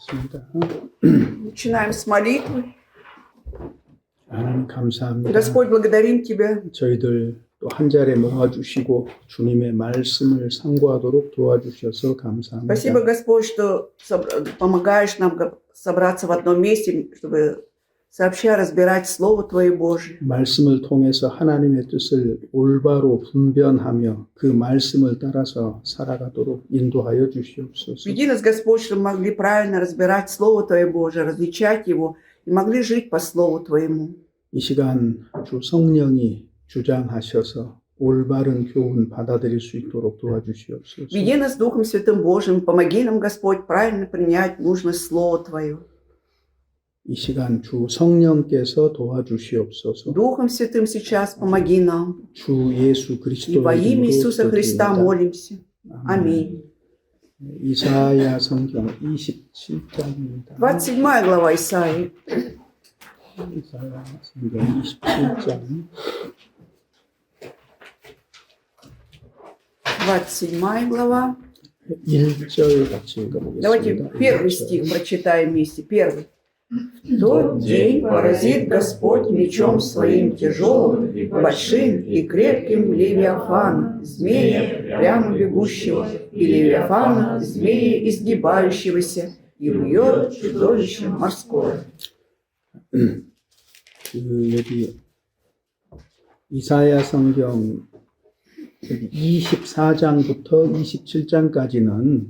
기도하겠습니다. Начинаем с молитвы. 하나님 감사합니다. Господь, благодарим Тебя. 저희들 또 한 자리에 모아주시고 주님의 말씀을 상고하도록 도와주셔서 감사합니다. Спасибо, Господь, что помогаешь нам собраться в одном месте, чтобы сообща разбирать Слово Твое Божие. 말씀을 통해서 하나님의 뜻을 올바로 분별하며 그 말씀을 따라서 살아가도록 인도하여 주시옵소서. Веди нас, Господь, чтобы мы могли правильно разбирать Слово Твое Божие, различать его и могли жить по Слову Твоему. 이 시간 주 성령이 주장하셔서 올바른 교훈 받아들일 수 있도록 도와주시옵소서. Веди нас Духом Святым Божьим, помоги нам, Господь, правильно принять нужное Слово Твое. 이 시간 주 성령께서 도와주시옵소서. Духом Святым сейчас помоги нам. 주 예수 И 그리스도의 во имя 이름으로 Иисуса Христа 기도드립니다. молимся. Аминь. 이사야 성경 27장입니다. 27 глава Исаии. 이사야 성경 27장 27 глава. 1절 같이 Давайте 읽어보겠습니다. первый стих прочитаем вместе. Первый. В тот день поразит Господь мечом своим тяжелым, большим и крепким Левиафана, змея прямо бегущего, и Левиафана, змея изгибающегося, и убьет чудовище морское. 여기 이사야 성경 24장부터 27장까지는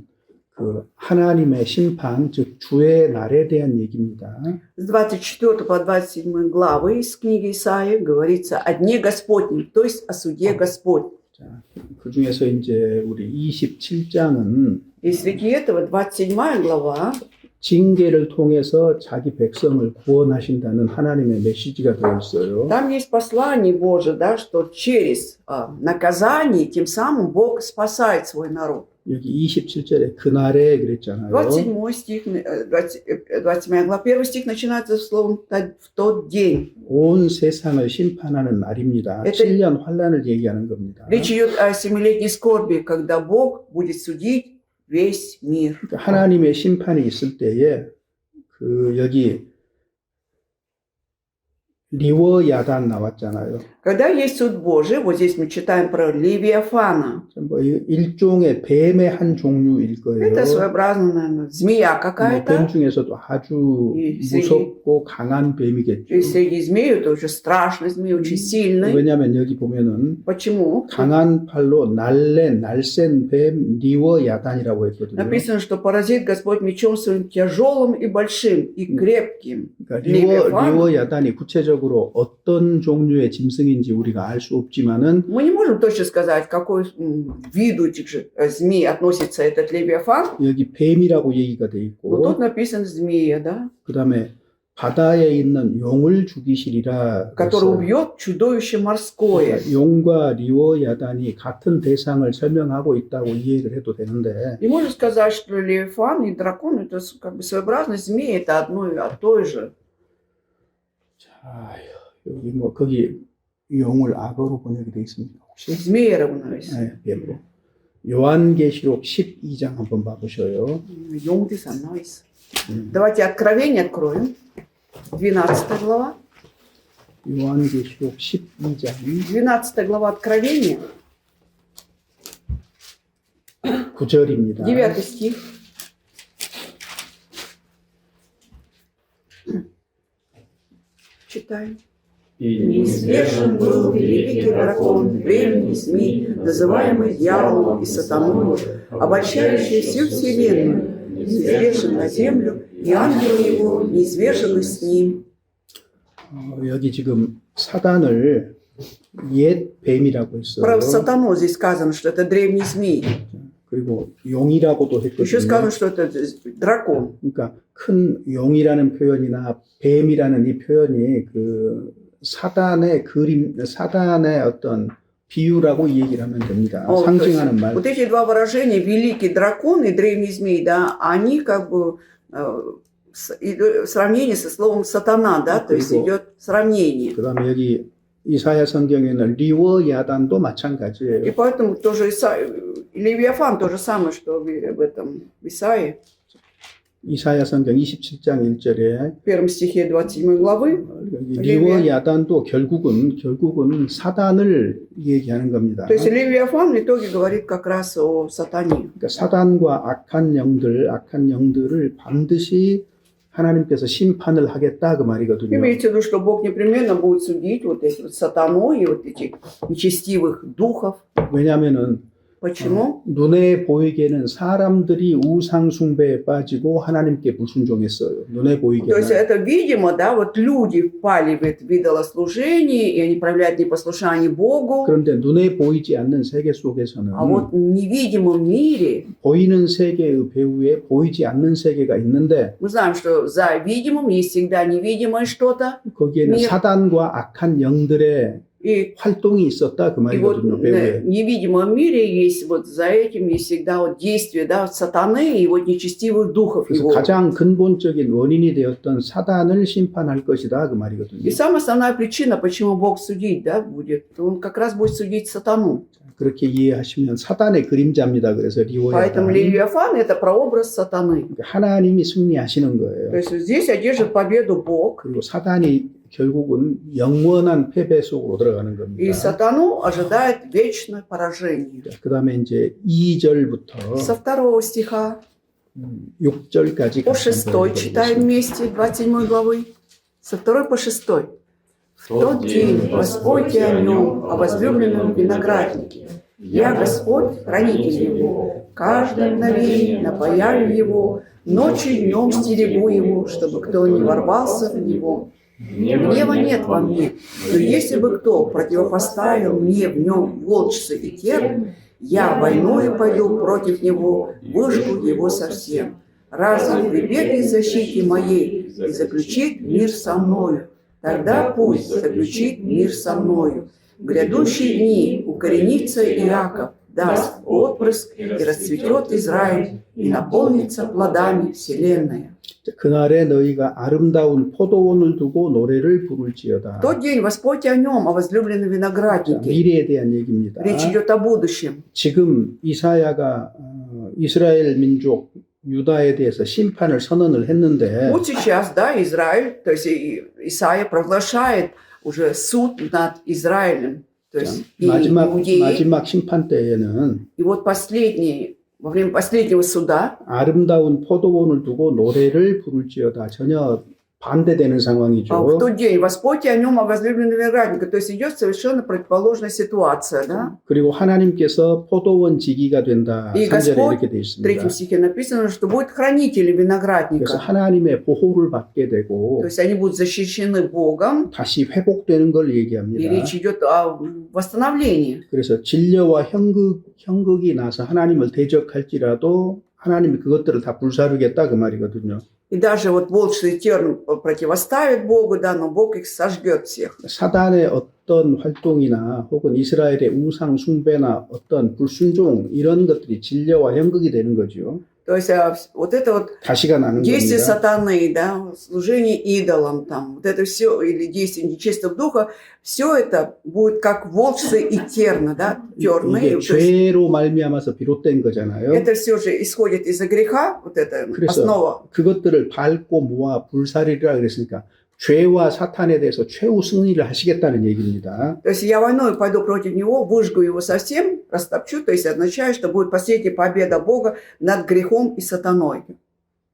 그 하나님의 심판, 즉 주의 날에 대한 얘기입니다. С 24 по 27 главы из книги Исаии говорится о дне Господнем, то есть о суде Господь. 자, 그 중에서 이제 우리 27장은 И среди этого 27 глава 징계를 통해서 자기 백성을 구원하신다는 하나님의 메시지가 되어 있어요. там есть послание Божие, да, что через наказание тем самым Бог спасает свой народ. 여기 27절에 그날에 그랬잖아요. 27 стих, 27 глава, первый стих начинается словом «в тот день». 온 세상을 심판하는 날입니다. Это- 7년 환란을 얘기하는 겁니다. Речь идет о 7-летней скорби, когда Бог будет судить весь мир. 그러니까 하나님의 심판이 있을 때에 그 여기 리워야단 나왔잖아요. Когда есть суд Божий, вот здесь мы читаем про Левиафана. 뭐 일종의 뱀의 한 종류일 거예요. Это своеобразно, наверное, змея 뱀 какая-то. 중에서도 아주 무섭고 강한 뱀이겠죠. И среди змей это уже страшный змей, очень сильный. 왜냐하면 여기 보면은 Почему? 강한 팔로 날쌘 뱀 리워야단이라고 했거든요. Написано, что поразит Господь мечом своим тяжелым и большим, и крепким. 그러니까 리워야단. 리워야단이 구체적으로 어떤 종류의 짐승인지 우리가 알 수 없지만은 Мы не можем точно сказать, к какой виду этих же змей относится этот Левиафан. 여기 뱀이라고 얘기가 돼 Но 있고 тут написано змея, да, 그다음에 바다에 있는 용을 죽이시리라. который убьет чудовище морское. 그러니까 용과 리워야단이 같은 대상을 설명하고 있다고 이해를 해도 되는데 И можно сказать, что Левиафан и дракон это как бы своеобразно змея, это одно и той же. 자, 여기 뭐 거기 용을 악어로 번역이 되어 있습니다. 혹시? Змея равновесие. 네, 뱀으로. 요한계시록 12장 한번 봐보셔요. Йомты со мной. Давайте Откровение откроем. 12 глава. 요한계시록 12장 12 глава Откровения, 9절입니다. 9 стих. Читаем. Неизвержен был великий дракон, древний змей, называемый дьяволом и сатаной, обольщающий всю вселенную, низвержен на землю, и ангелы его низвержены с ним. 여기 지금 사단을 옛 뱀이라고 했어요. Про сатану здесь сказано, что это древний змей. 그리고 용이라고도 Еще 했거든요. сказано, что это дракон. 그러니까 큰 용이라는 표현이나 뱀이라는 이 표현이 그 사단의 그림, 사단의 어떤 비유라고 이 얘기를 하면 됩니다. То есть 상징하는 말. вот эти два выражения, великий дракон и древний змей, да, они как бы в сравнении со словом сатана, да, то есть 그리고- идет сравнение. 그다음에 여기 이사야 성경에는 리워야단도 И 마찬가지예요. поэтому тоже Левиафан то же самое, что в этом в Исаии. 이사야 성경 27장 1절에 В первом стихе 27 главы 리워 야단도 결국은 사단을 얘기하는 겁니다. то есть Левиафан в итоге говорит как раз о сатане. 그러니까 사단과 악한 영들을 반드시 하나님께서 심판을 하겠다 그 말이거든요. Имеется в виду, что Бог непременно будет судить вот эти вот сатану и вот этих нечестивых духов. 왜냐하면은 Почему? 눈에 보이기에는 사람들이 우상 숭배에 빠지고 하나님께 불순종했어요. 눈에 То есть 보이기에는. это видимо, да, вот люди впали в это идолослужение, и они проявляют непослушание Богу. 그런데 눈에 보이지 않는 세계 속에서는 А вот в невидимом мире 보이는 세계의 배후에 보이지 않는 세계가 있는데 мы знаем, что за видимым есть всегда невидимое что-то. 거기에는 미- 사단과 악한 영들의 И, 활동이 있었다 그 и вот 말이거든요. в 배후에. невидимом мире есть вот за этим есть всегда вот действие, да, вот сатаны и вот нечестивых духов 그래서 его. 가장 근본적인 원인이 되었던 사단을 심판할 것이다 그 말이거든요. И самая основная причина, почему Бог судить, да, будет, он как раз будет судить сатану. 그렇게 이해하시면 사단의 그림자입니다. 그래서 Поэтому 리워야단 Левиафан это прообраз сатаны. 하나님이 승리하시는 거예요. То есть здесь одержит победу Бог, 그리고 사단이 결국은 영원한 패배 속으로 들어가는 и 겁니다. сатану ожидает вечное поражение. 그 다음에 이제 2절부터 Со 2 стиха 6절까지 по 6 читаем вместе, 27 главы. Со 2 по 6. В тот день Господь о нем, о возлюбленном винограднике. Я Господь, хранитель его. Каждое мгновение напояю его, ночью и днем стерегу его, чтобы кто не ворвался в него. Гнева нет во мне, но если бы кто противопоставил мне в нем волчцы и терн, я войною пойду против него, выжгу его совсем. Разве прибегнет к защите моей и заключит мир со мною? Тогда пусть заключит мир со мною. В грядущие дни укоренится Иаков, даст отпрыск и расцветет Израиль, и наполнится плодами вселенная. 그날에 너희가 아름다운 포도원을 두고 노래를 부를지어다. В тот день Господь о нем, о возлюбленном 자, винограднике. 미래에 대한 얘기입니다. Речь идет о будущем. 지금 이사야가 이스라엘 민족 유다에 대해서 심판을 선언을 했는데 Вот сейчас, да, Израиль, то есть Исаия провозглашает уже суд над Израилем, то есть и Иудеей. 마지막 심판 때에는 И вот во время последнего суда 아름다운 포도원을 두고 노래를 부를지어다. 전혀 반대되는 상황이죠. в тот день Господь о нем, о возлюбленном винограднике. То есть идет совершенно противоположная ситуация, да? 그리고 하나님께서 포도원 지기가 된다. И 3절에 Господь, 이렇게 되어 в 3 있습니다. стихе написано, что будет хранители 그래서 виноградника. 하나님의 보호를 받게 되고 То есть они будут защищены Богом, 다시 회복되는 걸 и 얘기합니다. речь идет о восстановлении. 그래서 진려와 형극이 나서 하나님을 대적할지라도 하나님이 그것들을 다 불사르겠다 그 말이거든요. И даже вот волчий терн противоставит Богу, да, но Бог их сожгет всех. 사단의 어떤 활동이나 혹은 이스라엘의 우상 숭배나 어떤 불순종 이런 것들이 진려와 형극이 되는 거죠. То есть вот это вот 다시가 나는 действие 겁니다. сатаны, да, служение идолам, там, вот это все, или действие нечистого духа, все это будет как волчцы и терна, да, терны. 이게 То есть 죄로 말미암아서 비롯된 거잖아요. это все же исходит из-за греха, вот это 그래서 основа. 그것들을 밟고 모아 불사리라 그랬으니까 죄와 사탄에 대해서 최후 승리를 하시겠다는 얘기입니다. То есть я войной пойду против него, выжгу его совсем, растопчу, то есть означает, что будет последняя победа Бога над грехом и сатаной.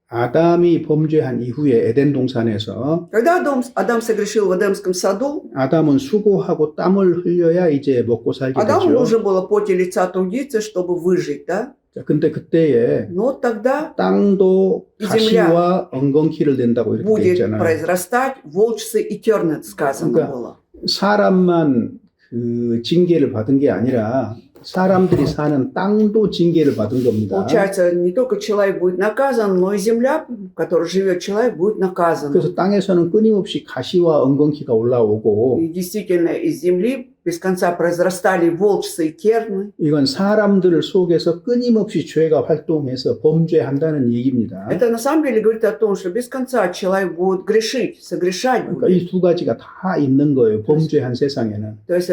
아담이 범죄한 이후에 에덴 동산에서 Когда Адам согрешил в Эдемском саду, 아담은 수고하고 땀을 흘려야 이제 먹고 살게 Адаму 되죠. нужно было поте лица трудиться, чтобы выжить, да? 자, 근데 그때에 Но тогда 땅도 이 가시와 엉겅퀴를 낸다고 이렇게 돼 будет 있잖아요. произрастать волчцы и терны, сказано 그러니까 было. 사람만 그 징계를 받은 게 아니라 사람들이 사는 땅도 징계를 받은 겁니다. Получается, не только человек будет наказан, но и земля, в которой живет человек, будет наказана. 그래서 땅에서는 끊임없이 가시와 엉겅퀴가 올라오고 И действительно, из земли без конца произрастали волчцы и терны. 이건 사람들 속에서 끊임없이 죄가 활동해서 범죄한다는 얘기입니다. Это на самом деле говорит о том, что без конца человек будет грешить, согрешать 그러니까 будет. 이 두 가지가 다 있는 거예요. 범죄한 세상에는. То есть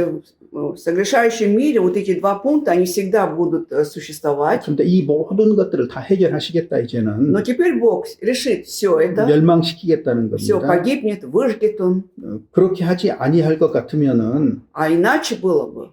в согрешающем мире вот эти два пункта, они всегда будут существовать. 그런데 이 모든 것들을 다 해결하시겠다 이제는 Но теперь Бог решит все это, 멸망시키겠다는 все 겁니다. погибнет, выжгет Он. 그렇게 하지 아니할 것 같으면은 А иначе было бы.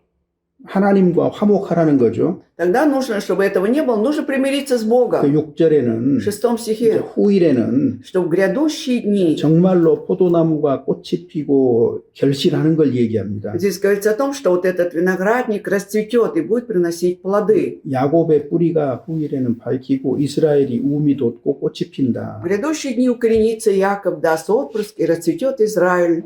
하나님과 화목하라는 거죠. Тогда нужно, чтобы этого не было, нужно примириться с 그 Богом. 6절에는 В 6 стихе, 후일에는 что в грядущие дни, 정말로 포도나무가 꽃이 피고 결실하는 걸 얘기합니다. здесь говорится о том, что вот этот виноградник расцветет и будет приносить плоды. 야곱의 뿌리가 후일에는 밝히고 이스라엘이 우미 돋고 꽃이 핀다. В грядущие дни укоренится Яков, даст отпрыск и расцветет Израиль.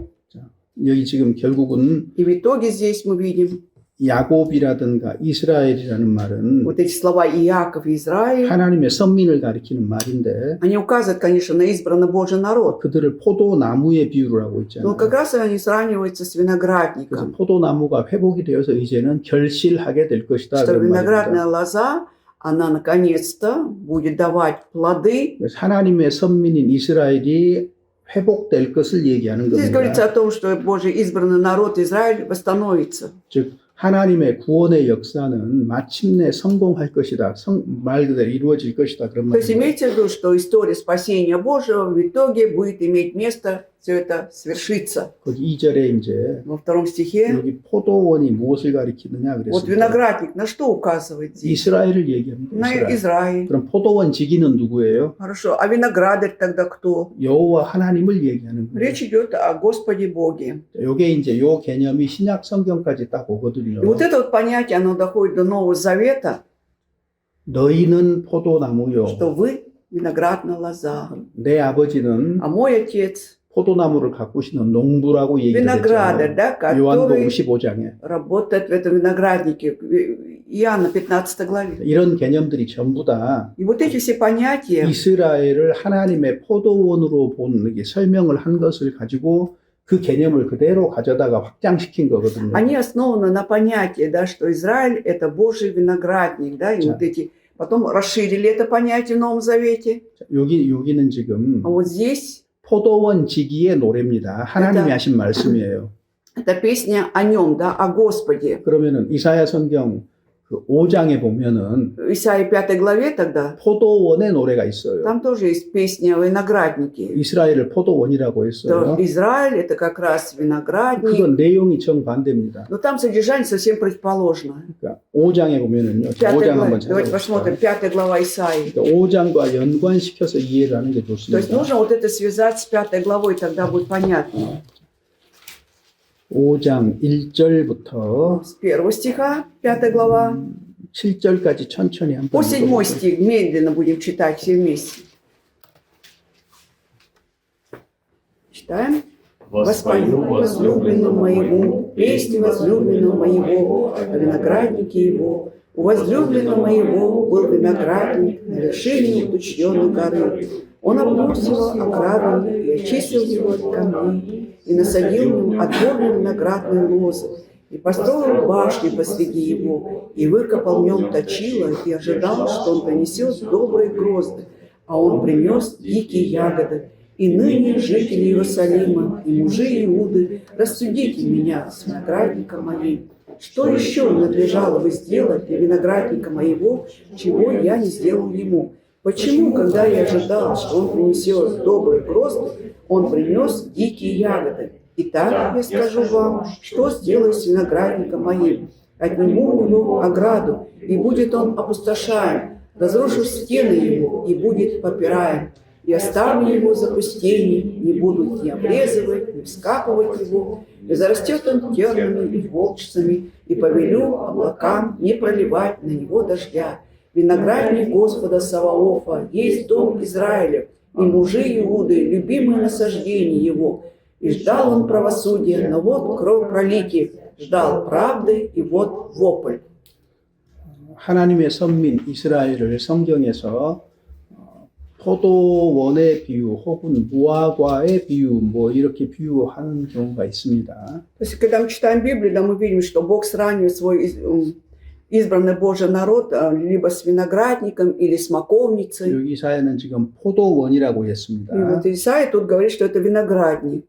여기 지금 결국은 И в итоге здесь мы видим 야곱이라든가 이스라엘이라는 말은 вот эти слова Иаков и Израиль. 하나님의 선민을 가리키는 말인데 Они указывают, конечно, на избранный Божий народ. 그들을 포도나무에 비유를 하고 Но 있잖아요. как раз они сравниваются с 그래서 виноградником. 포도나무가 회복이 되어서 이제는 결실하게 될 것이다. Что 그런 виноградная 말입니다. лоза, она наконец-то будет давать плоды. 그래서 하나님의 선민인 이스라엘이 회복될 것을 얘기하는 Здесь говорится 겁니다. о том, что Божий избранный народ Израиль восстановится. 즉 하나님의 구원의 역사는 마침내 성공할 것이다. 말 그대로 이루어질 것이다. 그런 То есть 말입니다. имейте в виду, что история спасения Божьего в итоге будет иметь место, все это свершится. 거기 2절에 이제 Во втором стихе, 여기 포도원이 무엇을 가리키느냐 вот 그랬습니다. виноградник на что указывает здесь? 이스라엘을 얘기합니다. На 이스라엘. Израиль. 그럼 포도원 지기는 누구예요? Хорошо. А виноградарь тогда кто? 여호와 하나님을 얘기하는 거예요. Речь идет о Господе Боге. 요게 이제 요 개념이 신약 성경까지 딱 오거든요. И вот это вот понятие, оно доходит до Нового Завета, 너희는 포도나무요. что вы виноградная лоза, 내 아버지는 а мой отец 포도나무를 가꾸시는 농부라고 얘기를 виноградарь, 했잖아요. да, 요한복음 который 15장에. работает в этом винограднике. Иоанна 15 главе. 이런 개념들이 전부 다 И вот эти все понятия, 이스라엘을 하나님의 포도원으로 본 이게 설명을 한 것을 가지고 그 개념을 그대로 가져다가 확장시킨 거거든요. они основаны на понятии, да, что Израиль это Божий виноградник, да, и Да. вот эти, потом расширили это понятие в Новом Завете. 여기는 지금 А вот здесь 포도원 지기의 노래입니다. 하나님이 일단- 하신 말씀이에요. это песня о нем, да, о Господе. 그러면은 이사야 성경 그 5장에 보면은 В Исаии 5 главе тогда, 포도원의 노래가 있어요. там тоже есть песня о винограднике. 이스라엘을 포도원이라고 То 했어요. Израиль это как раз виноградник, 그건 내용이 정반대입니다. но там содержание совсем противоположное. 그러니까 5장에 보면은요. 5 5장 глава, 한번 давайте посмотрим, 찾아봅시다. 5 глава Исаии. 그러니까 5장과 연관시켜서 이해를 하는 게 То есть 좋습니다. нужно вот это связать с 5 главой, тогда будет понятно. 5장 1절부터 С 1 стиха, 5 глава, 7절까지 천천히 한번 по 7 읽어볼게요. стих, медленно будем читать все вместе. Читаем. «Воспою возлюбленному моему, песнь возлюбленного моего, о винограднике его. У возлюбленного моего был виноградник на вершине уточненной горы. Он обнес его оградой и очистил его от камней, и насадил в нем отборные виноградные лозы, и построил башни посреди его, и выкопал в нем точило, и ожидал, что он принесет добрые грозды, а он принес дикие ягоды. И ныне жители Иерусалима и мужи Иуды, рассудите меня с виноградника моим. Что еще надлежало бы сделать для виноградника моего, чего я не сделал ему? Почему, когда я ожидал, что он принесет добрые грозды, он принес дикие ягоды? Итак, я скажу вам, что сделаю с виноградником моим. Отниму у него ограду, и будет он опустошаем, разрушу стены его, и будет попираем. И оставлю его в запустении, не буду ни обрезывать, ни вскапывать его, и зарастет он тернами и волчцами, и повелю облакам не проливать на него дождя. Виноградник Господа Саваофа есть дом Израилев, и мужи Иуды, любимые насаждения его. И ждал он правосудия, но вот кровопролитие, ждал правды, и вот вопль». 하나님의 선민 이스라엘을 성경에서 포도원의 비유 혹은 무화과의 비유 뭐 이렇게 비유하는 경우가 있습니다. То есть, когда мы читаем Библию, да, мы видим, что Бог сравнивает свой избранный Божий народ либо с виноградником или с смоковницей. 여기 이사야는 지금 포도원이라고 했습니다. И вот Исаия тут говорит, что это виноградник.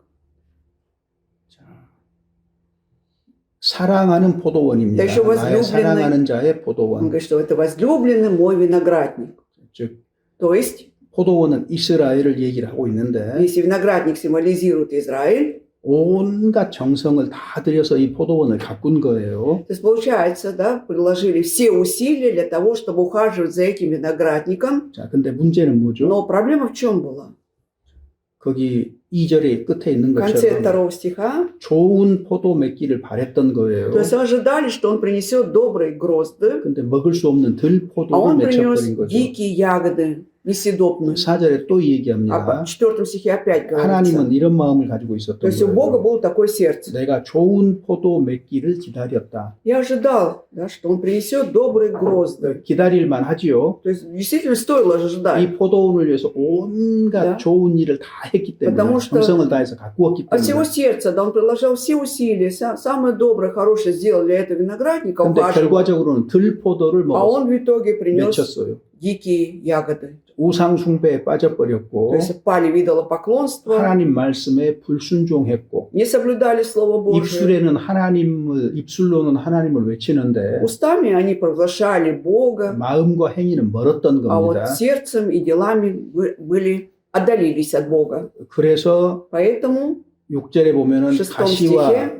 사랑하는 포도원입니다. Да еще 나의 사랑하는 возлюбленный. 자의 Он 포도원. говорит, что это возлюбленный мой виноградник. 즉 То есть, 포도원은 이스라엘을 얘기를 하고 있는데 если виноградник символизирует Израиль, 온갖 정성을 다 들여서 이 포도원을 가꾼 거예요. то есть получается, да, приложили все усилия для того, чтобы ухаживать за этим виноградником. 자, 근데 문제는 뭐죠? Но проблема в чем была? 거기 2절의 끝에 있는 В конце 것처럼 2 стиха, 좋은 포도 맺기를 바랬던 거예요. то есть ожидали, что он принесет добрые грозды, 근데 먹을 수 없는 а 들포도를 он 맺혀버린 принес 거죠. дикие ягоды, несъедобные. 4절에 또 А 얘기합니다. в 4 стихе опять говорится. 하나님은 이런 마음을 가지고 То 있었던 есть у Бога 거예요. было такое сердце. 내가 좋은 포도 맺기를 기다렸다. Я ожидал, да, что он принесет добрые грозды. 기다릴만 하지요. То есть действительно стоило же ожидать. 이 포도원을 위해서 온갖 Да. 좋은 일을 다 했기 때문에 Потому что 정성을 다해서 가꾸었기 От всего 때문에. сердца, да, он приложил все усилия, самое доброе, хорошее сделал для этого виноградника, 근데 ухаживал. 결과적으로는 들포도를 А он в итоге принес 맺혔어요. дикие ягоды. 우상 숭배에 То 빠져버렸고 есть пали в идолопоклонство, 하나님 말씀에 불순종했고 не соблюдали Слово Божие. 입술로는 하나님을 외치는데 Устами они провозглашали Бога, 마음과 행위는 멀었던 а вот 겁니다. сердцем и делами отдалились от Бога. 그래서 Поэтому 6절에 보면은 в 6 가시와 стихе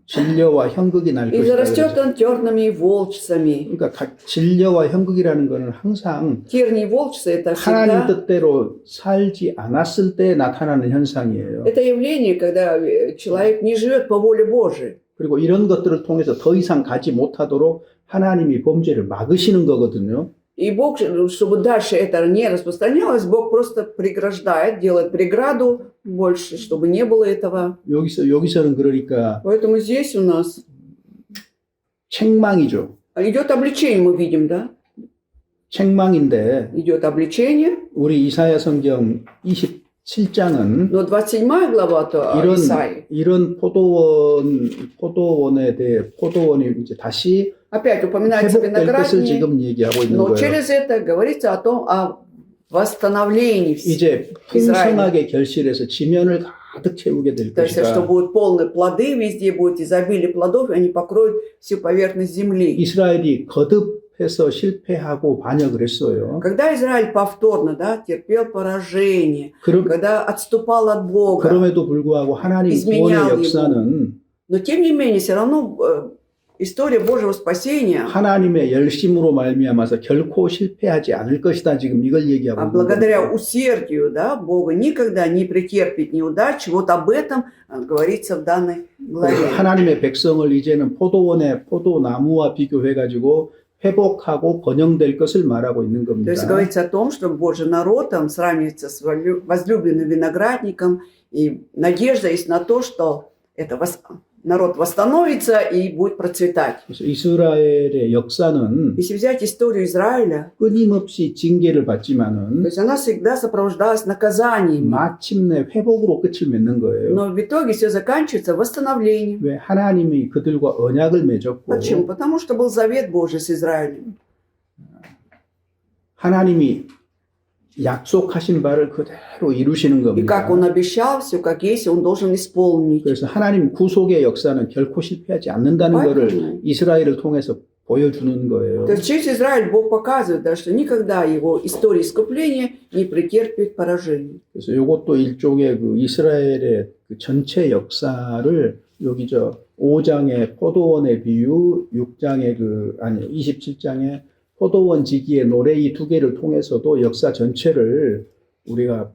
진려와 현극이 날 «И 것이다. зарастет 그러죠. он тернами и волчцами». 그러니까 진려와 현극이라는 거는 항상 Терни и волчцы – это 하나님 всегда 뜻대로 살지 않았을 때 나타나는 현상이에요. это явление, когда человек не живет по воле Божией. 그리고 이런 것들을 통해서 더 이상 가지 못하도록 하나님이 범죄를 막으시는 거거든요. И Бог, чтобы дальше это не распространялось, Бог просто преграждает, делает преграду больше, чтобы не было этого. 여기서는 그러니까 Поэтому здесь у нас 책망이죠. идет обличение, мы видим, да? 책망인데 Идет обличение. 우리 이사야 성경 27장은 Но 27 глава Исаии. 이런 포도원에 대해 포도원이 이제 다시 Опять упоминается 회복될 것을 виноградник. 지금 얘기하고 있는 Но 거예요. через это говорится о том, о восстановлении 이제 Израиля. 풍성하게 결실해서 지면을 가득 채우게 될 То есть, что 것이다. будут полные плоды, везде будет изобилие плодов, и они покроют всю поверхность земли. 이스라엘이 거듭해서 실패하고 반역을 했어요. Когда Израиль повторно, да, терпел поражение, когда отступал от Бога, 그럼에도 불구하고 하나님 구원의 изменял 역사는 но тем не менее, все равно история Божьего спасения, 하나님의 열심으로 말미암아서 결코 실패하지 않을 것이다. 지금 이걸 얘기하고 а 있는 благодаря 겁니다. усердию, да, Бога никогда не претерпит неудачи. Вот об этом говорится в данной главе. 하나님의 백성을 이제는 포도원의 포도나무와 비교해가지고 회복하고 번영될 것을 말하고 있는 То 겁니다. есть говорится о том, что Божий народ там сравнивается с возлюбленным виноградником, и надежда есть на то, что это народ восстановится и будет процветать. 그래서 이스라엘의 역사는 Если взять историю Израиля, 끊임없이 징계를 то 받지만은 есть она всегда сопровождалась наказаниями, 마침내 회복으로 끝을 맺는 거예요. но в итоге все заканчивается восстановлением. 왜 하나님이 그들과 언약을 맺었고 Почему? Потому что был завет Божий с Израилем. 하나님이 약속하신 바를 그대로 이루시는 И как 겁니다. он обещал, все как есть, он должен исполнить. 그래서 하나님 구속의 역사는 결코 실패하지 않는다는 것을 Поэтому, 이스라엘을 통해서 보여주는 거예요. то есть через Израиль Бог показывает, да, что никогда его история искупления не претерпит поражений. 그래서 이것도 일종의 그 이스라엘의 그 전체 역사를 여기 5장의 포도원의 비유, 6장의 27장의 포도원 지기의 노래 이 두 개를 통해서도 역사 전체를 우리가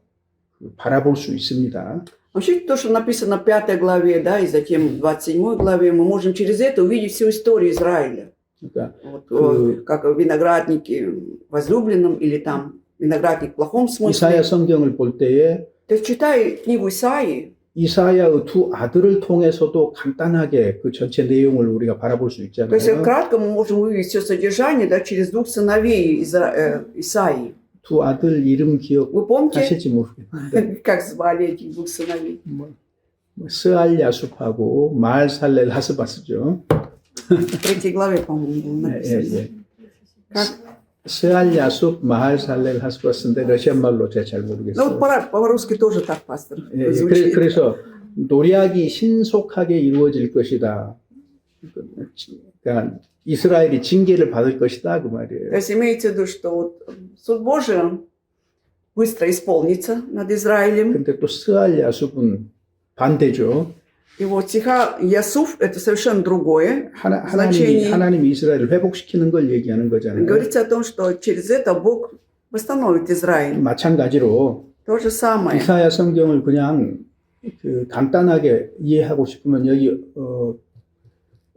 바라볼 수 있습니다. Вообще, то, что написано в 5 главе, да, и затем в 27 главе, мы можем через это увидеть всю историю Израиля. 그러니까 Вот, как в винограднике возлюбленном или там виноградник в плохом 이사야 смысле. 성경을 볼 때에 То есть, читая книгу Исаии, 이사야의 두 아들을 통해서도 간단하게 그 전체 내용을 우리가 바라볼 수 то есть, 있잖아요. кратко мы можем увидеть все содержание, да, через двух сыновей Исаии. 두 아들 이름 Вы помните, 기억하실지 모르겠는데 как звали этих двух сыновей? 뭐 스알 야숲하고 마알살렐 하스바스죠. В 3 главе, по-моему, было 예, написано. 예. Как? 스알 야숲 마알살렐 하스바스인데 러시안 말로 제가 잘 Ну вот 모르겠어요. по-русски тоже так, пастор, 예, 예. звучит. 그래서 노략이 신속하게 이루어질 것이다. 그러니까 이스라엘이 징계를 받을 것이다 그 То 말이에요. есть имеется в виду, что вот суд Божий он быстро исполнится над Израилем. 근데 또 스알 야숲은 반대죠. И вот стиха Ясуф это совершенно другое. 하나님이 이스라엘을 회복시키는 걸 얘기하는 거잖아요. Говорится о том, что через это Бог восстановит Израиль. 마찬가지로 То же самое. 이사야 성경을 그냥 간단하게 이해하고 싶으면 여기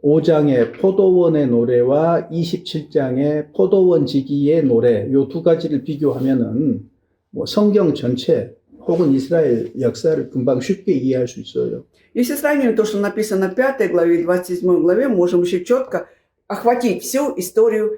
5장의 포도원의 노래와 27장의 포도원 지기의 노래 요 두 가지를 비교하면은 뭐 성경 전체 혹은 이스라엘 역사를 금방 쉽게 이해할 수 있어요. Если сравним то, что написано в 5 главе и 27 главе, можем еще четко охватить всю историю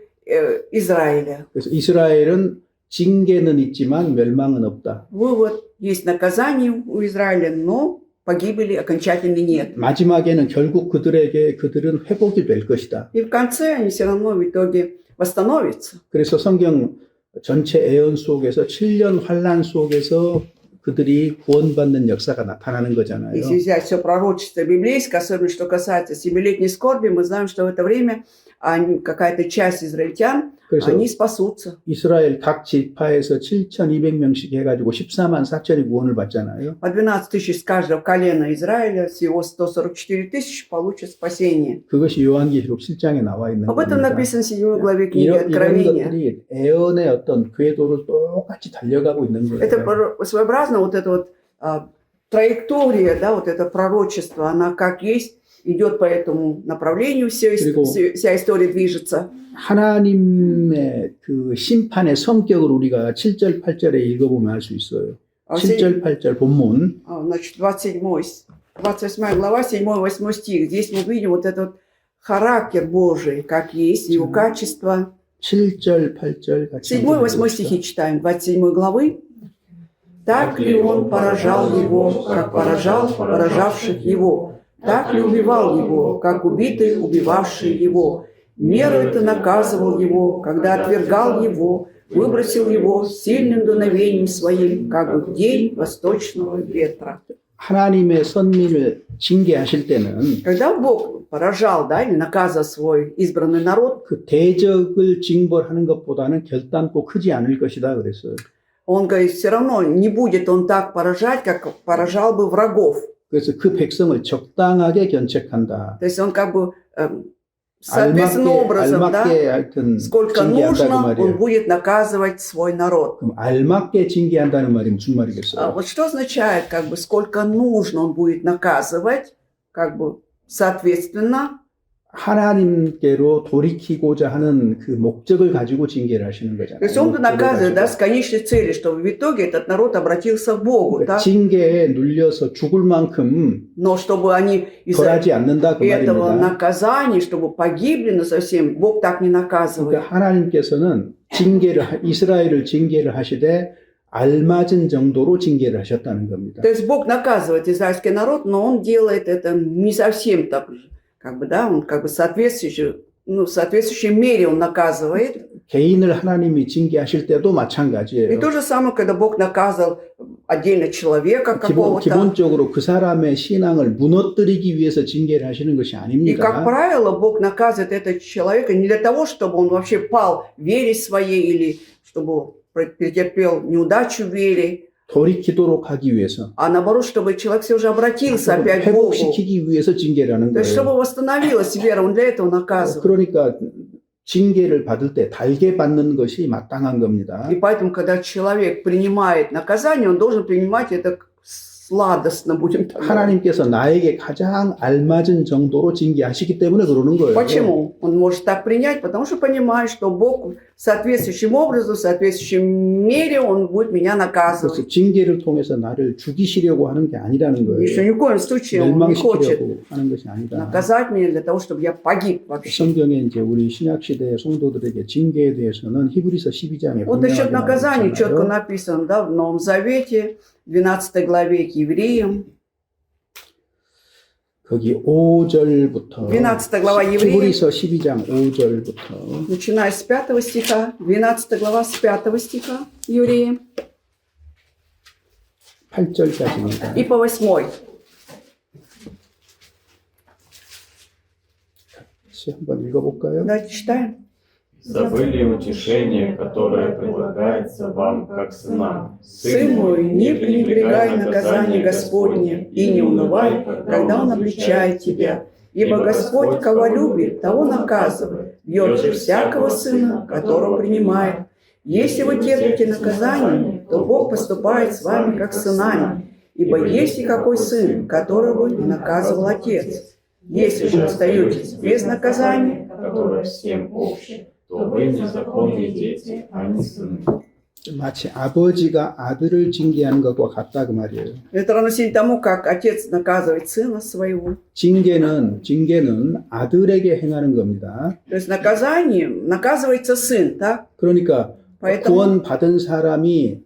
Израиля. 그래서 이스라엘은 징계는 있지만 멸망은 없다. Вывод: есть наказание у Израиля, но погибели окончательно нет. 마지막에는 결국 그들은 회복이 될 것이다. И в конце они все равно в итоге восстановятся. 그래서 성경 전체 애언 속에서 7년 환란 속에서 그들이 구원받는 역사가 나타나는 거잖아요. Если взять все пророчество библейское, особенно что касается 7-летней скорби, мы знаем, что в это время какая-то часть израильтян, 그래서 они спасутся. 이스라엘 각 지파에서 7,200명씩 해가지고 14만 4천이 구원을 받잖아요. По 12 тысяч с каждого колена Израиля, всего 144 тысячи получат спасение. 그것이 요한계시록 7장에 나와 있는 Об этом 겁니다. написано в 7 главе книги 이런 Откровения. 것들이 애언의 어떤 궤도를 똑같이 달려가고 있는 거예요. Это своеобразно вот эта вот траектория, да, вот это пророчество, она как есть, идет по этому направлению, вся история движется. 하나님의 그 심판의 성격을 우리가 7절, 8절에 읽어보면 알 수 있어요. 7절, 8절 본문. Значит, 28 глава, 7-8 стих. Здесь мы видим вот этот характер Божий, как есть, его качество. 7절, 8절 같이 7-8 стихи читаем, 27 главы. Так ли он поражал его, как поражал поражавших его? Так ли убивал его, как убитый, убивавший его? Меру это наказывал его, когда отвергал его, выбросил его сильным дуновением своим, как бы в день восточного ветра. 하나님의 선민을 징계하실 때는 Когда Бог поражал, да, или наказывал свой избранный народ, 그 대적을 징벌하는 것보다는 결단코 크지 않을 것이다 그랬어요. он говорит, все равно не будет он так поражать, как поражал бы врагов. 그래서 그 백성을 적당하게 견책한다. То есть он как бы соответственным образом, да, 하여튼 сколько 징계한다 그 нужно, 말이에요. он будет наказывать свой народ. 그럼 알맞게 징계한다는 말이 무슨 말이겠어요? Вот что означает, как бы, сколько нужно он будет наказывать, как бы, соответственно, 하나님께로 돌이키고자 하는 그 목적을 가지고 징계를 하시는 거잖아요. то есть он наказывает, да, 가지고. с конечной целью, чтобы в итоге этот народ обратился к Богу, да, 징계에 눌려서 죽을 만큼 но чтобы они из-за 덜하지 않는다 그 этого 말입니다. наказания, чтобы погибли на совсем, Бог так не наказывает. 그러니까 하나님께서는 이스라엘을 징계를 하시되 알맞은 정도로 징계를 하셨다는 겁니다. То есть Бог наказывает израильский народ, но он делает это не совсем так же, как бы, да, он как бы в соответствующей мере он наказывает. 개인을 하나님이 징계하실 때도 И 마찬가지예요. то же самое, когда Бог наказывал отдельно человека какого-то. 기본적으로 그 사람의 신앙을 무너뜨리기 위해서 징계를 하시는 것이 И, как 아닙니다. правило, Бог наказывает этого человека не для того, чтобы он вообще пал в вере своей или чтобы претерпел неудачу в вере, 돌이키도록 하기 위해서, а наоборот, чтобы человек все же обратился опять к Богу. 회복시키기 위해서 징계를 하는 То есть, чтобы 거예요. восстановилась вера, он для этого наказывает. 그러니까 징계를 받을 때 달게 받는 것이 마땅한 겁니다. И поэтому, когда человек принимает наказание, он должен принимать это сладостно, будем так говорить. 하나님께서 나에게 가장 알맞은 정도로 징계하시기 때문에 그러는 거예요. Почему? Он может так принять, потому что понимает, что Бог соответствующим образом, в соответствующем мере Он будет меня наказывать. 그래서 징계를 통해서 나를 죽이시려고 하는 게 아니라는 Еще 거예요. ни в коем случае Он не хочет 멸망시키려고 하는 것이 아니다. наказать меня для того, чтобы я погиб вообще. 성경에 이제 우리 신약 시대의 성도들에게 징계에 대해서는 히브리서 12장에 Вот насчет 나казания четко 분명하게 написано, да, в Новом Завете, 12 главе к евреям. 거기 5절부터 12 глава евреям, 히브리서 12장 5절부터 начиная с 5 стиха, 12 глава с 5 стиха евреям 8절까지입니다. и по 8. 다시 한번 읽어볼까요? Давайте читаем. Забыли утешение, которое предлагается вам как сынам. Сын мой, не пренебрегай наказание Господне и не унывай, когда Он обличает тебя. Ибо Господь, кого любит, того наказывает, бьет же всякого сына, которого принимает. Если вы терпите наказание, то Бог поступает с вами как с сынами. Ибо есть ли какой сын, которого не наказывал отец? Если же остаетесь без наказания, Которое всем общее, то вы незаконные дети, а не сыны. 마치 아버지가 아들을 징계하는 것과 같다 그 말이에요. это равносильно тому, как отец наказывает сына своего. 징계는 아들에게 행하는 겁니다. То есть наказанием наказывается сын, так? 그러니까 Поэтому- 구원받은 사람이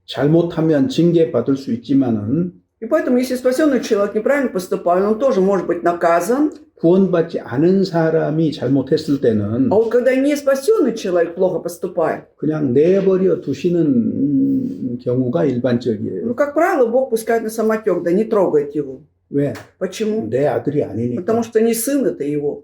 잘못하면 징계받을 수 있지만은 И поэтому, если спасенный человек неправильно поступает, он тоже может быть наказан. 구원받지 않은 사람이 잘못했을 때는 А вот когда не спасенный человек плохо поступает, 그냥 내버려 두시는 경우가 일반적이에요. ну, как правило, Бог пускает на самотек, да не трогает его. 왜? Почему? 내 아들이 아니니까. Потому что не сын это его.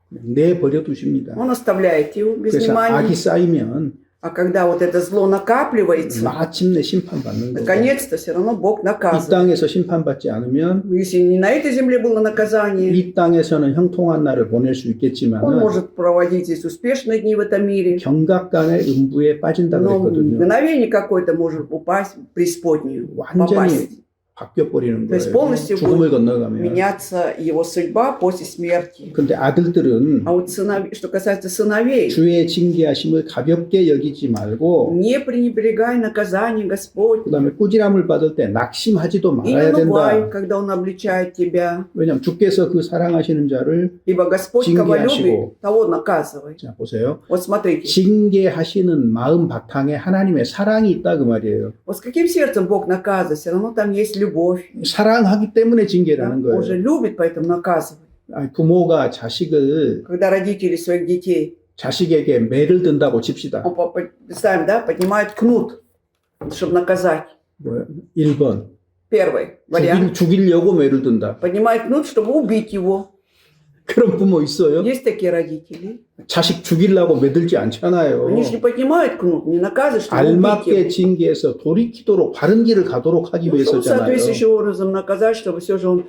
내버려 두십니다. Он оставляет его без 그래서 악이 внимания. 쌓이면 А когда вот это зло накапливается, 마침내 심판받는 거예요. наконец-то все равно Бог 이 наказывает. 땅에서 심판받지 않으면 Если не на этой земле было наказание, 이 땅에서는 형통한 날을 보낼 수 он 있겠지만 может проводить здесь успешные дни в этом мире. 경각간의 음부에 빠진다 Но 그랬거든요. мгновение какое-то может упасть в преисподнюю, 완전히 попасть. 바뀌어버리는 То есть 거예요. полностью 죽음을 будет 건너가면. меняться его судьба после смерти. 근데 아들들은 А вот что касается сыновей, 주의 징계하심을 가볍게 여기지 말고 не пренебрегай наказание Господь 그 다음에 꾸지람을 받을 때 낙심하지도 и не 말아야 унывай, 된다. когда Он обличает тебя. 왜냐하면 주께서 그 사랑하시는 자를 Ибо Господь, кого 징계하시고. любит, того наказывает. 자 보세요. Вот смотрите, 징계하시는 마음 바탕에 하나님의 사랑이 있다 그 말이에요. вот с каким сердцем Бог наказывает, все равно там есть любовь. 사랑하기 때문에 Да? 징계라는 Он же 거예요. любит, поэтому наказывает. 아니, 부모가 자식을 Когда родители своих детей, 자식에게 매를 든다고 칩시다. представим, да, поднимают кнут, чтобы наказать. 뭐야? 1번. Первый вариант. 죽이려고 매를 든다. Поднимает кнут, чтобы убить его. 그런 부모 있어요? Есть такие родители. 자식 죽이려고 매들지 않잖아요. Они же не поднимают кнут, не наказывают, чтобы убить 알맞게 его. 징계해서 돌이키도록 바른 길을 가도록 하기 Ну, чтобы 위해서잖아요. соответствующим образом наказать, чтобы все же он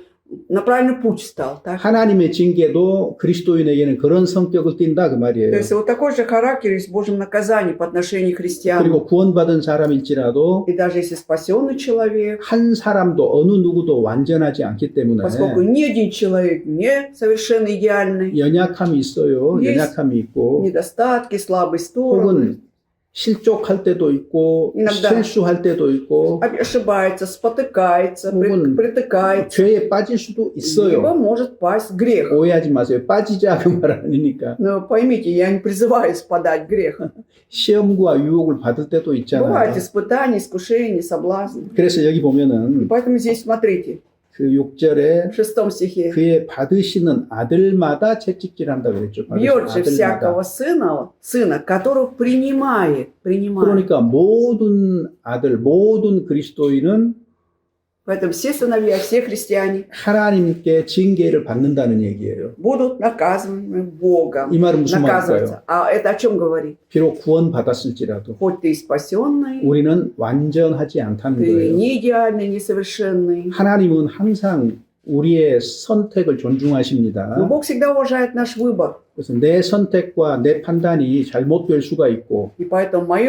на правильный путь стал. Так? 하나님의 징계도 그리스도인에게는 그런 성격을 띈다 그 То 말이에요. есть вот такой же характер есть в Божьем наказании по отношению к христианам. 그리고 구원받은 사람일지라도 И даже если спасенный человек, 한 사람도 어느 누구도 완전하지 않기 때문에 поскольку ни один человек не совершенно идеальный, 연약함이 있어요. Есть. 연약함이 있고 недостатки, слабые стороны, 혹은 실족할 때도 있고 인огда. 실수할 때도 있고 ошибается, спотыкается, 혹은 притыкается, 죄에 빠질 수도 либо 있어요. может пасть в грех. 오해하지 마세요. 빠지자 그 말 아니니까. Но поймите, я не призываю спадать в грех. 시험과 유혹을 받을 때도 있잖아요. Бывают испытания, искушения, соблазны. 그래서 여기 보면은 Поэтому здесь смотрите, 그 6절에 в 6 стихе. 그의 받으시는 아들마다 채찍질한다 그랬죠. Бьет же 받으시는 아들마다. всякого сына, которого принимает. 그러니까 모든 아들, 모든 그리스도인은 Поэтому все сыновья, все христиане 하나님께 징계를 받는다는 얘기예요. будут наказаны Богом. 이 말은 무슨 말일까요? Наказываются. А это о чем говорит? 비록 구원받았을지라도 Хоть ты и спасенный, 우리는 완전하지 않다는 ты 거예요. не идеальный, несовершенный. 하나님은 항상 우리의 선택을 존중하십니다. Но Бог всегда уважает наш выбор. 그래서 내 선택과 내 판단이 잘못될 수가 있고 И поэтому мой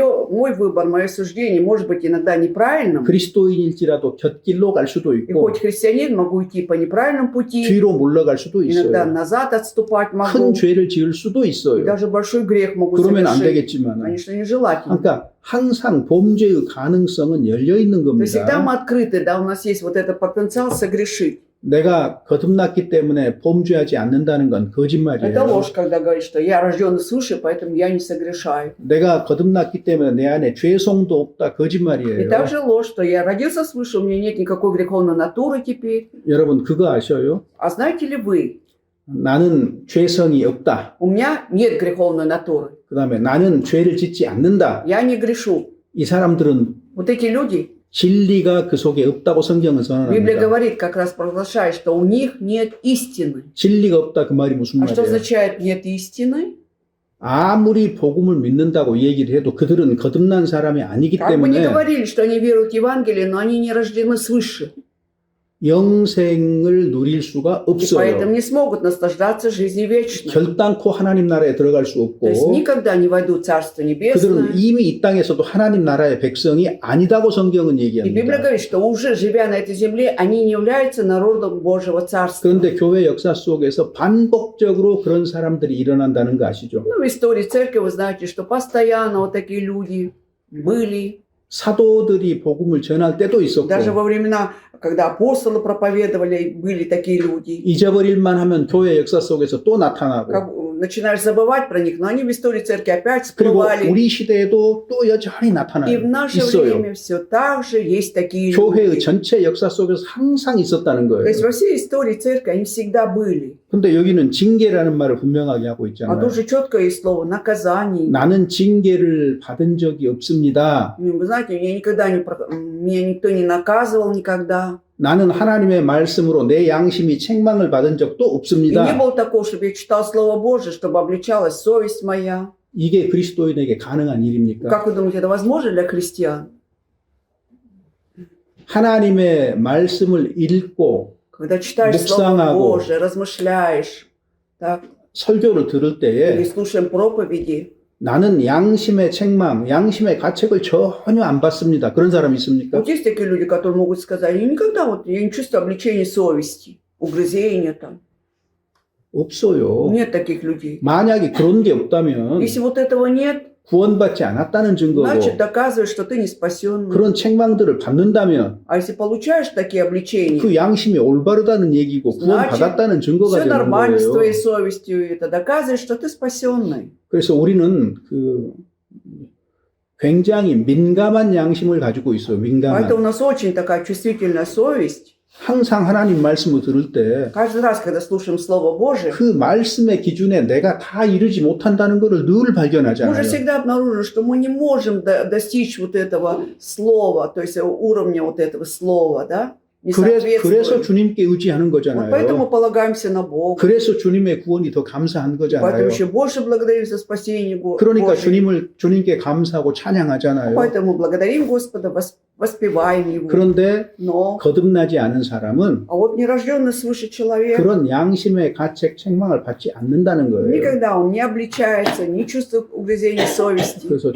выбор, мое суждение может быть иногда неправильным. 그리스도인일지라도 곁길로 갈 수도 И 있고 хоть христианин, могу идти по неправильному пути. 뒤로 물러갈 수도 Иногда 있어요. назад отступать могу. 큰 죄를 지을 수도 И 있어요. даже большой грех могу 그러면 안 совершить. 되겠지만, Конечно, нежелательно. 그러니까 항상 범죄의 가능성은 열려 있는 То есть всегда мы 겁니다. открыты, да, у нас есть вот этот потенциал согрешить. 내가 거듭났기 때문에 범죄하지 않는다는 건 Это 거짓말이에요. ложь, когда говорит, что я рожден свыше, поэтому я не согрешаю. 내가 거듭났기 때문에 내 안에 죄성도 없다. И 거짓말이에요. также ложь, что я родился свыше, у меня нет никакой греховной натуры теперь. 여러분 그거 아셔요? А знаете ли вы, 나는 죄성이 없다. у меня нет греховной натуры. 그 다음에 나는 죄를 짓지 않는다. Я не грешу. 이 사람들은 Вот эти люди, 진리가 그 속에 없다고 성경은 Библия 선언합니다. говорит, как раз провозглашает, что у них нет истины. 진리가 없다 그 말이 무슨 А что 말이에요? означает нет истины? 아무리 복음을 믿는다고 얘기를 해도 그들은 거듭난 사람이 아니기 Как бы ни 때문에 говорили, что они веруют в Евангелие, но они не рождены свыше. 영생을 누릴 수가 И 없어요. поэтому не смогут наслаждаться жизнью вечной. 결단코 하나님 나라에 들어갈 수 То есть 없고 никогда не войдут в Царство Небесное. 그들은 이미 이 땅에서도 하나님 나라의 백성이 아니다고 성경은 И Библия 얘기합니다. говорит, что уже живя на этой земле, они не являются народом Божьего Царства. 그런데 교회 역사 속에서 반복적으로 그런 사람들이 일어난다는 거 아시죠? Ну, в истории церкви вы знаете, что постоянно вот такие люди были. 사도들이 복음을 전할 때도 있었고 Даже во времена, когда апостолы проповедовали, были такие люди. 잊어버릴만 하면 교회 역사 속에서 또 나타나고 Как, начинаешь забывать про них, но они в истории церкви опять 그리고 всплывали. 우리 시대에도 또 여전히 И в 나타나요. наше 있어요. время все так же есть такие 교회의 люди. 전체 역사 속에서 항상 있었다는 То 거예요. есть во всей истории церкви они всегда были. 근데 여기는 징계라는 말을 분명하게 하고 А 있잖아요. тут же четко есть слово наказание. 나는 징계를 받은 적이 없습니다. Вы знаете, меня никто не наказывал никогда. 나는 하나님의 말씀으로 내 양심이 책망을 받은 적도 И не 없습니다. было такого, чтобы я читал Слово Божие, чтобы обличалась совесть моя. 이게 그리스도인에게 가능한 일입니까? Как вы думаете, это возможно для христиан? 하나님의 말씀을 읽고 Когда читаешь Слово 묵상하고 Божие, размышляешь, так, 설교를 들을 или 때에 слушаем проповеди, 나는 양심의 책망, 양심의 가책을 전혀 안 받습니다. 그런 사람 있습니까? вот есть такие люди, которые могут сказать, я никогда я не чувствую обличения совести, угрызения там. 없어요. Нет таких людей. 만약에 그런 게 없다면 Если вот этого нет, 구원받지 않았다는 증거고 значит доказывает, что ты не спасенный. 그런 책망들을 받는다면 А если получаешь такие обличения, 그 양심이 올바르다는 얘기고 구원받았다는 증거가 все 되는 нормально с 거예요. твоей совестью, это доказывает, что ты спасенный. 그래서 우리는 굉장히 민감한 양심을 가지고 있어요. 민감한. Поэтому у нас очень такая чувствительная совесть. 항상 하나님 말씀을 들을 때 Каждый раз, когда слушаем Слово Божие, 그 말씀의 기준에 내가 다 이르지 못한다는 것을 늘 мы же 발견하잖아요. всегда обнаружим, что мы не можем достичь вот этого слова, то есть уровня вот этого слова, да? Не 그래서 соответствует. 주님께 의지하는 Вот поэтому 거잖아요. полагаемся на Бога. 그래서 주님의 구원이 더 감사한 Поэтому 거잖아요. еще больше благодарим за спасение 그러니까 Божие. 주님께 감사하고 찬양하잖아요. Поэтому благодарим Господа, воспеваем Его. 그런데 Но, 거듭나지 않은 사람은 а вот нерожденный свыше человек, 그런 양심의 가책, 책망을 받지 않는다는 거예요. никогда он не обличается, не чувствует угрызения совести. 그래서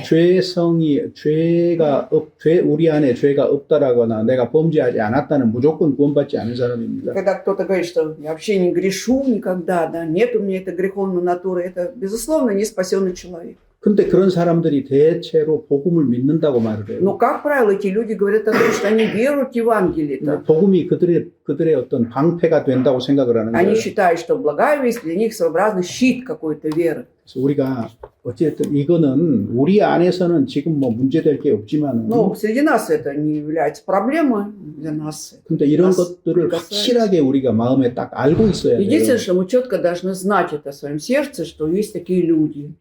우리 안에 죄가 없다라거나 내가 범죄하지 않았다는 무조건 구원받지 않은 사람입니다. Когда кто-то говорит, что я вообще не грешу никогда, да, нет у меня этой греховной натуры, это, безусловно, не спасенный человек. 근데 그런 사람들이 대체로 복음을 믿는다고 말을 해요. Но, как правило, эти люди говорят о том, что они веруют в Евангелие. 근데 복음이 그들의 어떤 방패가 된다고 생각을 하는 Они 거예요. считают, что благая весть для них своеобразный щит какой-то веры. 그래서 우리가 어쨌든 이거는 우리 안에서는 지금 뭐 문제될 게 없지만은 Но среди нас это не является проблемой для нас. 근데 이런 нас 것들을 касается. 확실하게 우리가 마음에 딱 알고 있어야 돼요. Единственное, что мы четко должны знать это в своем сердце, что есть такие люди.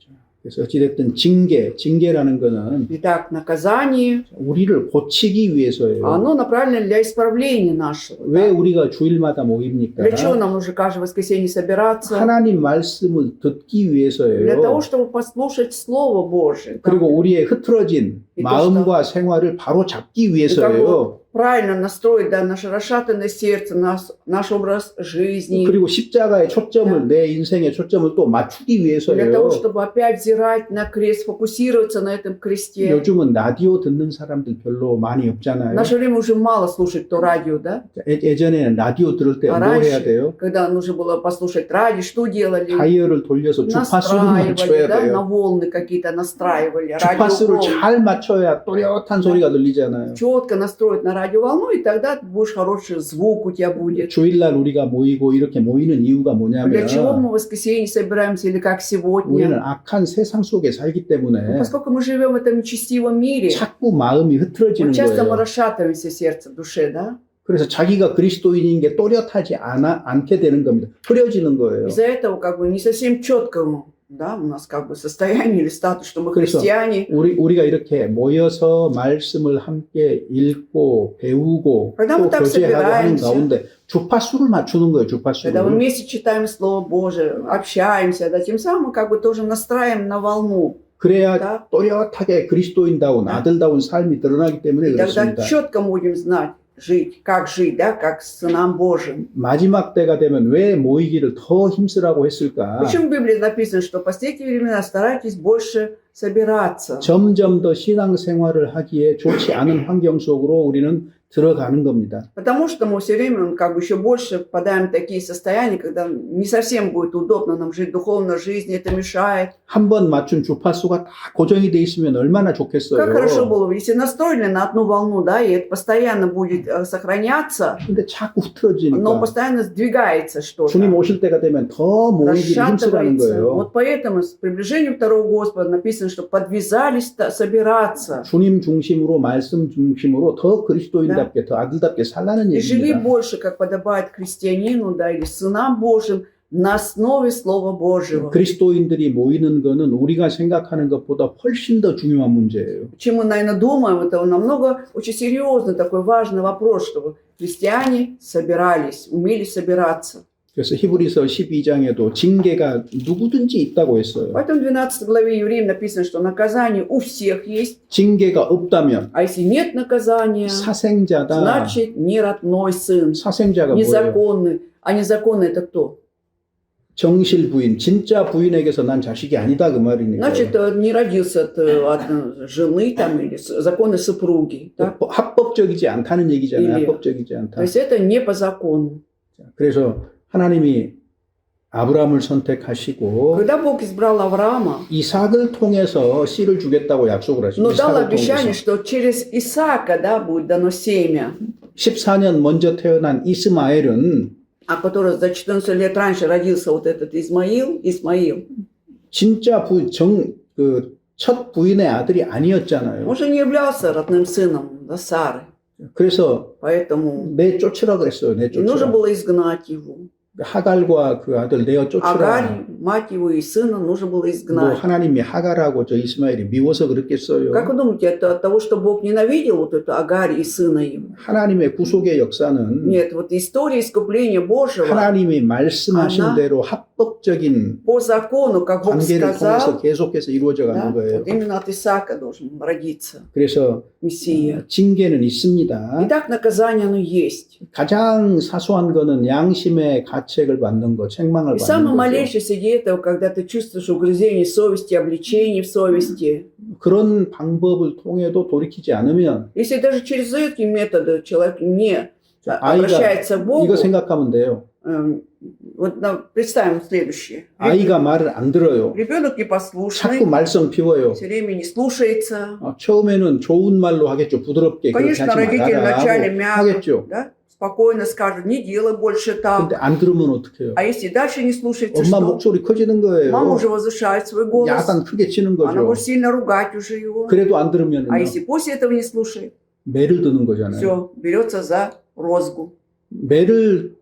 그래서 어찌됐든 징계라는 거는 Итак, наказание, 우리를 고치기 위해서예요. оно направлено для исправления нашего. 왜 Да? 우리가 주일마다 모입니까? Для чего нам нужно каждое воскресенье собираться? 하나님 말씀을 듣기 Для 위해서예요. того, чтобы послушать Слово Божие. 그리고 우리의 흐트러진 이 마음과 생활을 바로 잡기 위해서예요. правильно настроить, да, наше расшатанное сердце, наш образ жизни. 그리고 십자가의 초점을 내 인생의 초점을 또 맞추기 Для 위해서요. того, чтобы опять взирать на крест, фокусироваться на этом кресте. 요즘은 라디오 듣는 사람들 별로 많이 В 없잖아요. наше время уже мало слушать то радио, да? 예전에는 라디오 들을 때 А 뭐 해야 раньше, 돼요? когда нужно было послушать радио, что делали? 다이얼을 돌려서 주파수를 Настраивали, 맞춰야 да, на 돼요. волны какие-то настраивали, 주파수를 радиоволны. 잘 맞춰야 또렷한 소리가 들리잖아요. Четко настроить на радиоволну, и тогда будешь хороший звук у тебя будет. 주일날 우리가 모이고 이렇게 모이는 이유가 Для чего 뭐냐면 мы в воскресенье собираемся или как 우리는 сегодня? 악한 세상 속에 살기 때문에 Поскольку мы живем в этом нечестивом мире, 자꾸 마음이 흐트러지는 вот часто мы 거예요. расшатываемся в сердце, в душе, да? 그래서 자기가 그리스도인인 게 또렷하지 않게 되는 겁니다. 흐려지는 거예요. Из-за этого как бы не совсем четко, да, у нас как бы состояние или статус, что мы 그래서 христиане. 우리가 이렇게 모여서 말씀을 함께 읽고 배우고 Когда 또 мы так 교제하고 하는 собираемся, 가운데 주파수를 맞추는 거예요. Когда мы 주파수를. вместе читаем Слово Божие, общаемся, да, тем самым как бы тоже настраиваем на волну. 그래야 Да? 또렷하게 그리스도인다운 아들다운 삶이 드러나기 때문에 И тогда 그렇습니다. четко будем знать, жить, да, как сынам Божьим. 마지막 때가 되면 왜 모이기를 더 힘쓰라고 했을까? Почему в Библии написано, что в последние времена старайтесь больше собираться? 점점 더 신앙생활을 하기에 좋지 않은 환경 속으로 우리는 들어가는 겁니다. Потому что мы все время как бы еще больше попадаем в такие состояния, когда не совсем будет удобно нам жить духовной жизнью, это мешает. 한 번 맞춘 주파수가 다 고정이 돼 있으면 얼마나 Как хорошо 좋겠어요. было бы, если настроили на одну волну, да, и это постоянно будет сохраняться, 근데 자꾸 но 흐트러지니까 постоянно сдвигается что-то. 주님 오실 때가 되면 더 모이기를 힘쓰라는 Расшатывается. 거예요. Вот поэтому с приближением второго Господа написано, что подвязались собираться. 주님 중심으로 말씀 중심으로 더 그리스도인답게 더 아들답게 살라는 И живи 얘기입니다. больше, как подобает христианину, да, или сынам Божьим, на основе Слова Божьего. 그리스도인들이 모이는 거는 우리가 생각하는 것보다 훨씬 더 중요한 문제예요. Чем мы, наверное, думаем, это намного очень серьезный такой важный вопрос, чтобы христиане собирались, умели собираться. 그래서 히브리서 12장에도 징계가 누구든지 있다고 했어요. Поэтому в 12 главе Евреям написано, что наказание у всех есть, 징계가 없다면 а если нет наказания, 사생자다. значит, не родной сын, 사생자가 뭐예요? незаконный. А незаконный это кто? 정실 부인, 진짜 부인에게서 난 자식이 아니다 그 말이니까. Значит, не родился от жены там, или законной супруги. Так? 합법적이지 않다는 얘기잖아요. или- 합법적이지 않다. То есть это не по закону. 그래서 하나님이 아브라함을 선택하시고 Когда Бог избрал Авраама, 이삭을 통해서 씨를 주겠다고 약속을 하시고 но дал 이삭을 обещание, 통해서 что через Исаака, да, будет дано семя, 14년 먼저 태어난 이스마엘은 а который за 14 лет раньше родился вот этот Исмаил, 진짜 첫 부인의 아들이 아니었잖아요. он же не являлся родным сыном, да, Сары. 그래서 Поэтому 내쫓으라 그랬어요. и нужно 내쫓으라. было изгнать его. 하갈과 그 아들 내어 쫓으라. Агарь, мать его и сына, нужно было 뭐 изгнать. 하나님이 하갈하고 저 이스마엘이 미워서 그랬겠어요. Как вы думаете, это от того, что Бог ненавидел вот эту Агарь и сына его? 하나님의 구속의 역사는 Нет, вот история искупления Божьего 하나님이 말씀하신 하나? 대로 합법적인 по закону, как Бог 관계를 통해서 сказал, 계속해서 이루어져 да, 가는 거예요. вот именно от Исаака должен родиться 그래서 Мессия. 징계는 있습니다. Итак, наказание оно есть. 가장 사소한 거는 양심의 가책을 받는 거, 책망을 И самое 받는 거죠. малейшее среди этого, когда ты чувствуешь угрызение совести, обличение в совести. 그런 방법을 통해도 돌이키지 않으면 Если даже через эти методы человек не 아이가 обращается к Богу, 이거 생각하면 돼요. вот представим следующее. 아이가 말을 안 들어요. Ребенок 자꾸 непослушный, 말썽 피워요. все время не слушается. 처음에는 좋은 말로 하겠죠. 부드럽게 그렇게 Конечно, 하지 родители 말아라 вначале 하고 мягко, 하겠죠. да, спокойно скажут, не делай больше так. 근데 안 들으면 어떡해요? А если дальше не слушается, 엄마 что? 목소리 커지는 거예요. Мама уже возвышает свой голос, 야단 크게 치는 она 거죠. будет сильно ругать уже его. 그래도 안 들으면 А если после этого не слушает, 매를 드는 거잖아요. все, берется за розгу. 매를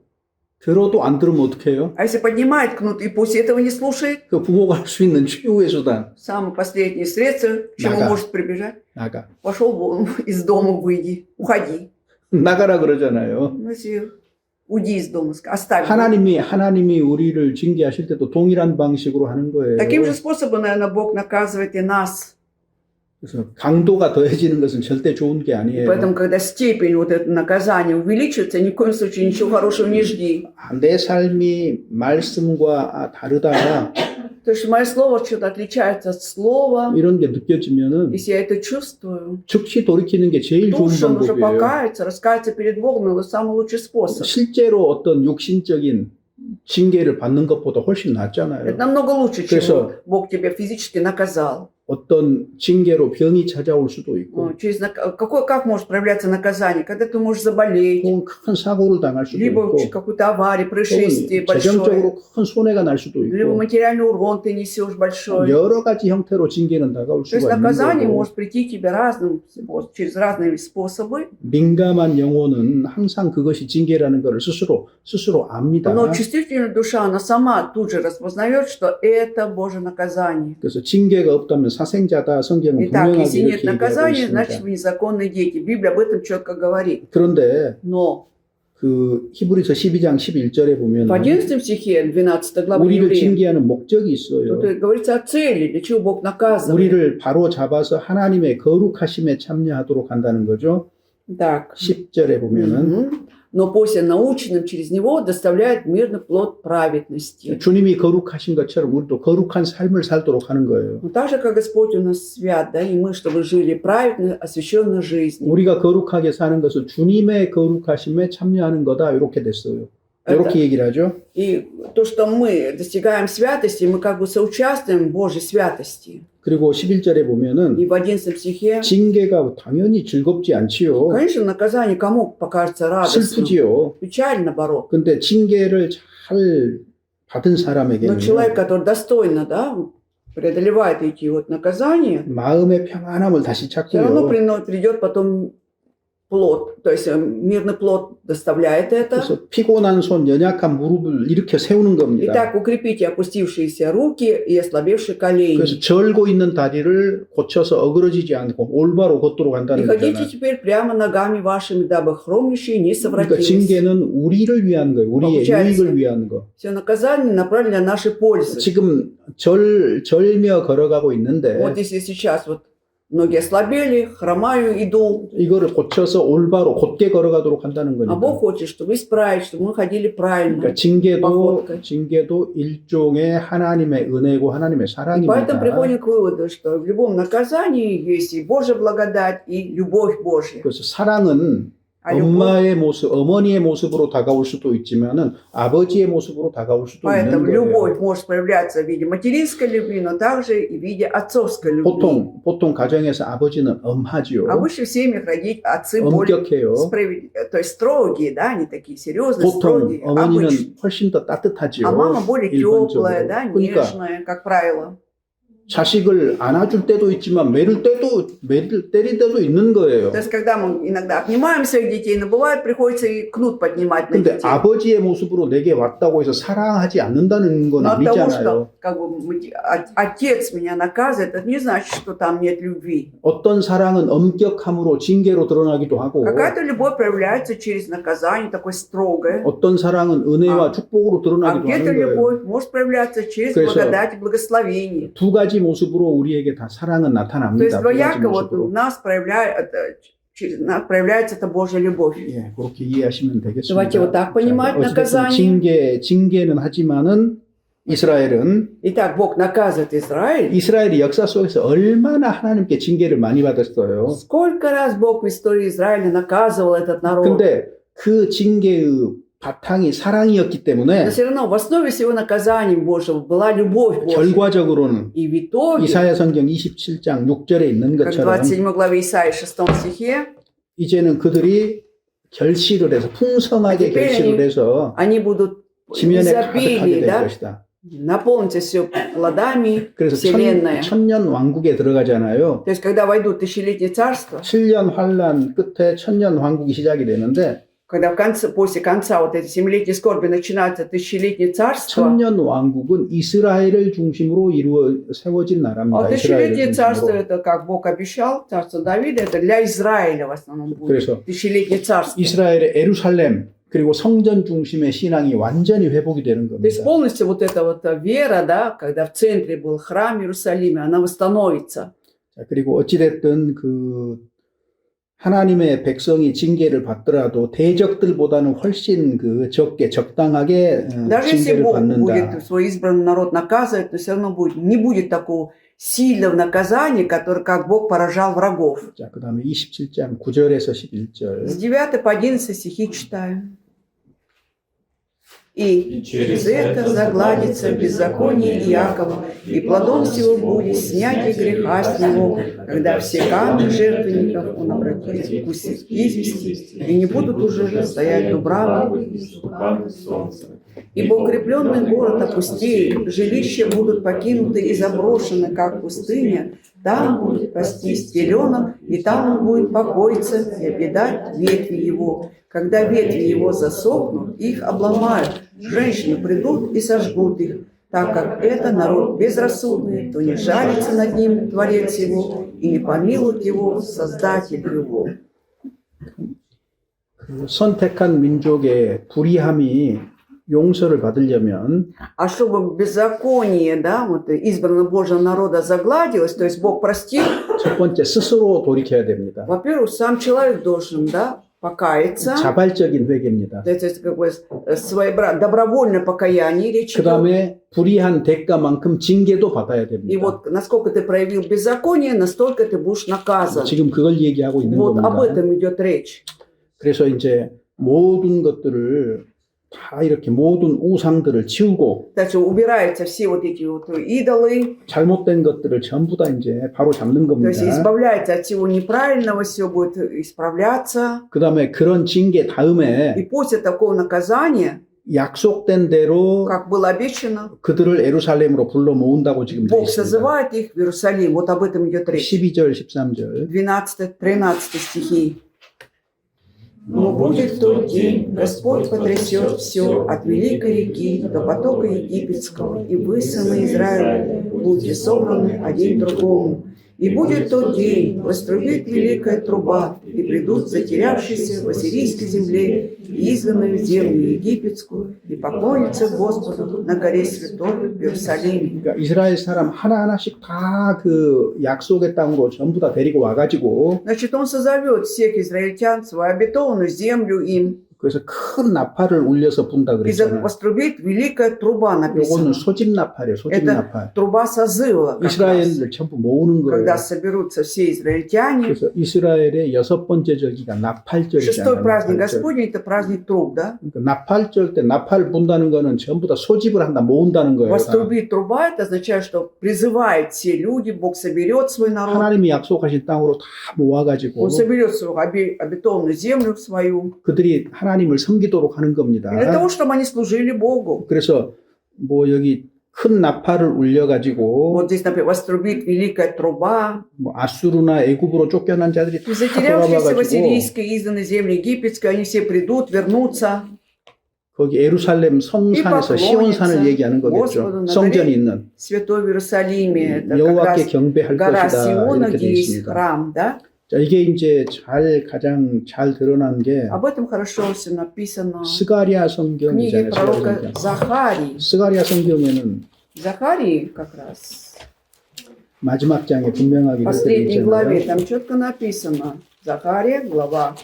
들어도 안 들으면 어떡해요? А если поднимает кнут и после этого не слушает, 그 부모가 할 수 있는 최후의 수단. самое последнее средство, к чему Нога. может прибежать, 나가. пошел вон из дома, выйди, уходи. 나가라 그러잖아요. Ну, если уйди из дома, оставь. его. 하나님이 우리를 징계하실 때도 동일한 방식으로 하는 거예요. Таким же способом, наверное, Бог наказывает и нас. 그래서 강도가 더해지는 것은 절대 좋은 게 И 아니에요. поэтому, когда степень вот этого наказания увеличивается, ни в коем случае ничего хорошего не жди. 내 삶이 말씀과 다르다 Потому что мое слово что-то отличается от слова. 이런 게 느껴지면은 Если я это чувствую, 즉시 돌이키는 게 제일 좋은 душа нужно 방법이에요. покаяться, раскаяться перед Богом, это самый лучший способ. 실제로 어떤 육신적인 징계를 받는 것보다 훨씬 Это 낫잖아요. намного лучше, чем 그래서- вот Бог тебя физически наказал. 어떤 징계로 병이 찾아올 수도 있고 Как может проявляться наказание? Когда ты можешь заболеть, 혹은 큰 사고를 당할 수도 либо 있고 какую-то аварию, происшествие 혹은 большое, 재정적으로 큰 손해가 날 수도 либо 있고 материальный урон ты несешь большой. 여러 가지 형태로 징계는 다가올 То есть 수가 있는 наказание 거고 может прийти к тебе через разные способы, 민감한 영혼은 항상 그것이 징계라는 것을 스스로 압니다. но чувствительная душа, она сама тут же распознает, что это Божье наказание. 그래서 징계가 없다면 사생자다 성경은 Итак, 분명하게 если нет 이렇게 얘기하고 наказания, значит 있습니다. вы незаконные дети. Библия об этом четко говорит. 그런데 Но 그 히브리서 12장 11절에 보면 в 11 стихе 12 главы 우리를 Евреям 징계하는 목적이 있어요. тут говорится о цели, для чего Бог наказывает. 우리를 바로 잡아서 하나님의 거룩하심에 참여하도록 한다는 거죠. Так. 10절에 보면은 Мгм. Но после наученным через него доставляет мирный плод праведности. 주님이 거룩하신 것처럼 우리도 거룩한 삶을 살도록 하는 거예요. Но так же, как Господь у нас свят, да, и мы, чтобы жили праведно, освященной жизнью. 우리가 거룩하게 사는 것은 주님의 거룩하심에 참여하는 거다. 이렇게 됐어요. 이렇게 얘기를 하죠. И то, что мы достигаем святости, мы как бы соучаствуем в Божьей святости. 그리고 11절에 보면은 И в 11 стихе, 징계가 당연히 즐겁지 않지요. конечно, наказание кому покажется радостным? 슬프지요. Печаль, наоборот. 근데 징계를 잘 받은 Но 사람에게는 человек, который достойно, да, преодолевает эти вот наказания, 마음의 평안함을 다시 все равно 찾고요. придет потом плод, то есть мирный плод доставляет это. 그래서 피곤한 손, 연약한 무릎을 일으켜 세우는 겁니다. Итак, укрепите опустившиеся руки и ослабевшие колени. 그래서 절고 있는 다리를 고쳐서 어그러지지 않고 올바로 걷도록 И 한다는 ходите 거잖아요. теперь прямо ногами вашими, дабы хромнищие не 그러니까 совратились. 징계는 우리를 위한 거예요. 우리의 получается. 유익을 위한 거. Все наказания направлены для нашей пользы. 지금 절며 걸어가고 있는데 Вот если сейчас вот ноги ослабели, хромаю, иду, 이거를 고쳐서 올바로 곧게 걸어가도록 한다는 а Бог 거니까. хочет, чтобы исправить, чтобы мы ходили правильно. 그러니까 징계도 일종의 하나님의 은혜고 하나님의 И поэтому 사랑입니다. приходим к выводу, что в любом наказании есть и Божья благодать, и любовь Божья. 그래서 사랑은 А любовь, 엄마의 모습, 어머니의 모습으로 다가올 수도 있지만은 아버지의 모습으로 다가올 수도 있는 поэтому 거예요. любовь может проявляться в виде материнской любви, но также и в виде отцовской любви. 보통 가정에서 아버지는 엄하지요. Обычно в семьях отцы более 엄격해요. то есть строгие, да, они такие серьезные, 보통 строгие, обычно. 어머니는 훨씬 더 따뜻하지요. А мама более 일반적으로. теплая, да, 그러니까 нежная, как правило. 자식을 안아줄 때도 있지만 매를 때릴 때도 있는 거예요. То есть, когда мы иногда обнимаем своих детей, но бывает, приходится и кнут поднимать на 근데 детей. 아버지의 모습으로 내게 왔다고 해서 사랑하지 않는다는 건 Но от того, 아니잖아요. что как бы, отец меня наказывает, это не значит, что там нет любви. 어떤 사랑은 엄격함으로 징계로 드러나기도 하고 Какая-то любовь проявляется через наказание, такое строгое. 어떤 사랑은 은혜와 축복으로 А 드러나기도 где-то 하는 거예요. любовь может проявляться через 그래서 благодать и благословение. 두 가지 모습으로 우리에게 다 사랑은 То 나타납니다. есть 두 가지 двояко вот 모습으로. у нас через нас проявляется эта Божья любовь. 예, 그렇게 이해하시면 되겠습니다. Давайте вот так понимать 자, 어쨌든 наказание. 징계는 하지만은 이스라엘은 Итак, Бог наказывает Израиль. 이스라엘의 역사 속에서 얼마나 하나님께 징계를 많이 받았어요. Сколько раз Бог в истории Израиля наказывал этот народ. 근데 그 징계의 바탕이 사랑이었기 때문에 Но все равно в основе всего наказания Божьего была любовь Божья. 결과적으로는 И в итоге, 이사야 성경 27장 6절에 있는 как в 것처럼 27 главе Исаии 6 стихе, 이제는 그들이 결실을 해서 풍성하게 теперь 결실을 해서 они будут 지면에 가득하게 изобилие, 될 да? 것이다. Наполнится все плодами, 그래서 вселенная. 천년 왕국에 들어가잖아요. То есть, когда войдут в тысячелетнее царство, 7년 환란 끝에 천년 왕국이 시작이 되는데 когда после конца вот этой 7-летней скорби начинается тысячелетнее царство, 천년 왕국은 이스라엘을 중심으로 세워진 나라입니다. а 이스라엘을 тысячелетнее царство, 중심으로. это, как Бог обещал, царство Давида, это для Израиля в основном будет. 그래서 Тысячелетнее царство. 이스라엘의 에루살렘 그리고 성전 중심의 신앙이 완전히 회복이 되는 То есть 겁니다. полностью вот эта вот вера, да, когда в центре был храм Иерусалима, она восстановится. 자, 그리고 어찌됐든 하나님의 백성이 징계를 받더라도 대적들보다는 훨씬 적게 적당하게 Даже если 징계를 Бог 받는다. будет свой избранный народ наказывать, то все равно не будет такого сильного наказания, которое, как Бог поражал врагов. 자, 그 다음에 27장 9절에서 11절. С 9 по 11 стихи читаем. И через это загладится беззаконие Иакова, и плодом всего будет снятие греха с него, когда все камни жертвенников он обратит в извести, и не будут уже стоять дубравы. Ибо укрепленный город опустеет, жилища будут покинуты и заброшены, как пустыня. Там будет пастись теленок, и там он будет покоиться и объедать ветви его. Когда ветви его засохнут, их обломают. Женщины придут и сожгут их. Так как это народ безрассудный, то не жалится над ним Творец его, и не помилует его Создатель его. 선택한 민족의 불의함이 용서를 받으려면 А чтобы беззаконие, да, вот избранного Божьего народа загладилось, то есть Бог простил, 첫 번째 스스로 돌이켜야 됩니다. во-первых, сам человек должен, да, покаяться. 자발적인 회개입니다. Это как бы добровольное покаяние речь 그 идет. 다음에 불의한 대가만큼 징계도 받아야 И 됩니다. вот насколько ты проявил беззаконие, настолько ты будешь наказан. 지금 그걸 얘기하고 있는 Вот об 겁니다. этом идет речь. 그래서 이제 모든 것들을 다 이렇게 모든 우상들을 치우고 Дальше убираются все вот эти вот идолы, 잘못된 것들을 전부 다 이제 바로 잡는 то есть 겁니다. избавляется от всего неправильного, все будет исправляться. 그 다음에 그런 징계 И 다음에 после такого наказания, 약속된 대로 как было обещано, 그들을 에루살렘으로 불러 모은다고 지금 되어 Бог 있습니다. созывает их в Иерусалим. Вот об этом идет речь. 12절, 13절. 12-13 стихи. Но будет в тот день, Господь потрясет все от великой реки до потока египетского, и вы, сыны Израиля, будете собраны один другому. И будет тот день, вострубит великая труба, и придут затерявшиеся в ассирийской земле, и изгнанные в землю египетскую, и поклонятся Господу на горе святой в Иерусалиме. 그러니까 이스라엘 사람 하나하나씩 다 약속의 땅으로 전부 다 데리고 와가지고 Значит, он созовет всех израильтян в свою обетованную землю им, 그래서 큰 나팔을 울려서 분다 и 그랬잖아요. вострубит великая труба, написано. 요거는 소집 나팔이에요. 소집 Это 나팔. труба созыва, как раз, 이스라엘을 전부 모으는 거예요. когда соберутся все израильтяне. 그래서 이스라엘의 6번째 절기가 나팔절이잖아요. Шестой праздник 나팔절. Господень – это праздник труб, да? 그러니까 나팔절 때 나팔 분다는 거는 전부 다 소집을 한다, 모은다는 거예요. 다. Вострубит труба – это означает, что призывает все люди, Бог соберет свой народ, 하나님이 약속하신 땅으로 다 모아가지고 Он соберет свою обетованную землю свою, 그들이 하나님을 섬기도록 하는 겁니다. и для того, чтобы они служили Богу. 그래서 뭐 여기 큰 나팔을 울려가지고 Вот здесь, например, вострубит великая труба, 뭐 아수르나 애굽으로 쫓겨난 자들이 다 и затерявшиеся в 돌아와가지고 ассирийской, изданной земле египетской, они все придут, вернутся, 거기 예루살렘 성산에서 시온산을 얘기하는 거겠죠. 성전이 있는 святой в Иерусалиме, это как 여호와께 раз 경배할 гора 것이다 Сиона, 이렇게 되어 где есть 있습니다. храм, да? 자, 이게 이제 가장 잘 드러난 게 Об этом хорошо все написано 스가랴 в книге 성경이잖아요. пророка Захарии. 스가랴 성경에는 Захарии как раз 마지막 장에 분명하게 в 그렇게 되어 последней главе, 있잖아요. там четко написано, Захария, глава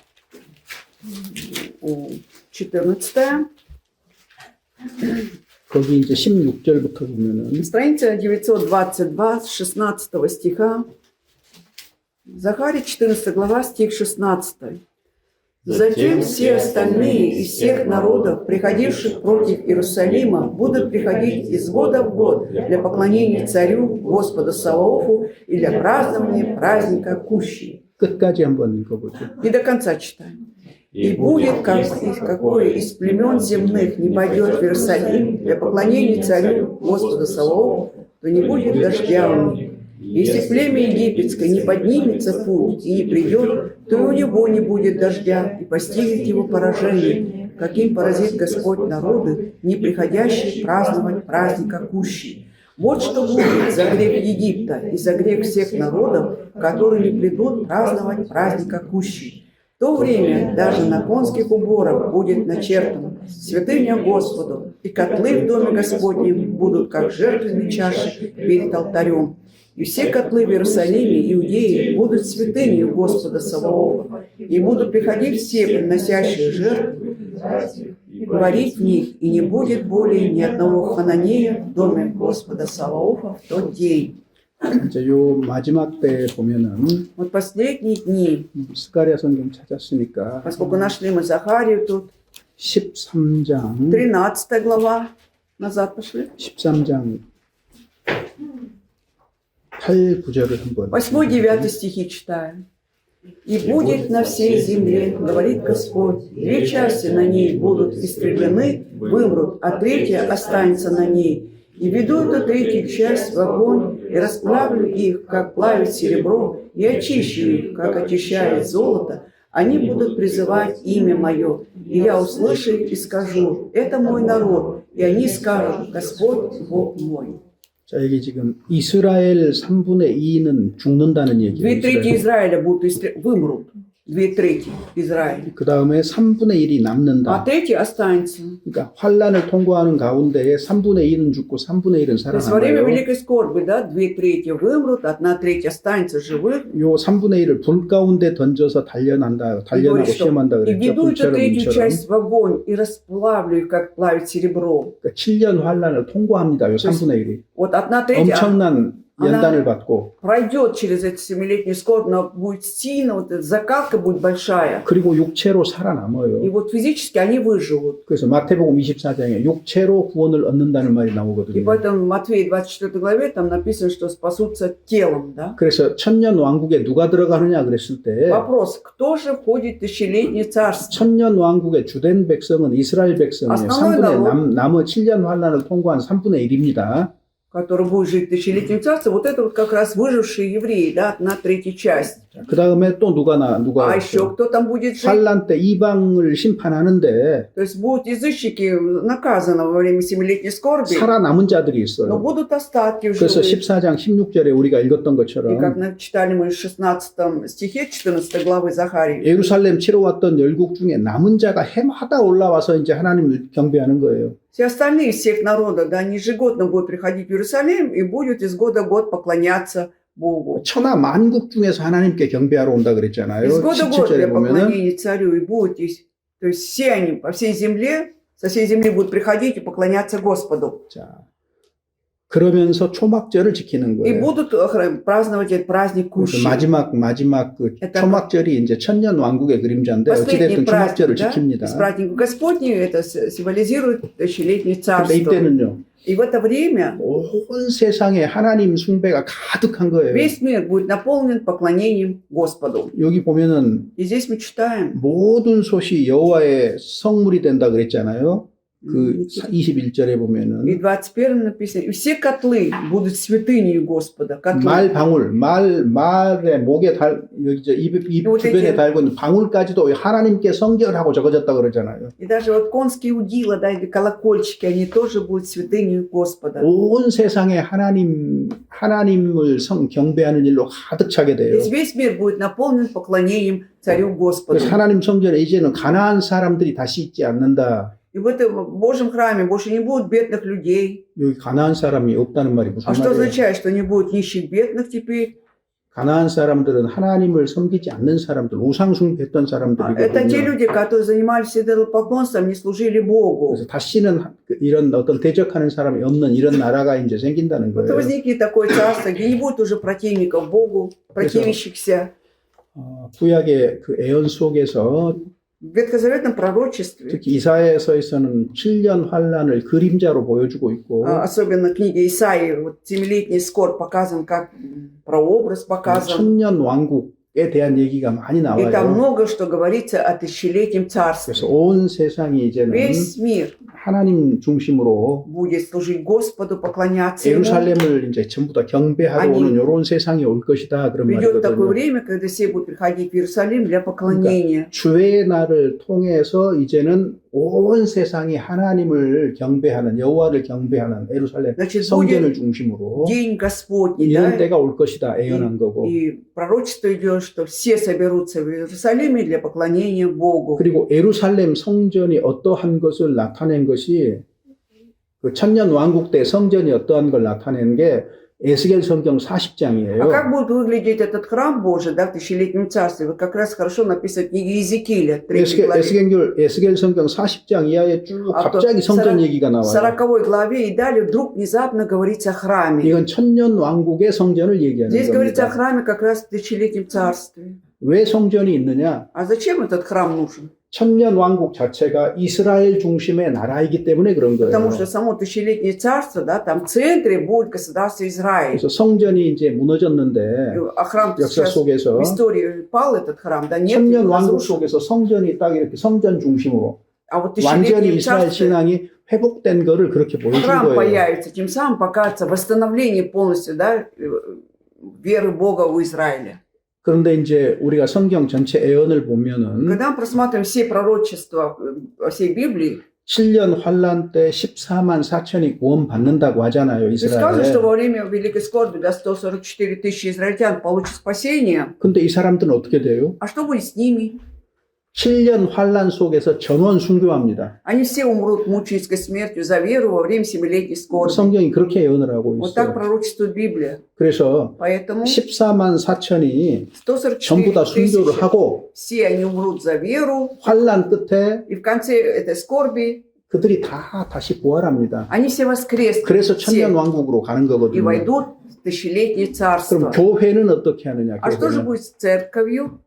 14, 거기 이제 16절부터 보면은 страница 922, с 16 стиха. Захария, 14 глава, стих 16. Затем все остальные из всех народов, приходивших против Иерусалима, будут приходить из года в год для поклонения царю, Господу Саваофу и для празднования праздника Кущи. 끝까지 한번 읽어보죠. И до конца читаем. И будет, какое из племен земных не пойдет в Иерусалим для поклонения царю, Господу Саваофу, то не будет дождя у них. Если племя египетское не поднимется в путь и не придет, то и у него не будет дождя, и постигнет его поражение, каким поразит Господь народы, не приходящие праздновать праздника Кущи. Вот что будет за грех Египта и за грех всех народов, которые не придут праздновать праздника Кущи. В то время даже на конских уборах будет начертано святыня Господу, и котлы в доме Господнем будут как жертвенные чаши перед алтарем. И все котлы в Иерусалиме, Иудеи, будут святынью Господа Саваофа, и будут приходить все, приносящие жертвы, и говорить в них, и не будет более ни одного хананея в доме Господа Саваофа в тот день. 이제 요 마지막 때 보면은 Вот последние дни, 스가랴 성경 찾았으니까 поскольку нашли мы Захарию тут, 13장 13 глава, назад пошли, 13장 8, 9절을 한번 8-9 стихи читаем. «И будет на всей земле, говорит Господь, 2 части на ней будут истреблены, вымрут, а 3 останется на ней. И веду эту 3 часть в огонь, и расплавлю их, как плавит серебро, и очищу их, как очищает золото. Они будут призывать имя Мое, и я услышу их и скажу, это мой народ, и они скажут, Господь Бог мой». 자, 여기 지금 이스라엘 3분의 2는 죽는다는 얘기예요. 2/3 Израиля будут вымрут. 2/3 Израиля. 그 다음에 3분의 1이 А 남는다. 3 останется. 그러니까 환란을 통과하는 가운데에 3분의 1은 죽고 3분의 1은 То есть во время 살아남아요. Великой Скорби, да, 2/3 вымрут, 1/3 останется живых. 요 3분의 1을 불 가운데 던져서 단련하고 И говорит, что 시험한다 и 그랬죠. веду эту 불처럼 3 물처럼. часть в огонь и расплавлю их, как плавит серебро. 그러니까 7년 환란을 통과합니다. 요 3분의 1이. Вот 1/3 엄청난 연단을 받고 пройдет через эту 7-летнюю скорбь, но будет сильно, вот эта закалка будет большая. 그리고 육체로 И 살아남아요. вот физически они выживут. 그래서 마태복음 24장에 육체로 구원을 얻는다는 말이 И 나오거든요. поэтому в Матфея 24 главе там написано, что спасутся телом, да? 그래서 천년 왕국에 누가 들어가느냐 그랬을 때 Вопрос, кто же входит в тысячелетнее царство? 천년 왕국의 주된 백성은 이스라엘 백성이에요. основной 3분의 народ. 남은 7년 환란을 통과한 3분의 1입니다. Который будет жить в тысячелетнем царстве, вот это вот как раз выжившие евреи, да, 1/3 часть. 그 다음에 또 누가 А еще кто там будет жить? 환란 때 이방을 심판하는데 То есть будут язычники наказаны во время 7-летней скорби, 살아남은 자들이 но 있어요. будут остатки в 그래서 живых. 14장 16절에 우리가 읽었던 И 것처럼 как читали мы в 16 стихе 14 главы Захарии, 예루살렘 치러 왔던 열국 중에 남은 자가 해마다 올라와서 이제 하나님을 경배하는 거예요. все остальные из всех народов, да, они ежегодно будут приходить в Иерусалим и будут из года в год поклоняться Богу. 천하 만국 중에서 하나님께 경배하러 온다 그랬잖아요. Из года в год 17절에 для 보면은 поклонения царю и будут здесь. То есть все они по всей земле, со всей земли будут приходить и поклоняться Господу. 자, 그러면서 초막절을 지키는 И 거예요. будут праздновать этот праздник 그래서 Кущи. 마지막 그 Это 초막절이 이제 천년 왕국의 그림자인데 Последний 어찌됐든 초막절을 праздник, да, 지킵니다. из праздника Господня, это символизирует тысячелетнее 근데 царство. 이때는요, И в это время 온 세상에 하나님 숭배가 가득한 거예요. весь мир будет наполнен поклонением Господу. 여기 보면은 И здесь мы читаем, 모든 솥이 여호와의 성물이 된다 그랬잖아요. 그 21절에 보면은 и в 21 написано, и все котлы будут святыней Господа. Котлы. 말 방울, 말의 목에 여기 입 вот 주변에 эти- 달고 있는 방울까지도 하나님께 성결하고 적어졌다 그러잖아요. И даже вот конские удила, да, или колокольчики, они тоже будут святыней Господа. 온 세상에 하나님을 경배하는 일로 가득 차게 돼요. Здесь весь мир будет наполнен поклонением Царю Господу. 그래서 하나님 성전에 이제는 가난한 사람들이 다시 있지 않는다. И в этом Божьем храме больше не будет бедных людей. 여기 가난한 사람이 없다는 말이 무슨 А что 말이에요? означает, что не будет нищих бедных теперь? 가난한 사람들은 하나님을 섬기지 않는 사람들, 우상 숭배했던 Это те 사람들이거든요. люди, которые занимались идолопоклонством, не служили Богу. 그래서 다시는 이런 어떤 대적하는 사람이 없는 이런 나라가 이제 생긴다는 Вот 거예요. возникнет такое царство, где не будет уже противников Богу, противящихся. 구약의 그 애언 속에서 В Ветхозаветном пророчестве, 특히 이사야서에서는 7년 환란을 그림자로 보여주고 있고 особенно книга Исаии, вот 7-летний скорбь показан как прообраз показан. 천년 왕국에 대한 얘기가 많이 И там 나와요. много что говорится о тысячелетнем царстве. 그래서 온 세상이 이제는 Весь мир 하나님 중심으로 будет служить Господу, поклоняться Ему. 예루살렘을 이제 전부 다 경배하러 아니, 오는 이런 세상이 올 것이다 그런 Придет такое 말이거든요. время, когда все будут приходить в Иерусалим для поклонения. 주의 날을 통해서 이제는 온 세상이 하나님을 경배하는 여호와를 경배하는 예루살렘 Значит, 성전을 будет 중심으로 День Господний, 이런 да? 때가 올 것이다 예언한 거고 И пророчество идет, что все соберутся в Иерусалиме для поклонения Богу. 그리고 예루살렘 성전이 어떠한 것을 나타낸 것이 그 천년 왕국 때 성전이 어떠한 걸 나타낸 게 에스겔 성경 А 40장이에요. как будет выглядеть этот храм Божий, да, в тысячелетнем царстве? Вот как раз хорошо написано в книге Иезекииля, 3 главе. 에스겔 성경 40장 이하에 쭉 아, 또 갑자기 성전 얘기가 В 나와요. 40 главе и далее вдруг внезапно говорится о храме. 이건 천년 왕국의 성전을 얘기하는 Здесь говорится о 겁니다. храме как раз в тысячелетнем царстве. 왜 성전이 있느냐? А зачем этот храм нужен? 천년 왕국 자체가 이스라엘 중심의 나라이기 때문에 그런 거예요. Потому что само тысячелетнее царство, да, там в центре будет государство Израиль. 그래서 성전이 이제 무너졌는데 А храм 역사 сейчас 속에서 в истории пал этот храм, да, нет, 천년 его 왕국 разрушен. 속에서 성전이 딱 이렇게 성전 중심으로 А вот в 완전히 тысячелетнем 이스라엘 царстве 신앙이 회복된 거를 그렇게 보여준 храм 거예요. появится, тем самым покажется восстановление полностью, да, веры Бога в Израиле. 그런데 이제 우리가 성경 전체 애언을 보면은 Когда мы просматриваем все пророчества всей Библии, 7년 환란 때 14만 4천이 구원 받는다고 하잖아요, ты скажешь, что 이스라엘. во время Великой Скорби, да, 144 тысячи израильтян получат спасение. 근데 이 사람들은 어떻게 돼요? А что будет с ними? 7년 환란 속에서 전원 순교합니다. Они все умрут мученической смертью за веру во время семилетней скорби. 성경이 그렇게 예언을 하고 Вот так 있어요. пророчествует Библия. 그래서 Поэтому 14만 4천이 전부 144 다 순교를 тысячи, 하고 все они умрут за веру. 환란 끝에 И в конце этой скорби 그들이 다 다시 부활합니다. они все воскреснут. 그래서 천년 Все, 왕국으로 가는 и 거거든요. войдут в тысячелетнее 그럼 царство. 교회는 어떻게 하느냐? А что же 교회는. будет с церковью?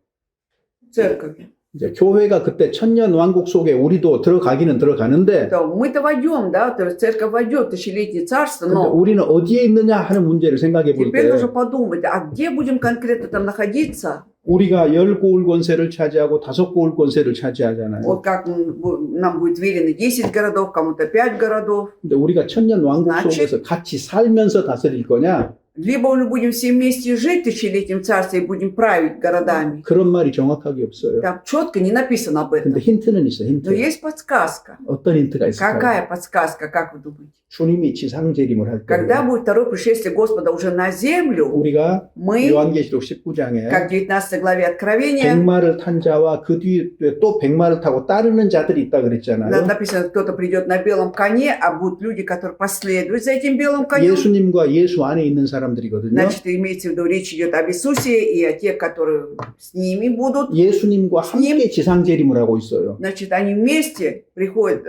Церковью. 이제 교회가 그때 천년 왕국 속에 우리도 들어가기는 들어가는데 То мы-то войдем, да, то есть церковь войдет в тысячелетнее царство, 근데 но 우리는 어디에 있느냐 하는 문제를 생각해 볼 теперь 때 нужно подумать, а где будем конкретно там находиться? 우리가 10고을 권세를 차지하고 5고을 권세를 차지하잖아요. Вот как нам будет велено 10 городов, кому-то 5 городов. 근데 우리가 천년 왕국 Значит- 속에서 같이 살면서 다스릴 거냐? Либо мы будем все вместе жить в тысячелетнем царстве и будем править городами. 그런 말이 정확하게 없어요. Там четко не написано об этом. 근데 힌트는 있어, 힌트. Но есть подсказка. 어떤 힌트가 있을까요? Какая подсказка, как вы думаете? 주님이 지상 재림을 할 Когда 거예요. будет второе пришествие Господа уже на землю, 우리가 мы, 요한계시록 19장에 как в 19 главе Откровения, 백마를 탄 자와 그 뒤에 또 백마를 타고 따르는 자들이 있다 그랬잖아요. написано, кто-то придет на белом коне, а будут люди, которые последуют за этим белым конем. 예수님과 예수 안에 있는 사람들이거든요. Значит, имеется в виду, речь идет об Иисусе и о тех, которые с ними будут. 예수님과 함께 지상 재림을 하고 있어요. Значит, они вместе приходят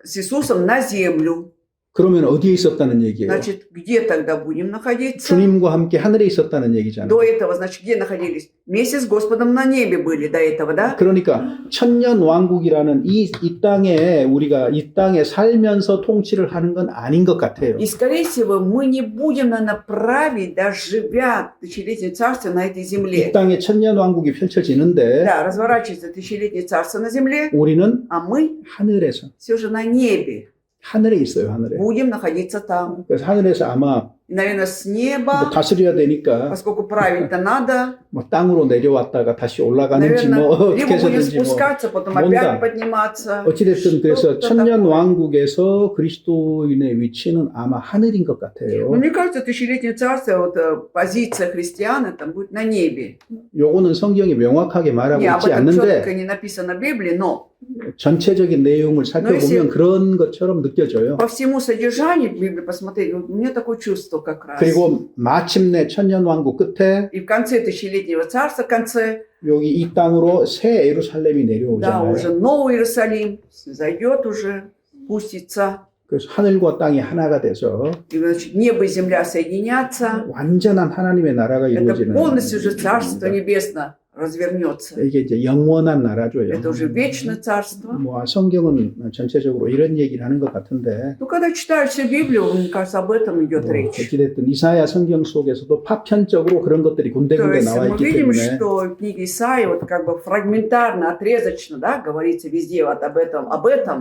с Иисусом на землю. 그러면 어디에 있었다는 얘기예요? Значит, где тогда будем находиться? 주님과 함께 하늘에 있었다는 얘기잖아요. До этого, значит, где находились? Вместе с Господом на небе были до этого, да? 그러니까 천년 왕국이라는 이 땅에 우리가 이 땅에 살면서 통치를 하는 건 아닌 것 같아요. И, скорее всего, мы не будем, наверное, править, даже живя в тысячелетнем царстве на этой 이 земле. 땅에 천년 왕국이 펼쳐지는데 Да, разворачивается тысячелетнее царство на земле, 우리는 а мы 하늘에서 все же на небе 하늘에 있어요. 하늘에. будем находиться там. 그래서 하늘에서 아마 И, наверное, с 뭐 неба, 다스려야 되니까 поскольку править-то надо, 뭐 땅으로 내려왔다가 다시 올라가는지 наверное, 뭐 либо 어떻게 будем 해서든지 뭐 спускаться, потом 뭔가. опять подниматься. 어찌됐든 그래서 Что-то 천년 такое. 왕국에서 그리스도인의 위치는 아마 하늘인 것 Но 같아요. мне кажется, тысячелетнее царство, вот позиция христиан, это будет на небе. 요거는 성경이 명확하게 말하고 Не, об 있지 этом четко 않는데 не написано в Библии, но 전체적인 내용을 살펴보면 если- 그런 것처럼 느껴져요. по всему содержанию Библии посмотреть, вот у меня такое чувство как раз. 그리고 마침내 천년 왕국 끝에 И в конце тысячелетнего царства, в конце, 여기 이 땅으로 새 예루살렘이 да, 내려오잖아요. уже Новый Иерусалим зайдет уже, спустится. 그래서 하늘과 땅이 하나가 돼서 И, значит, небо и земля соединятся. 완전한 하나님의 나라가 Это 이루어지는 полностью уже Царство 겁니다. Небесное развернется. 이게 이제 영원한 나라죠. Это уже вечное царство. 뭐 성경은 전체적으로 이런 얘기를 하는 것 같은데 Ну, когда читаешь всю Библию, мне кажется, об этом идет 뭐 речь. 어찌됐든 이사야 성경 속에서도 파편적으로 그런 것들이 То 군데군데 есть 나와 мы 있기 видим, 때문에 что в книге Исаии вот как бы фрагментарно, отрезочно, да, говорится везде вот об этом.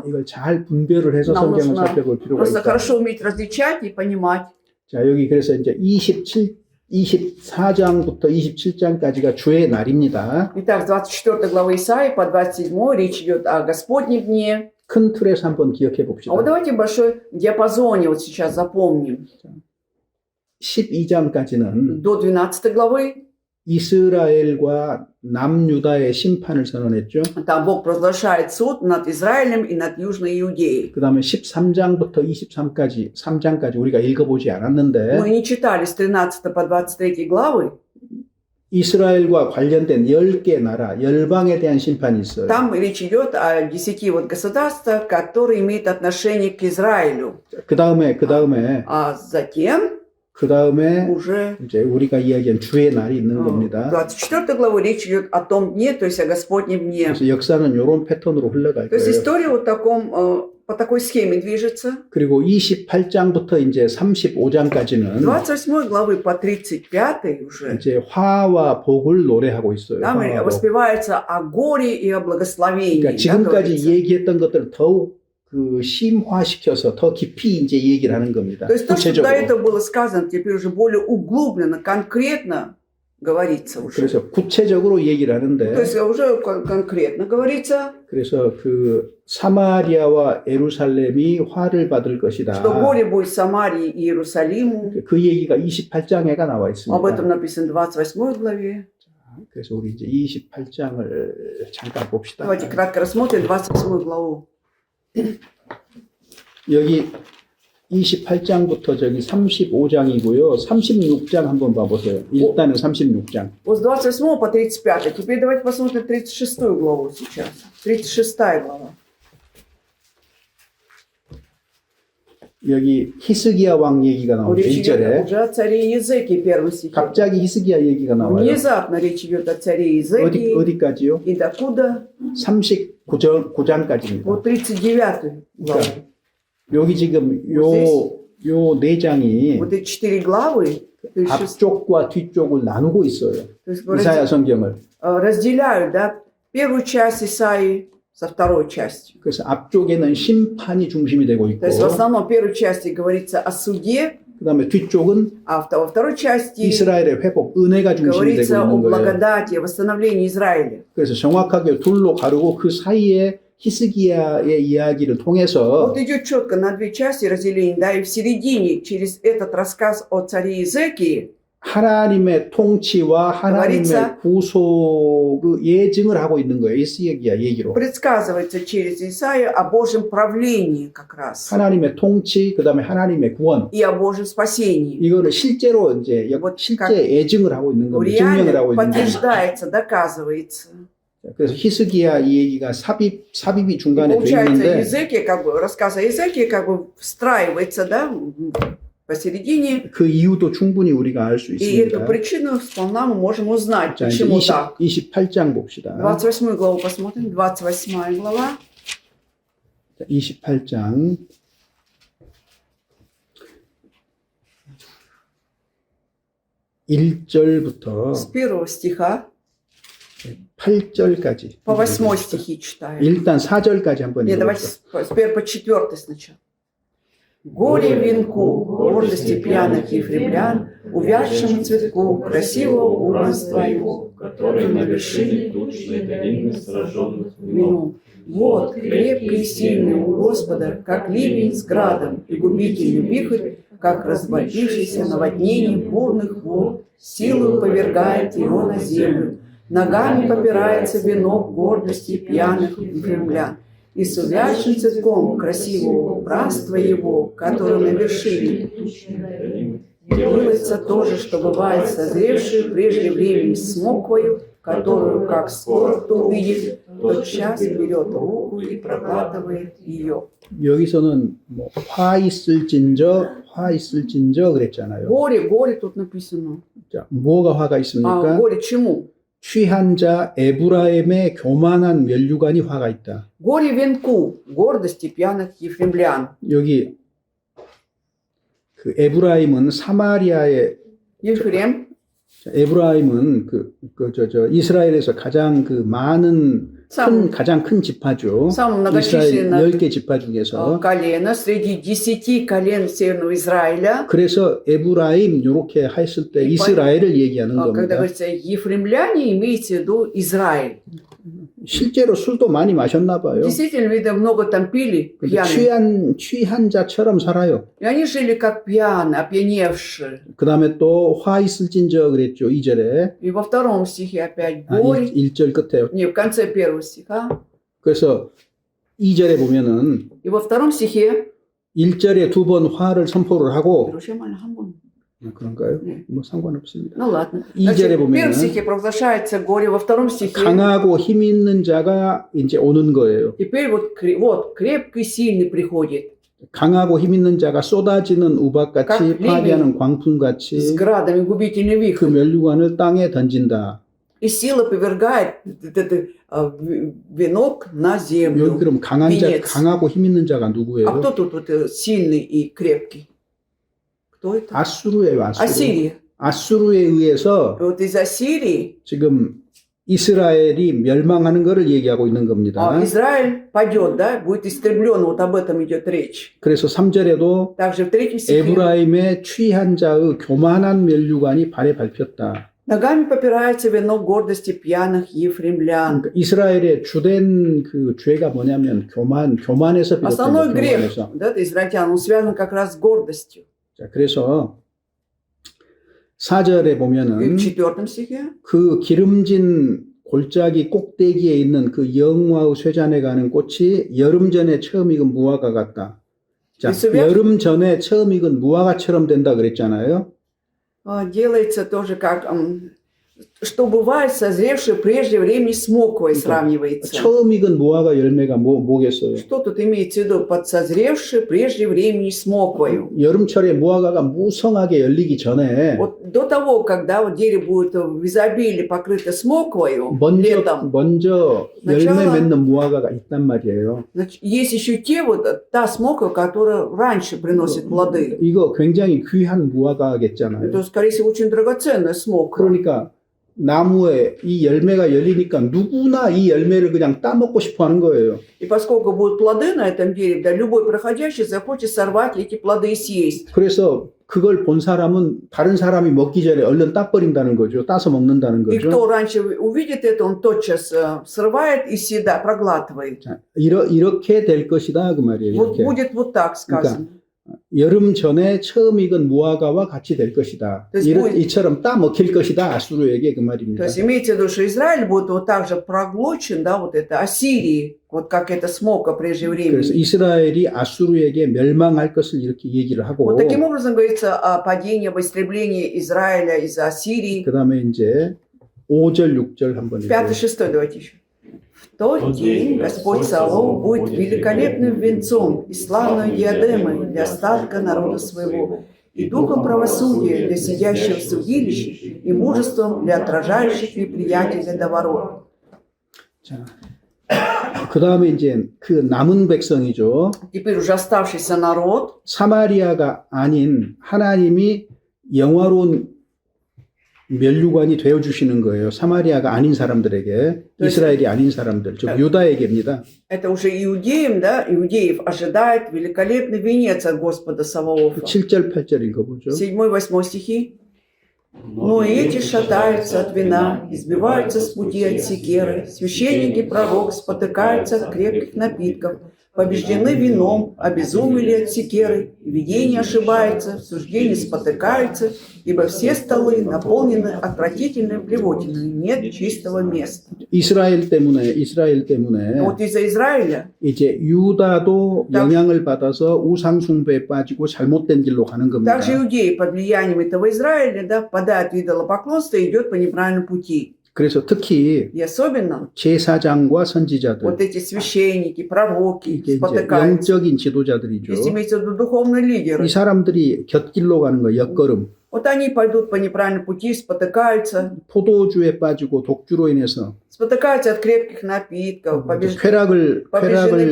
이걸 잘 분별을 해서 Нам 성경을 нужно 살펴볼 필요가 Просто 있다. хорошо уметь различать и понимать. 자, 여기 그래서 이제 24장부터 27장까지가 주의 날입니다. Итак, с 24 главы Исаии по 27 речь идет о Господнем дне. 큰 틀에서 한번 기억해 봅시다. А вот давайте в большой диапазоне вот сейчас запомним. 12장까지는 До 12 главы 이스라엘과 남유다의 심판을 선언했죠. Там Бог провозглашает суд над Израилем и над Южной Иудеей. 그 다음에 13장부터 23까지, 3장까지 우리가 읽어보지 않았는데, Мы не читали с 13 по 23 главы. 이스라엘과 관련된 10개 나라, 열방에 대한 심판이 있어요. Там речь идет о 10 вот государствах, которые имеют отношение к Израилю. 그 다음에, А затем уже 이제 우리가 이야기한 주의 날이 있는 в 겁니다. 24 главе речь идет о том дне, то есть о Господнем дне. 그래서 역사는 이런 패턴으로 흘러갈 То есть 거예요. история вот по такой схеме движется. 그리고 28장부터 이제 35장까지는 28 главы по 35 уже. 이제 화와 복을 노래하고 있어요. Там 화와 복. воспевается о горе и о благословении. 그러니까 да, 지금까지 говорится. 얘기했던 것들을 더욱 그 심화시켜서 더 깊이 이제 얘기를 하는 겁니다. То есть то, что до 구체적으로. этого было сказано, теперь уже более углубленно, конкретно говорится уже. 그래서 구체적으로 얘기를 То 하는데, есть уже конкретно говорится, 그래서 그 사마리아와 예루살렘이 화를 받을 것이다. что горе будет Самарии и Иерусалиму. 그 얘기가 28장에가 나와 Об 있습니다. этом написано в 28 главе. 그래서 우리 이제 28장을 잠깐 봅시다. Давайте кратко рассмотрим 28 главу. 여기 28장부터 저기 35장이고요. 36장 한번 봐보세요. 일단은 36장. Вот с 28 по 35. Теперь давайте посмотрим 36 главу сейчас. 36 глава. 여기 히스기야 왕 얘기가 나오죠. Речь идет 1절에. уже о царе Иезекии, первый стих. 갑자기 히스기야 얘기가 나와요. Внезапно речь идет о царе Иезекии. 어디까지요? И докуда? 39장까지입니다. Вот 39 главу. 여기 지금 요 네 장이 Вот эти 4 главы, то есть, 앞쪽과 뒤쪽을 나누고 있어요. то есть 이사야 성경을. разделяют, да, первую часть Исаии со второй частью. 그래서 앞쪽에는 심판이 중심이 되고 있고, То есть в основном в первой части говорится о суде, 그 다음에 뒤쪽은 а во второй части 이스라엘의 회복, 은혜가 중심이 되고 говорится о 있는 거예요. благодати, о восстановлении Израиля. 그래서 정확하게 둘로 가르고 그 사이에 히스기야의 이야기를 통해서 Вот идет четко на две части разделение, да, и в середине, через этот рассказ о царе Иезекии, 하나님의 통치와 하나님의 говорится, 구속 그 예증을 하고 있는 거예요. 히스기야 얘기로. предсказывается через Исаию о Божьем правлении как раз 하나님의 통치, 그 다음에 하나님의 구원. и о Божьем спасении. 이거를 실제로 이제 Вот 실제 예증을 하고 있는 겁니다. 증명을 Реально 하고 있는 겁니다. подтверждается, доказывается. 그래서 히스기야 이 얘기가 삽입이 И 중간에 돼 получается, 있는데 Иезекия, как бы, рассказ о Иезекии как бы встраивается, да, посередине. 그 이유도 충분히 우리가 알 수 И эту 있습니다. причину вполне мы можем узнать, 자, 이제 почему так. 28장 봅시다. 28 главу посмотрим. 28 глава. 28장 1절부터 С 1 стиха 8절까지. по 8 стихи читаем. 일단 4절까지 한번 Нет, давайте 읽어보세요. с 1 по 4 сначала. Горе венку, гордости пьяных ефремлян, увядшему цветку красивого убранства его, который на вершине тучной долины сраженных вином. вину. Вот, крепкий и сильный у Господа, как ливень с градом, и губительный вихрь, как разбодившийся наводнение бурных вод, силою повергает его на землю. Ногами попирается венок гордости пьяных ефремлян. И с увядшим цветком красивого убранства его, который на вершине, делается то же, что бывает созревший прежде времени смоквою, которую, как скоро кто увидит, тот час берет руку и проглатывает ее. 여기서는 뭐 화 있을진저 그랬잖아요. Горе, горе тут написано. 자, 뭐가 화가 있습니까? Горе чему? 취한 자 에브라임의 교만한 면류관이 화가 있다. Горе венку, гордости пьяных ефремлян. 여기 그 에브라임은 사마리아의 Ефрем, 에브라임은 이스라엘에서 가장 그 많은 가장 큰 지파죠. самое 이스라엘 многочисленное 10개 지파 중에서. колено среди 10 колен Северного Израиля. 그래서 에브라임 이렇게 했을 때 이스라엘을 얘기하는 Когда 겁니다. говорится ефремляне, имеется в виду Израиль. 실제로 술도 많이 마셨나 봐요. Действительно, видно, много там пили, 근데 пьяные. 취한 자처럼 살아요. И они жили как пьяные, опьяневшие. 그 다음에 또 화 있을진저 그랬죠. 2절에. И во втором стихе опять 아, горе. 1절 끝에. Не, в конце первого стиха. 그래서 2절에 보면은 И во втором стихе 1절에 2번 화를 선포를 하고 그런가요? 네. 뭐 상관없습니다. Ну ладно. 이 절에 Значит, в 보면은 первом стихе провозглашается горе, во втором стихе 강하고 힘 있는 자가 이제 오는 거예요. теперь вот крепкий, сильный приходит 강하고 힘 있는 자가 쏟아지는 우박같이 각 파괴하는 с 광풍같이 градами, губительный 그 вихрь. 멸류관을 땅에 던진다. И сила повергает этот венок на 여기 землю. 그럼 강한 자, венец. 강하고 힘 있는 자가 А 누구예요? кто тут вот сильный и крепкий? Кто это? 아수르예요, 아수르. Ассирия. 아수르에 의해서 И вот из Ассирии 지금 이스라엘이 멸망하는 것을 얘기하고 있는 겁니다. Израиль падет, да, будет истреблен, вот об этом идет речь. 그래서 3절에도 Также в третьем стихе 에브라임의 취한 자의 교만한 멸류관이 발에 밟혔다. ногами попирается венок гордости пьяных ефремлян. 그러니까 이스라엘의 주된 그 죄가 뭐냐면 교만에서 비롯된 Основной 거예요. грех, 교만에서. да, израильтян, он связан как раз с гордостью. 자, 그래서 4절에 И 보면은 в четвертом стихе 그 기름진 골짜기 꼭대기에 있는 그 영화의 쇠잔에 가는 꽃이 여름 전에 처음 익은 무화과 같다. 자, 여름 전에 처음 익은 무화과처럼 된다 그랬잖아요. делается тоже как, что бывает созревшее прежде времени с моквой сравнивается. 처음 익은 무화과 열매가 뭐겠어요? Что тут имеется в виду под созревшее прежде времени с моквою? 여름철에 무화과가 무성하게 열리기 전에 Вот до того, когда вот дерево будет в изобилии покрыто смоквою летом, 먼저 열매 맺는 무화과가 있단 말이에요. значит, есть еще те вот, та смоква, которая раньше приносит плоды. 이거 굉장히 귀한 무화과겠잖아요. Это, скорее всего, очень драгоценная смоква. 그러니까 나무에 이 열매가 열리니까 누구나 이 열매를 그냥 따먹고 싶어 하는 거예요. И поскольку будут плоды на этом дереве, да, любой проходящий захочет сорвать эти плоды и съесть. 그래서 그걸 본 사람은 다른 사람이 먹기 전에 얼른 따버린다는 거죠. 따서 먹는다는 И 거죠. кто раньше увидит это, он тотчас срывает и съедает, проглатывает. 자, 이렇게 될 것이다 그 말이에요. Вот 이렇게. будет вот так сказано. 여름 전에 처음 익은 무화과와 같이 될 것이다. 이처럼 따먹힐 것이다. 아수르에게 그 То 말입니다. есть имеется в виду, что Израиль будет вот так же проглочен, да, вот это Ассирии, вот как это смока прежде 그래서 времени. 이스라엘이 아수르에게 멸망할 것을 이렇게 얘기를 하고 Вот таким образом говорится о падении, об истреблении Израиля из-за Ассирии. 그 다음에 이제 5절, 6절 한번 5-6 давайте еще. В тот день Господь Саваоф будет великолепным венцом и славной диадемой для остатка народа своего, и духом правосудия для сидящих в судилище, и мужеством для отражающих неприятеля до ворот. 자, 그 다음에 이제 그 남은 백성이죠. Теперь уже оставшийся народ, 사마리아가 아닌 하나님이 영화로운 멸류관이 되어주시는 거예요. 사마리아가 아닌 사람들에게, 이스라엘이 아닌 사람들, 즉 유다에게입니다. это уже иудеям, да, иудеев ожидает великолепный венец от Господа Саваофа. 7절, 8절인 거 보죠. 7-8 стихи. Но эти шатаются от вина, избиваются с пути от секеры, священники и пророк спотыкаются от крепких напитков, побеждены вином, обезумели от секеры, видение ошибается, в суждении спотыкаются, ибо все столы наполнены отвратительной блевотиной, нет чистого места. 이스라엘 때문에 Вот из-за Израиля 이제 유다도 영향을 받아서 우상 숭배에 빠지고 잘못된 길로 가는 겁니다. также иудеи под влиянием этого Израиля, да, впадают в идолопоклонство и идет по неправильному пути. 그래서 특히 И особенно 제사장과 선지자들, вот эти священники, пророки 이게 이제 спотыкаются. 영적인 지도자들이죠. Здесь имеется в виду духовные лидеры. 이 사람들이 곁길로 가는 거 옆걸음. Вот они пойдут по неправильному пути, спотыкаются 포도주에 빠지고 독주로 인해서 от крепких напитков, 쾌락을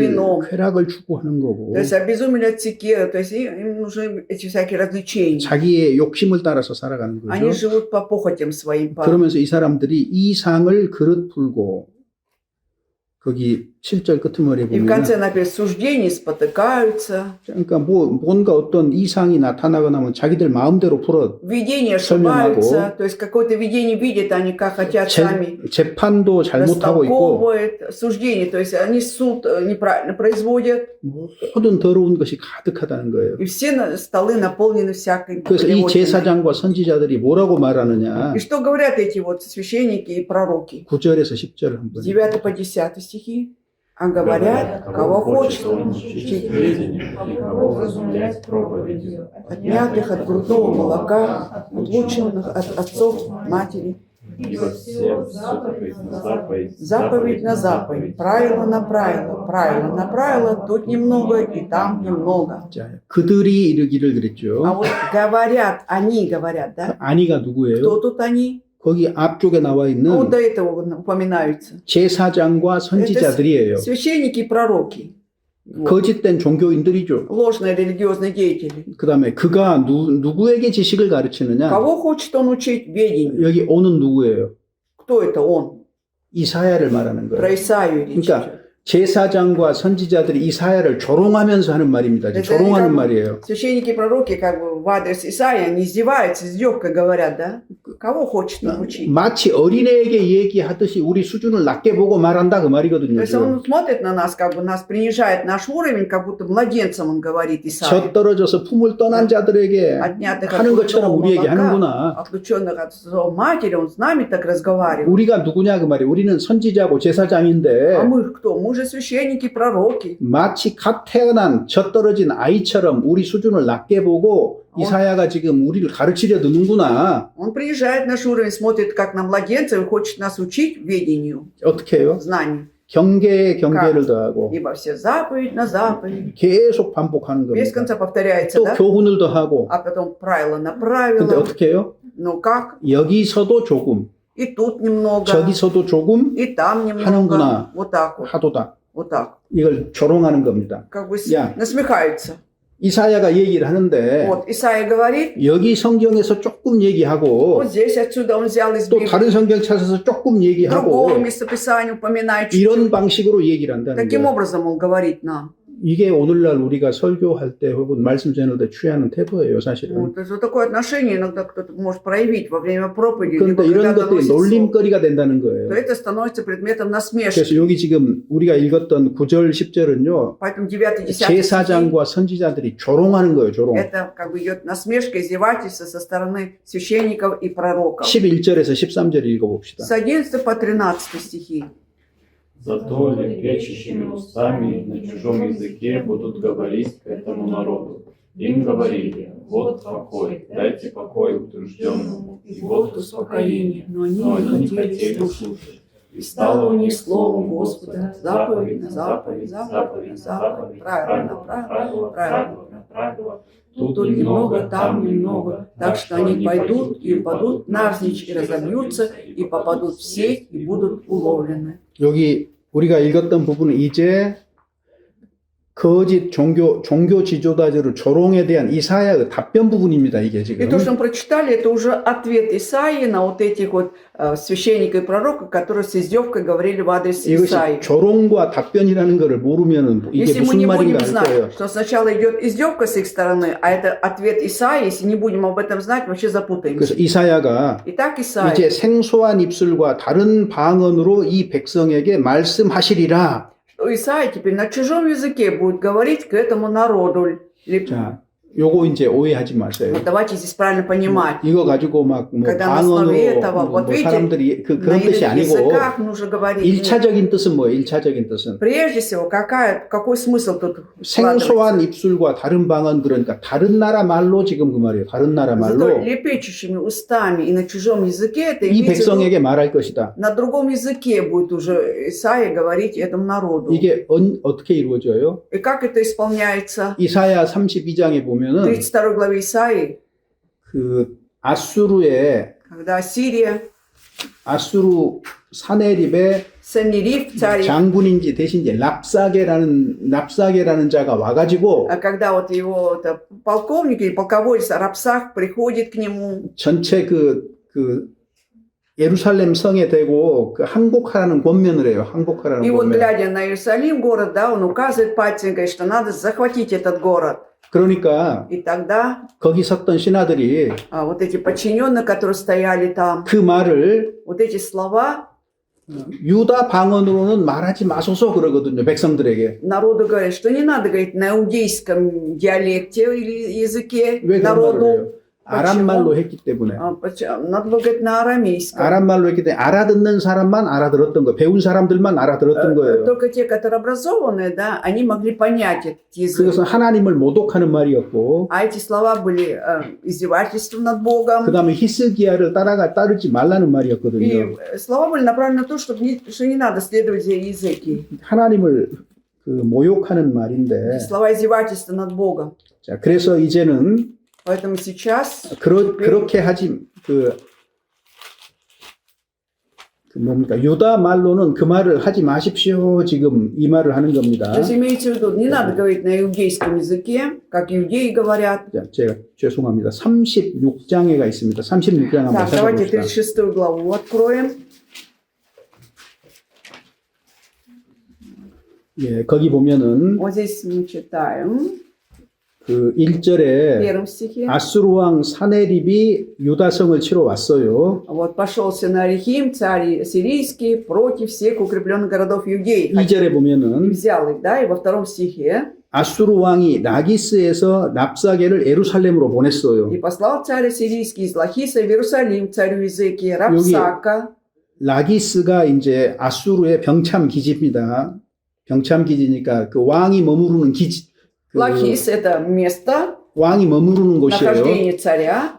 вином. 추구하는 거고 то есть обезумели от секеры, то есть им нужны эти всякие развлечения. 자기의 욕심을 따라서 살아가는 Они 거죠. живут по похотям своим. 그러면서 이 사람들이 이 상을 그릇 풀고 거기 7절 끄트머리에 И в 보면 конце написано, суждения спотыкаются, 그러니까 뭔가 어떤 이상이 나타나거나 하면 자기들 마음대로 풀어 видения 설명하고, ошибаются, то есть какое-то видение видят, они как хотят сами. 재판도 잘못하고 있고 Растолковывает суждение, то есть они суд неправильно производят, 모든 더러운 것이 가득하다는 거예요. и все столы наполнены всякой 그래서 이 плевотиной. 제사장과 선지자들이 뭐라고 말하느냐? И что говорят эти вот священники и пророки? 9절에서 10절 한번. С 9 по 10 стихи. А говорят, кого хочет он учить сведению, и кого вразумлять проповедью, отнятых от грудного молока, отлученных от отцов, матери. ибо все заповедь на заповедь, Заповедь на заповедь, правило на правило, правило на правило, тут немного и там немного. 자, 그들이 이르기를 А 그랬죠. вот говорят, они говорят, да? 아니가 누구예요? Кто тут они? 거기 앞쪽에 나와 Ну, 있는 до этого упоминаются. 제사장과 선지자들이에요. Священники и пророки. Вот. 거짓된 종교인들이죠. Ложные религиозные деятели. 그 다음에 그가 누구에게 지식을 가르치느냐? Кого хочет он учить? Ведению. 여기 오는 누구예요? Кто это он? 이사야를 말하는 Про 거예요. Исаию речь 그러니까 идет. 제사장과 선지자들이 이사야를 조롱하면서 하는 말입니다. Это 조롱하는 как 말이에요. Священники и пророки как бы в адрес Исаии, они издеваются, издевкой говорят, да? Кого хочет он учить? 마치 어린애에게 얘기하듯이 우리 수준을 낮게 보고 말한다 그 То 말이거든요. есть он смотрит на нас, как бы нас принижает наш уровень, как будто младенцам он говорит Исаия. 젖 떨어져서 품을 떠난 자들에게 Отнятых от 하는 것처럼 грудного 우리에게 молока, 하는구나. отлученных от отцов матери, он с нами так разговаривает. 우리가 누구냐 그 말이에요. 우리는 선지자고 제사장인데 А мы кто? Мы же священники, пророки. 마치 갓 태어난 젖 떨어진 아이처럼 우리 수준을 낮게 보고 이사야가 지금 우리를 가르치려 드는구나. Он приезжает на наш уровень, смотрит как на младенцев и хочет нас учить ведению, 어떻게 해요? знанию. 경계에 경계를 더하고 Ибо все заповедь на заповедь. 계속 반복하는 Без 겁니다. конца повторяется, 또 да? 교훈을 더하고 А потом правило на 근데 правило. 어떻게 해요? Ну как? 여기서도 조금 И тут немного. 저기서도 조금 И там немного. 하는구나. Вот так вот. 하도다. Вот так. 이걸 조롱하는 겁니다. Как бы Я. насмехаются. 이사야가 얘기를 하는데 Вот Исаия говорит, 여기 성경에서 조금 얘기하고 вот здесь отсюда он взял из 또 Библии. 다른 성경 찾아서 조금 얘기하고 Другого местописания упоминает чуть-чуть. 이런 방식으로 얘기를 한다는 Таким 거예요. образом он говорит нам. 이게 오늘날 우리가 설교할 때 혹은 말씀 전할 때 취하는 태도예요, 사실은. Вот, то есть вот такое отношение иногда кто-то может проявить во время проповеди, 그런데 либо 이런 когда 것들이 доносит слово, 놀림거리가 된다는 то 거예요. это становится предметом насмешки. 그래서 여기 지금 우리가 읽었던 9절, 10절은요. Поэтому 9 10 제사장과 선지자들이 조롱하는 거예요, 조롱. это как бы идет насмешка, издевательство со стороны священников и пророков. 11절에서 13절 읽어봅시다. С 11 по 13 стихи. зато лепечущими устами на чужом языке будут говорить к этому народу. Им говорили, вот покой, дайте покой утружденному, и вот успокоение. Но они Но они не не хотели хотели слушать. слушать. И стало у них словом Господа, заповедь на заповедь, заповедь на заповедь, правило на правило, правило на правило. Тут немного, там немного, так что они пойдут и упадут навзничь и разобьются, и попадут в сеть и будут уловлены. 여기 우리가 읽었던 부분은 이제 거짓 종교 지도자들의 조롱에 대한 이사야의 답변 부분입니다. 이게 И 지금. то, что мы прочитали, это уже ответ Исаии на вот этих вот священников и пророков, которые с издевкой говорили в адрес 이것이 Исаии. 조롱과 답변이라는 것을 모르면은 이게 Если мы 무슨 не 말인가 будем 할 거예요. знать, что сначала идет издевка с их стороны, а это ответ Исаии, если не будем об этом знать, вообще 그래서 запутаемся. 이사야가 Итак, Исаия, 이제 생소한 입술과 다른 방언으로 이 백성에게 말씀하시리라. что Исаия теперь на чужом языке будет говорить к этому народу. 자, 요거 이제 오해하지 마세요. Вот давайте здесь правильно понимать. 이거 가지고 막 뭐 Когда на основе 방언으로 этого, 뭐 вот видите, 사람들이 На 그런 뜻이 иных 아니고 языках нужно говорить. 1차적인 뜻은 뭐예요? 1차적인 뜻은 Прежде всего, какой смысл тут вкладывается? 생소한 입술과 다른 방언 그러니까 다른 나라 말로 지금 그 말이에요. 다른 나라 Зато 말로 лепечущими устами и на чужом языке это 이 имеется в виду, 백성에게 말할 것이다. на другом языке будет уже Исаия говорить этому народу. 이게 어떻게 이루어져요? И как это исполняется? 이사야 32장에 В 보면은 32 главе Исаии, 그 아수르의 когда Сирия, 아수르 사네립의 Санериб, царь, 장군인지 대신지 랍사게라는 자가 와가지고 а когда вот его это, полковник или полководец Рапсах приходит к нему, 전체 그 예루살렘 성에 대고 그 항복하라는 권면을 해요. 항복하라는 И вот, 권면. глядя на Иерусалим, город, да, он указывает пальцем, говорит, что надо захватить этот город. 그러니까 И тогда 거기 섰던 신하들이 вот эти подчиненные, которые стояли там, 그 말을 вот эти слова 유다 방언으로는 말하지 마소서 그러거든요. 백성들에게. народу говорят, что не надо говорить на иудейском диалекте или языке 왜 그런 말을 해요? народу. 아람 말로 했기 때문에. Надо было говорить на арамейском. 아람 말로 했기 때문에 알아듣는 사람만 알아들었던 거예요. 배운 사람들만 알아들었던 거예요. Только те, которые образованные, да, они могли понять этот язык. 그것은 하나님을 모독하는 말이었고, А эти слова были издевательством над Богом. 그 다음에 히스기야를 따르지 말라는 말이었거든요. И слова были направлены на то, что не надо следовать за Иезекией. 하나님을 그 모욕하는 말인데, Слова издевательства над Богом. 자, 그래서 이제는 Поэтому сейчас 그렇게 하지 뭡니까? 유다 말로는 그 말을 하지 마십시오. 지금 이 말을 하는 겁니다. то есть имеется в виду, не надо говорить на иудейском языке, как иудеи говорят. 자, 제가 죄송합니다. 36장에가 있습니다. 36장 한번 Так, давайте 찾아봅시다. 36 главу откроем. 예, 거기 보면은 Вот здесь мы читаем 그 в 1절에 первом стихе. 아수르 왕 사네립이 유다성을 치러 왔어요. Вот пошел Сеннахериб, царь сирийский, против всех укрепленных городов Иудеи. 2절에 И 보면은 взял их, да, и во втором стихе. 아수르 왕이 라기스에서 랍사게를 예루살렘으로 보냈어요. И послал царь сирийский из Лахиса в Иерусалим, царю Иезекии, Рапсака. 라기스가 이제 아수르의 병참 기지입니다. 병참 기지니까 그 왕이 머무르는 기지. 그 Лахис – это место 왕이 머무르는 곳이에요. нахождения царя.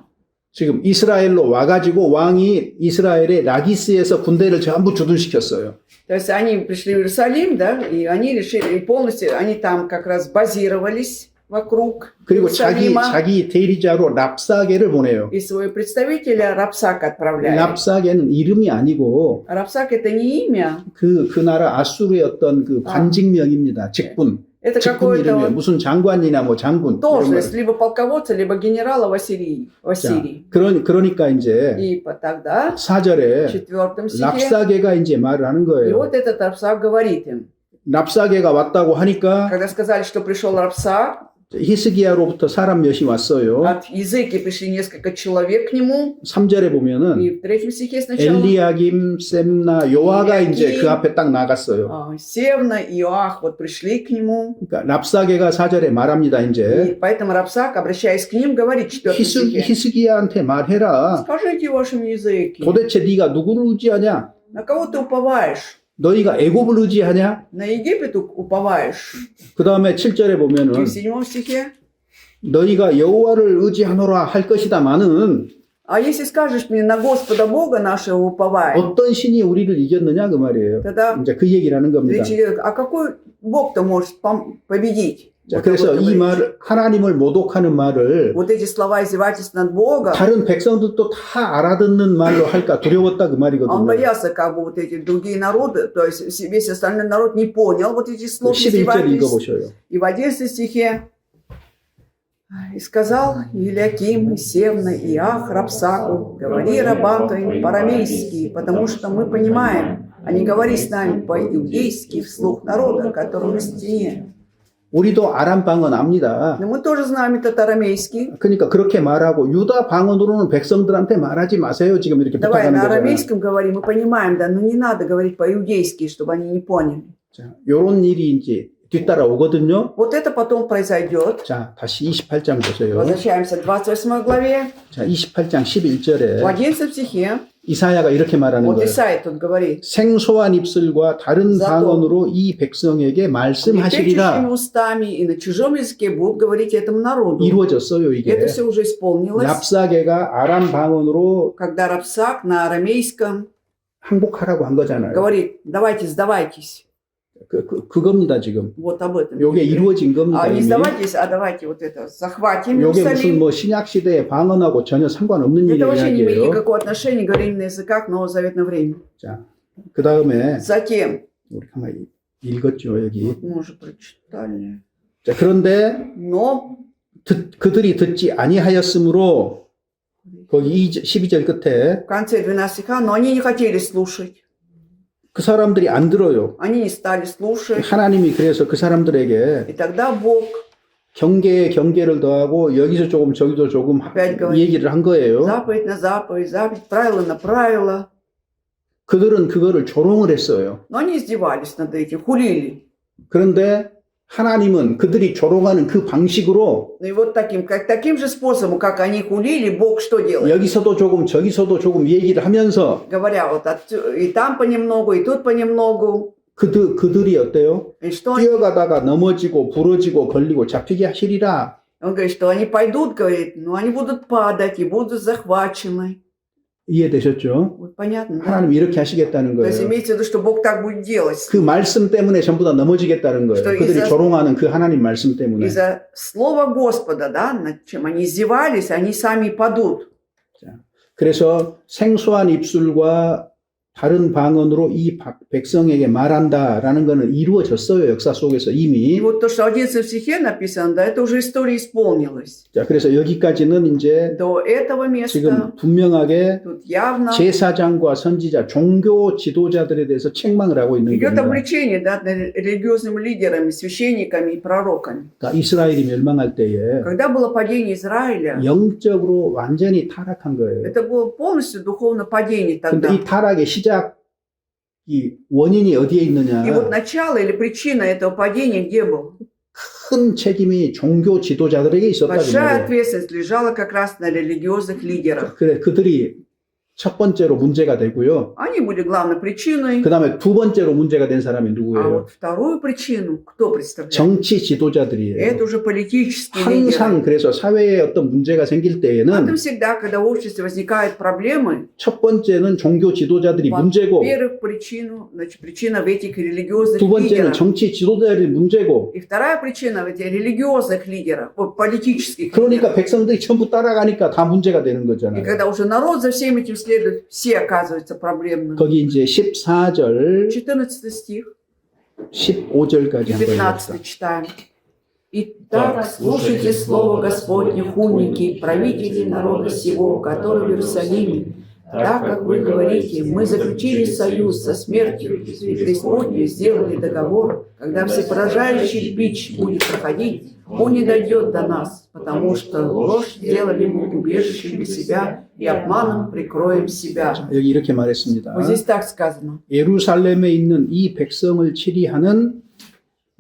지금 이스라엘로 와가지고 왕이 이스라엘의 라기스에서 군대를 전부 주둔시켰어요. То есть они пришли в Иерусалим, да, и они решили, и полностью, они там как раз базировались вокруг 그리고 Иерусалима. 자기 대리자로 랍사게를 보내요. И своего представителя Рапсака отправляли. 랍사게는 이름이 아니고 Рапсак – это не имя, 그 나라 아수르의 어떤 그 관직명입니다. 직분. это 직분 какое-то 이름이에요. вот 무슨 장관이나 뭐 장군. 이런 должность, 거. либо полководца, либо генерала в Ассирии. В 자, Ассирии. 그러니까 이제 И тогда, в 4절에 4 стихе, 랍사게가 이제 말을 하는 и 거예요. вот этот Рапсак говорит им, 랍사게가 왔다고 하니까 когда сказали, что пришел Рапсак, 히스기야로부터 사람 몇이 왔어요. от языки пришли несколько человек к нему, 3절에 보면은 и в 3 стихе сначала 엘리야김, 셈나, 요아가 엘리야김, 이제 그 앞에 딱 나갔어요. Севна и Иоах вот пришли к нему. 그러니까 랍사게가 4절에 말합니다. И 이제 поэтому Рапсак, обращаясь к ним, говорит в 4 стихе, 히스기야한테 말해라. скажите в вашем языке, 도대체 네가 누구를 의지하냐? на кого ты уповаешь? 너희가 애굽을 의지하냐? На Египет уповаешь? 그 다음에 7절에 И 보면은 в 7 стихе, 너희가 여호와를 의지하노라 할 것이다마는 а если скажешь мне, на Господа Бога нашего уповай, 어떤 신이 우리를 이겼느냐 그 말이에요. тогда 이제 그 얘기를 하는 겁니다. речь идет, а какой Бог-то может победить? 자, Вот 그래서 об этом 이 речь. 말 하나님을 모독하는 말을 Вот эти слова издевательства над Богом, 다른 백성들도 다 알아듣는 말로 할까 두려웠다 그 он 말이거든요. боялся, как бы вот эти другие народы, то есть весь остальной народ не понял вот эти слова 11절 издевательств. 읽어보셔요. И в 11 стихе «И сказал Илиаким, и Севна, и Ах, Рапсаку, говори рабам твоим по-арамейски, потому что мы понимаем, а не говори с нами по-иудейски вслух народа, который на стене». 우리도 아람 방언 압니다. Но мы тоже знаем этот арамейский. 그러니까 그렇게 말하고 유다 방언으로는 백성들한테 말하지 마세요. 지금 이렇게 Давай 부탁하는 на 거잖아요. арамейском говорим, мы понимаем, да, но не надо говорить по-иудейски, чтобы они не поняли. 자, 요런 일이 이제 뒤따라오거든요. Вот это потом произойдет. 자, 다시 28장 보세요. Возвращаемся к 28 главе. 자, 28장 11절에 В 11 стихе 이사야가 이렇게 말하는 вот 거예요. Исаия тут говорит: 생소한 입술과 다른 Зато 방언으로 이 백성에게 말씀하시리라. «Лепечущими устами и на чужом языке будут говорить этому народу». 이루어졌어요, 이게. Это все уже исполнилось, 랍사게가 아람 방언으로 когда Рапсак на арамейском 항복하라고 한 거잖아요. говорит: давайте, сдавайтесь. 그겁니다, 지금. Вот об этом. 요게 이루어진 겁니다. А не 이미. сдавайтесь, а давайте вот это, захватим 요게 무슨 Иерусалим. 뭐 신약시대의 방언하고 전혀 상관없는 Это вообще не имеет 이야기예요. никакого отношения к говорим на языках Нового Заветного времени. 자, 그 다음에 Затем, 우리 한번 읽었죠, 여기. вот мы уже прочитали, 자, 그런데 но 그들이 듣지 아니하였으므로 거기 12절 끝에 в конце 12 стиха, но они не хотели слушать. 그 사람들이 안 들어요. Они не стали слушать. 하나님이 그래서 그 사람들에게 И тогда Бог 경계에 경계를 더하고 여기서 조금 저기서 조금 얘기를 한 거예요. заповедь на заповедь, заповедь, правило на правило. 그들은 그거를 조롱을 했어요. Но они издевались над этим, хулили. 그런데 하나님은 그들이 조롱하는 그 방식으로 Ну и вот таким же способом, как они хулили, Бог что делает? 여기서도 조금 저기서도 조금 얘기를 하면서 Говоря вот и там понемногу, и тут понемногу. 그들이 어때요? И что они, 뛰어가다가 넘어지고 부러지고 걸리고 잡히게 하시리라. он говорит, что они пойдут, говорит, но они будут падать и будут захвачены. 이해되셨죠? Вот понятно, да? 하나님 이렇게 하시겠다는 То есть 거예요. имеется в виду, что Бог так будет делать. 그 말씀 때문에 전부 다 넘어지겠다는 거예요. что 그들이 из-за- 조롱하는 그 하나님 말씀 때문에. Из-за слова Господа, да, над чем они издевались, они сами падут. 그래서 생소한 입술과 다른 방언으로 이 백성에게 말한다라는 것은 이루어졌어요. 역사 속에서 И 이미. вот то, что в 11 стихе написано, да, это уже история исполнилась. 자, 그래서 여기까지는 이제 До этого места 지금 분명하게 тут явно 제사장과 선지자, 종교 지도자들에 대해서 책망을 하고 있는 идет 겁니다. обличение, да, над религиозными лидерами, священниками и пророками. 그러니까 이스라엘이 멸망할 때에 Когда было падение Израиля, 영적으로 완전히 타락한 거예요. это было полностью духовное падение 근데 тогда. 이 타락의 시작이 원인이 어디에 있느냐? И вот начало или причина этого падения где был? 큰 책임이 종교 지도자들에게 있었다. 그 Большая 말이에요. ответственность лежала как раз на религиозных лидерах. 그래, 그들이 첫 번째로 문제가 되고요. Они были главной причиной. 그 다음에 두 번째로 문제가 된 사람이 А 누구예요? вот вторую причину кто представляет? 정치 지도자들이에요. Это уже политические лидеры. 항상 그래서 사회에 어떤 문제가 생길 Поэтому 때에는 всегда, когда в обществе возникают проблемы, 첫 번째는 종교 지도자들이 문제고, во-первых, причина в этих религиозных 두 번째는 лидерах. 정치 지도자들이 문제고, И вторая причина в этих религиозных лидерах, вот политических 그러니까 лидерах. 백성들이 전부 따라가니까 다 문제가 되는 И 거잖아요. когда уже народ за всем этим следует, все оказываются проблемными. 거기 이제 14절, 14 стих 15절까지 и 한번 15 읽읍시다. читаем. Итак, слушайте слово Господне, хунники, правители народа сего, который в Иерусалиме. Так как вы говорите, мы заключили союз со смертью и преисподней сделали договор, когда всепоражающий бич будет проходить, он не дойдет до нас, потому что ложь сделали мы убежищем для себя и обманом прикроем себя. 여기 이렇게 말했습니다. Вот здесь так сказано. 예루살렘에 있는 이 백성을 치리하는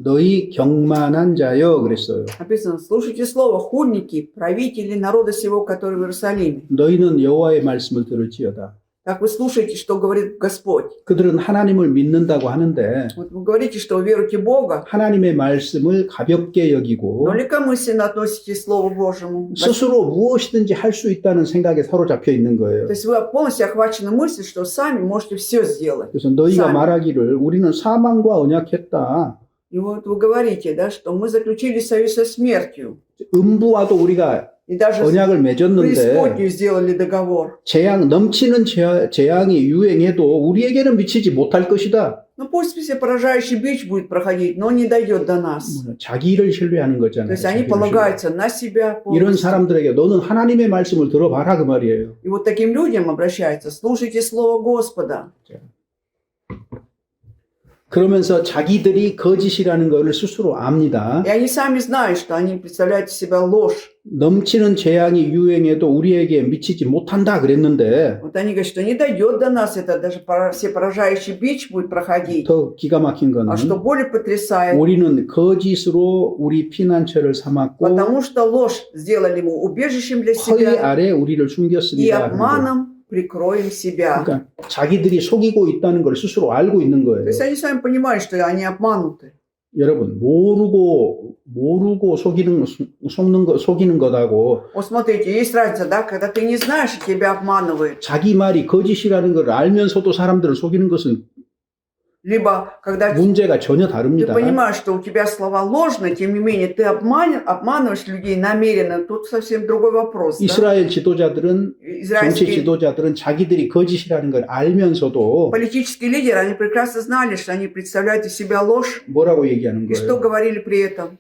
너희 경만한 자여 그랬어요. Написано, слушайте слово, худники, правители народа сего, который в Иерусалиме. 너희는 여호와의 말씀을 들을지어다. Как вы слушаете, что говорит Господь? 그들은 하나님을 믿는다고 하는데 Вот вы говорите, что вы веруете в Бога, 하나님의 말씀을 가볍게 여기고 но легкомысленно относитесь к Слову Божьему. 스스로 무엇이든지 할 수 있다는 생각에 사로잡혀 있는 거예요. То есть вы полностью охвачены мыслью, что сами можете все сделать. 그래서 너희가 참. 말하기를 우리는 사망과 언약했다. И вот вы говорите, да, что мы заключили союз со смертью. 음부와도 우리가 И даже с 언약을 맺었는데 преисподней сделали договор. 넘치는 재앙이 유행해도 우리에게는 미치지 못할 것이다. Ну пусть все поражающий бич будет проходить, но не дойдет до нас. 자기를 신뢰하는 То 거잖아요. есть они 자기를 полагаются на себя 이런 полностью. 사람들에게 너는 하나님의 말씀을 들어봐라 그 말이에요. И вот таким людям обращаются. Слушайте слово Господа. 그러면서 자기들이 거짓이라는 것을 스스로 압니다. И они сами знают, что они представляют из себя ложь. 넘치는 재앙이 유행해도 우리에게 미치지 못한다 그랬는데 Вот они говорят, что не дойдет до нас, это даже всепоражающий бич будет проходить. 더 기가 막힌 거는 А что более потрясает, 우리는 거짓으로 우리 피난처를 삼았고 потому что ложь сделали мы убежищем для 허리 себя 아래 우리를 и 숨겼습니다. обманом прикроем себя. 그러니까 자기들이 속이고 있다는 걸 스스로 알고 있는 То 거예요. есть они сами понимают, что они обмануты. 여러분 모르고 속이는 것하고 Вот смотрите, есть разница, да, когда ты не знаешь, и тебя обманывают. 자기 말이 거짓이라는 걸 알면서도 사람들을 속이는 것은 Либо когда 문제가 전혀 ты 다릅니다. понимаешь, что у тебя слова ложные, тем не менее ты обманываешь людей намеренно, тут совсем другой вопрос. Да? 이스라엘 지도자들은 정치 Израильские 지도자들은 자기들이 거짓이라는 걸 알면서도 политические лидеры, они прекрасно знали, что они представляют из себя ложь. 뭐라고 얘기하는 И что 거예요? говорили при этом?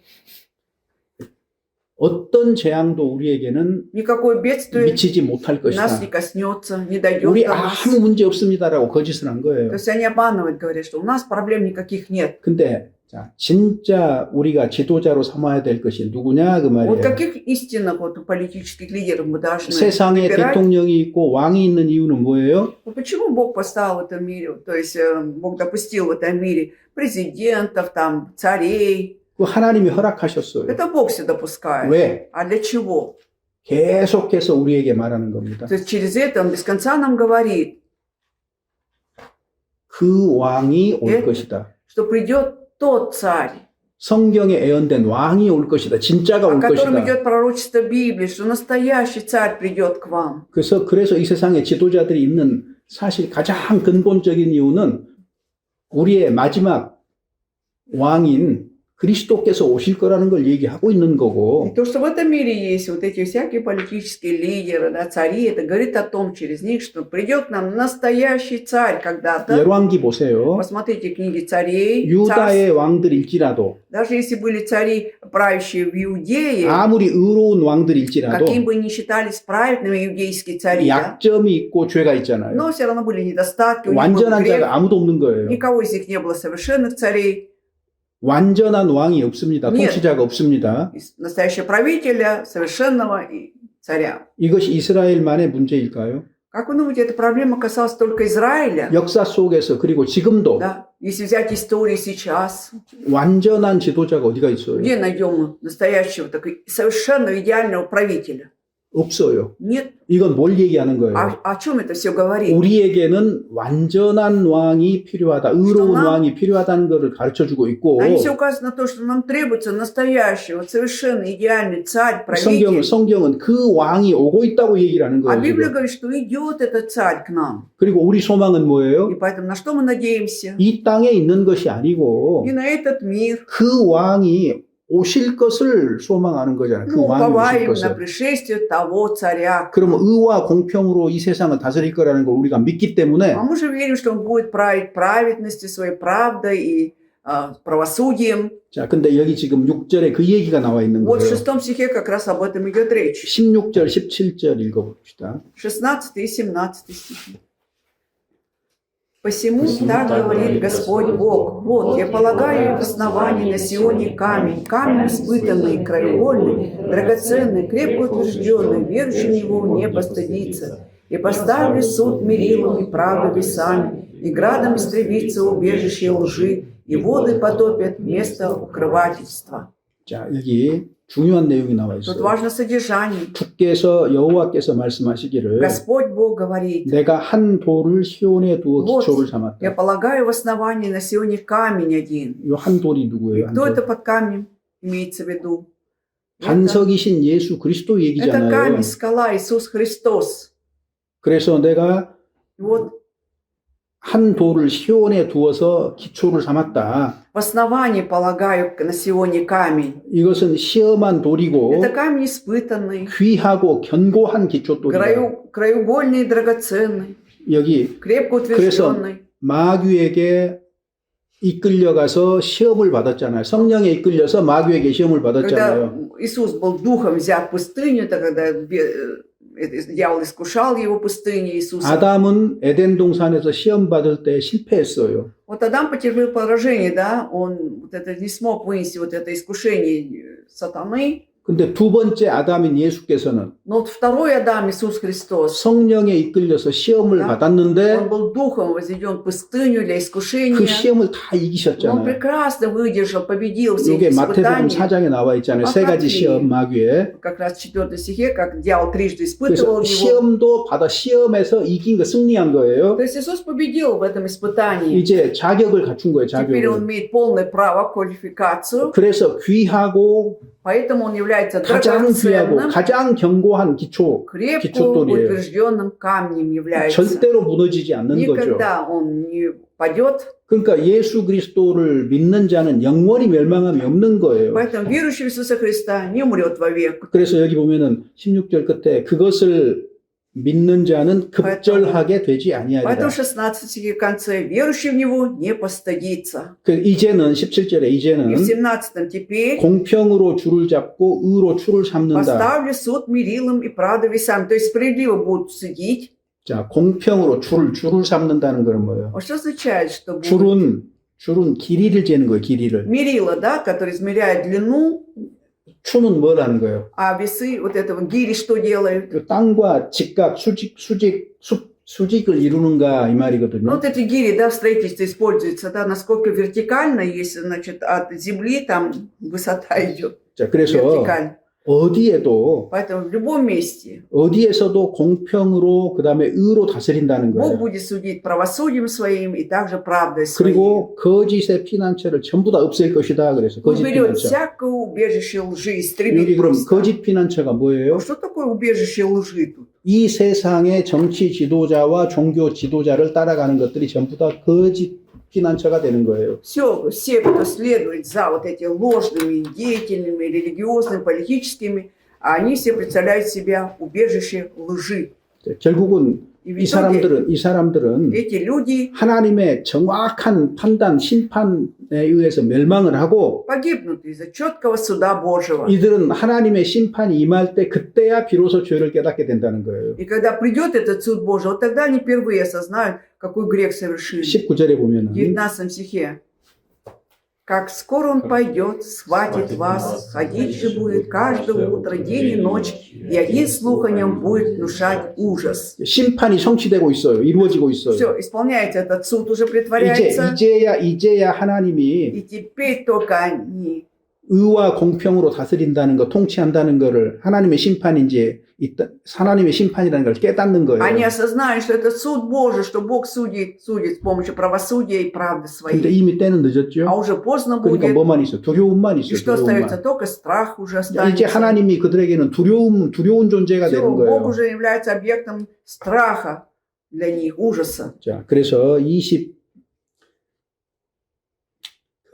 어떤 재앙도 우리에게는 Никакое бедствие 미치지 못할 것이다. нас не коснется, не дойдет 우리 до нас. 아무 문제 없습니다라고 거짓을 한 То 거예요. есть они обманывают, говорят, что у нас проблем никаких нет. 근데 자, 진짜 우리가 지도자로 삼아야 될 것이 누구냐 그 Вот 말이에요. каких истинных вот политических лидеров мы должны 세상에 выбирать? 대통령이 있고 왕이 있는 이유는 뭐예요? Ну, почему Бог поставил в этом мире, то есть Бог допустил в этом мире президентов, там, царей? 그 하나님이 허락하셨어요. Это Бог все допускает. 왜? А для чего? 계속해서 우리에게 말하는 겁니다. То есть через это Он без конца нам говорит, 그 왕이 올 예? 것이다. что придет тот царь, 성경에 예언된 왕이 올 것이다. 진짜가 о 올 котором 것이다. идет пророчество Библии, что настоящий царь придет к вам. 그래서 이 세상에 지도자들이 있는 사실 가장 근본적인 이유는 우리의 마지막 왕인 그리스도께서 오실 거라는 걸 얘기하고 있는 И 거고, то, что в этом мире есть вот эти всякие политические лидеры, да, цари, это говорит о том через них, что придет к нам настоящий царь когда-то. 열왕기 보세요. Посмотрите книги царей, царств. 유다의 왕들일지라도, Даже если были цари, правящие в Иудее, 아무리 의로운 왕들일지라도 каким бы ни считались праведными иудейские цари, да, 약점이 있고 죄가 있잖아요. но все равно были недостатки, у них был 완전한 грех. 자가 아무도 없는 거예요. Никого из них не было совершенных царей, 완전한 왕이 없습니다. Нет. 통치자가 없습니다. настоящего правителя, совершенного и царя. 이것이 이스라엘만의 문제일까요? Как вы думаете, эта проблема касалась только Израиля? 역사 속에서 그리고 지금도 Да? Если взять историю сейчас, 완전한 지도자가 어디가 있어요? где найдем мы настоящего, такого совершенно идеального правителя? 없어요. Нет. 이건 뭘 얘기하는 거예요? О чем это все говорит? 우리에게는 완전한 왕이 필요하다. 의로운 что нам- 왕이 필요하다는 것을 가르쳐주고 있고, Они все указывают на то, что нам требуется настоящий, вот совершенно идеальный царь, правитель. 성경은 그 왕이 오고 있다고 얘기를 하는 А 거예요. Библия 지금. говорит, что идет этот царь к нам. 그리고 우리 소망은 뭐예요? И поэтому на что мы надеемся? 이 땅에 있는 것이 아니고 Не на этот мир. 그 왕이 오실 것을 소망하는 거잖아요. 그 Мы 왕이 오실 уповаем на 것을. пришествие того царя. 그러면 의와 공평으로 이 세상을 다스릴 거라는 걸 우리가 믿기 때문에 А мы же верим, что он будет править праведностью, своей правдой и правосудием. 자, 근데 여기 지금 6절에 그 얘기가 나와 있는 Вот в 거예요. 6 стихе как раз об этом идет речь. 16절, 17절 읽어봅시다. 16 и 17 стихи. «Посему так так говорит говорит Господь Господь Бог, вот я полагаю в основании на Сионе камень, камень испытанный, краеугольный, драгоценный, крепко утвержденный, верующий в него не постыдится. И поставлю суд мерилом и правду весами, и градом истребится убежище лжи, и воды потопят место укрывательства». 자, 여기 중요한 내용이 나와 Тут 있어요. важно содержание. 주께서 여호와께서 말씀하시기를 Господь Бог говорит, 내가 한 돌을 시온에 두어 Вот, 기초를 я 삼았다. полагаю в основании на Сионе камень один. 이 한 돌이 И 누구예요? 한 кто это 돌. под камнем имеется в виду? Это, 반석이신 예수 그리스도 это 얘기잖아요. камень, скала, Иисус Христос. 그래서 내가 И вот 한 돌을 시온에 두어서 기초를 삼았다. в основании полагаю на Сионе камень. 이것은 시험한 돌이고 Это камень испытанный, 귀하고 견고한 기초돌이다. краеугольный и драгоценный, 여기 крепко утвержденный. 마귀에게 이끌려가서 시험을 받았잖아요. 성령에 이끌려서 마귀에게 시험을 받았잖아요. Когда Иисус был духом взят в пустыню, это когда дьявол искушал его в пустыне Иисуса. 아담은 에덴 동산에서 시험 받을 때 실패했어요. Вот Адам потерпел поражение, да, он вот это не смог вынести вот это искушение сатаны. 근데 두 번째 아담인 예수께서는 Но вот второй Адам, Иисус Христос, 성령에 이끌려서 시험을 Да. 받았는데 он был духом возведен в пустыню для искушения. 그 시험을 다 Но он 이기셨잖아요. прекрасно выдержал, победил все эти 이게 마태복음 испытания. 4장에 나와 있잖아요. 세 가지 시험 마귀에. Как раз в 4 стихе, как дьявол трижды 그래서 испытывал его. 시험도 받아 시험에서 이긴 거 승리한 거예요. То есть Иисус победил в этом испытании. 이제 자격을 갖춘 거예요. Теперь он 자격을. имеет полное право, квалификацию, 그래서 귀하고 поэтому он является 가장 귀하고 драгоценным, 가장 견고한 기초, крепко 기초돌이에요. утвержденным камнем является. 절대로 무너지지 않는 거죠. Никогда он не падет. 그러니까 예수 그리스도를 믿는 자는 영원히 멸망함이 없는 거예요. Поэтому верующий в Иисуса Христа не умрет вовек. 그래서 여기 보면은 16절 끝에 그것을 믿는 자는 급절하게 되지 아니하리라. Поэтому 16 стихе в конце. Верующий в него не постыдится. 그 이제는 17절에 И 이제는 в 17 теперь 공평으로 줄을 잡고 의로 추를 삼는다. поставлю суд мерилом и правду весами. То есть справедливо будут судить. 자, 공평으로 줄을 삼는다는 것은 뭐예요? Вот что означает, что будет 줄은 길이를 재는 거예요, 길이를. мерило, да, который измеряет длину, 추는 뭘 하는 거예요? а весы вот этого гири что делают? 그 땅과 직각, 수직을 이루는가 이 Ну, 말이거든요. вот эти гири, да, в строительстве используются, да, насколько вертикально, если, значит, от земли там высота идет 자, 그래서 вертикально. 어디에도 Поэтому в любом месте 어디에서도 공평으로 그다음에 의로 다스린다는 Бог 거예요. будет судить правосудием своим и также правдой своей. 그리고 거짓의 피난처를 전부 다 없앨 것이다. 그래서 거짓 Уберет 피난처. всякое убежище лжи, 여기 истребит 그럼 просто. 거짓 피난처가 뭐예요? Что такое убежище лжи тут? 이 세상의 정치 지도자와 종교 지도자를 따라가는 것들이 전부 다 거짓 피난처가 되는 거예요. Все, кто следует за вот этими ложными деятелями, религиозными, политическими, они все представляют себя убежище лжи. 결국은 И в 이 итоге 사람들은 эти люди 하나님의 정확한 판단, 심판에 의해서 멸망을 하고 погибнут из-за четкого суда Божьего. 이들은 하나님의 심판이 임할 때 그때야 비로소 죄를 깨닫게 된다는 거예요. И когда придет этот суд Божий, вот тогда они впервые осознают, какой грех совершили. 19절에 В 보면은 19 стихе. Как скоро он пойдет, схватит вас, ходить же будет каждое утро, день и ночь, и один слух о нем будет внушать ужас. 심판이 성취되고 있어요. 이루어지고 있어요. Все, исполняется этот суд, уже притворяется, 이제야 하나님이 и теперь только они 의와 공평으로 다스린다는 거, 통치한다는 거를 하나님의 심판인지 하나님의 심판이라는 걸 깨닫는 거예요. Они осознают, что это суд Божий, что Бог судит с помощью правосудия и правды 근데 своей. 이미 때는 늦었죠. А уже поздно 그러니까 будет. 뭐만 있어? 두려움만 И 있어. что остается? 두려움만. Только страх уже 이제 останется. 하나님이 그들에게는 두려운 존재가 Все, 되는 Бог 거예요. уже является объектом страха для них, ужаса. 자, 그래서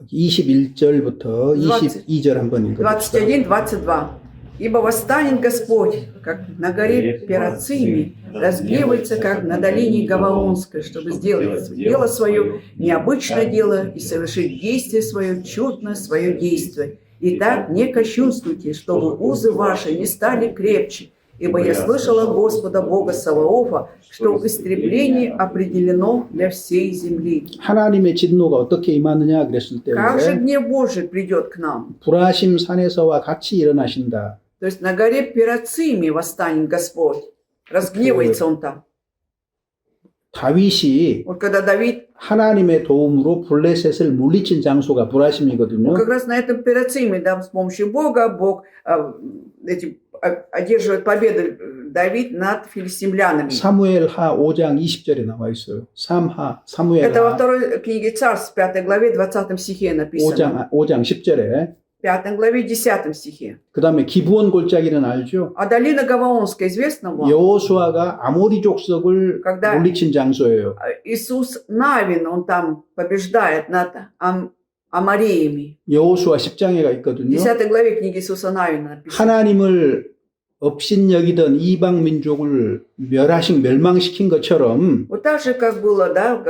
21절부터 22절 한번 읽어봅시다. 21-22. «Ибо восстанет Господь, как на горе Перацими, разгневается, как на долине Гаваонской, чтобы сделать дело свое, необычное дело, и совершить действие свое, чудное свое действие. Итак, не кощунствуйте, чтобы узы ваши не стали крепче, ибо я слышала от Господа Бога Саваофа, что истребление определено для всей земли». 하나님의 진노가 어떻게 임하느냐 그랬을 때 Как же гнев Божий придет к нам? 불하심 산에서와 같이 일어나신다. То есть на горе Перацими восстанет Господь. Разгневается он там. 다윗이 Вот когда Давид, 하나님의 도움으로 블레셋을 물리친 장소가 불하심이거든요. как раз на этом Перацими, да, с помощью Бога, Бог одерживает победу Давид над филистимлянами. 사무엘하 5장 20절에 나와 있어요. Это во 사무엘하 второй книге Царств, 5 главе, 20 стихе написано. 5장 10절에 5 главе, 10 стихе. 그 다음에 기브온 골짜기는 알죠? А долина Гаваонская известна вам? 여호수아가 아모리 족속을 Когда 물리친 장소예요. Иисус Навин, он там побеждает над Амариями. 여호수아 10장에가 В 있거든요. 10 главе книги Иисуса Навина написано. 하나님을 업신여기던 이방 민족을 멸망시킨 것처럼 Вот так же, как было, да,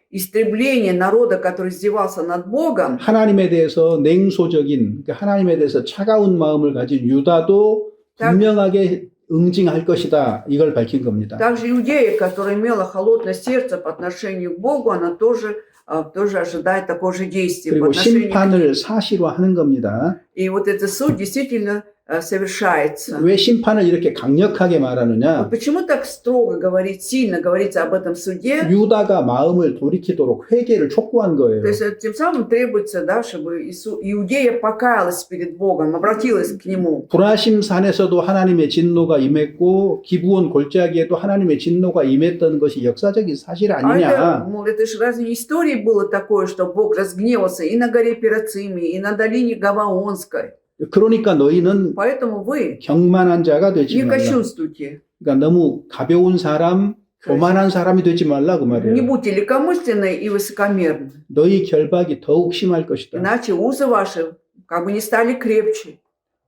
истребление народа, который издевался над Богом, 하나님에 대해서 냉소적인, 그러니까 하나님에 대해서 차가운 마음을 가진 유다도 분명하게 응징할 것이다. 이걸 밝힌 겁니다. также Иудея, которая имела холодное сердце по отношению к Богу, она тоже ожидает такого же действия по 그리고 отношению к 심판을 사실화하는 겁니다. И вот этот суд действительно совершается. 왜 심판을 이렇게 강력하게 말하느냐? Вот почему так строго говорить, сильно говорится об этом суде? 유다가 마음을 돌이키도록 회개를 촉구한 거예요. То есть тем самым требуется, да, чтобы Иудея покаялась перед Богом, обратилась к Нему. 불하심 산에서도 하나님의 진노가 임했고 기브온 골짜기에도 하나님의 진노가 임했던 것이 역사적인 사실 А 아니냐? это, мол, это же разве не истории было такое, что Бог разгневался и на горе Перацими, и на долине Гаваонской? 그러니까 너희는 Поэтому вы 경만한 자가 되지 не 말라. кощунствуйте, 그러니까 너무 가벼운 사람, 교만한 사람이 되지 말라 그 не 말이에요. будьте легкомысленны и высокомерны, 너희 결박이 더욱 심할 것이다. иначе узы ваши как бы не стали крепче.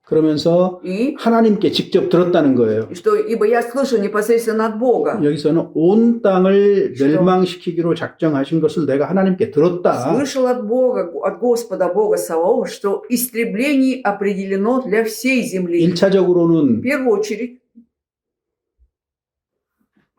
그러면서 И 하나님께 직접 들었다는 거예요. что, ибо я слышал непосредственно от Бога. 여기서는 온 땅을 멸망시키기로 작정하신 것을 내가 하나님께 들었다. Слышал от Бога, от Господа Бога Саваофа, что истребление определено для всей земли. 1차적으로는 В первую очередь,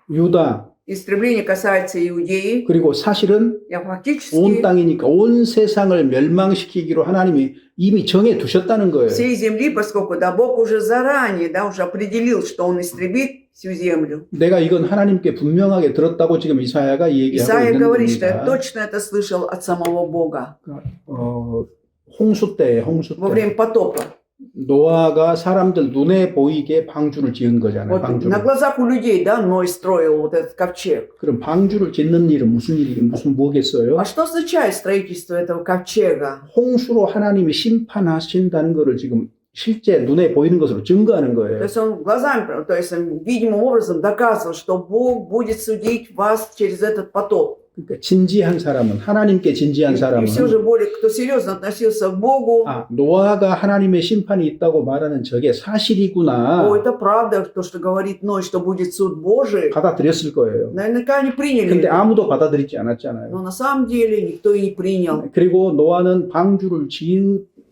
유다, истребление касается Иудеи, 그리고 사실은 а 온 фактически 땅이니까 온 세상을 멸망시키기로 하나님이 이미 정해 두셨다는 거예요. всей земли, поскольку да, Бог уже заранее, да, уже определил, что Он истребит всю землю. 내가 이건 하나님께 분명하게 들었다고 지금 이사야가 얘기하고 Исаия 있는 говорит, что я 겁니다. точно это слышал от самого Бога 홍수 때, 홍수 во 때 время потопа. 노아가 사람들 눈에 보이게 방주를 지은 거잖아요. Вот 방주를. на глазах у людей, да, Ной строил вот этот ковчег. 그럼 방주를 짓는 일은 무슨 일이 무슨 뭐겠어요? А что означает строительство этого ковчега? 홍수로 하나님이 심판하신다는 것을 지금 실제 눈에 보이는 것으로 증거하는 То 거예요. есть он глазами, то есть он видимым образом доказывал, что Бог будет судить вас через этот потоп. 그러니까 진지한 사람은 하나님께 진지한 И 사람은 все же более, кто серьезно относился к Богу, 노아가 하나님의 심판이 있다고 말하는 저게 사실이구나 это правда, то, что говорит Ной, что будет суд Божий, 받아들였을 거예요. наверняка они приняли 근데 это. 아무도 받아들이지 않았잖아요. Но на самом деле никто и не принял. 그리고 노아는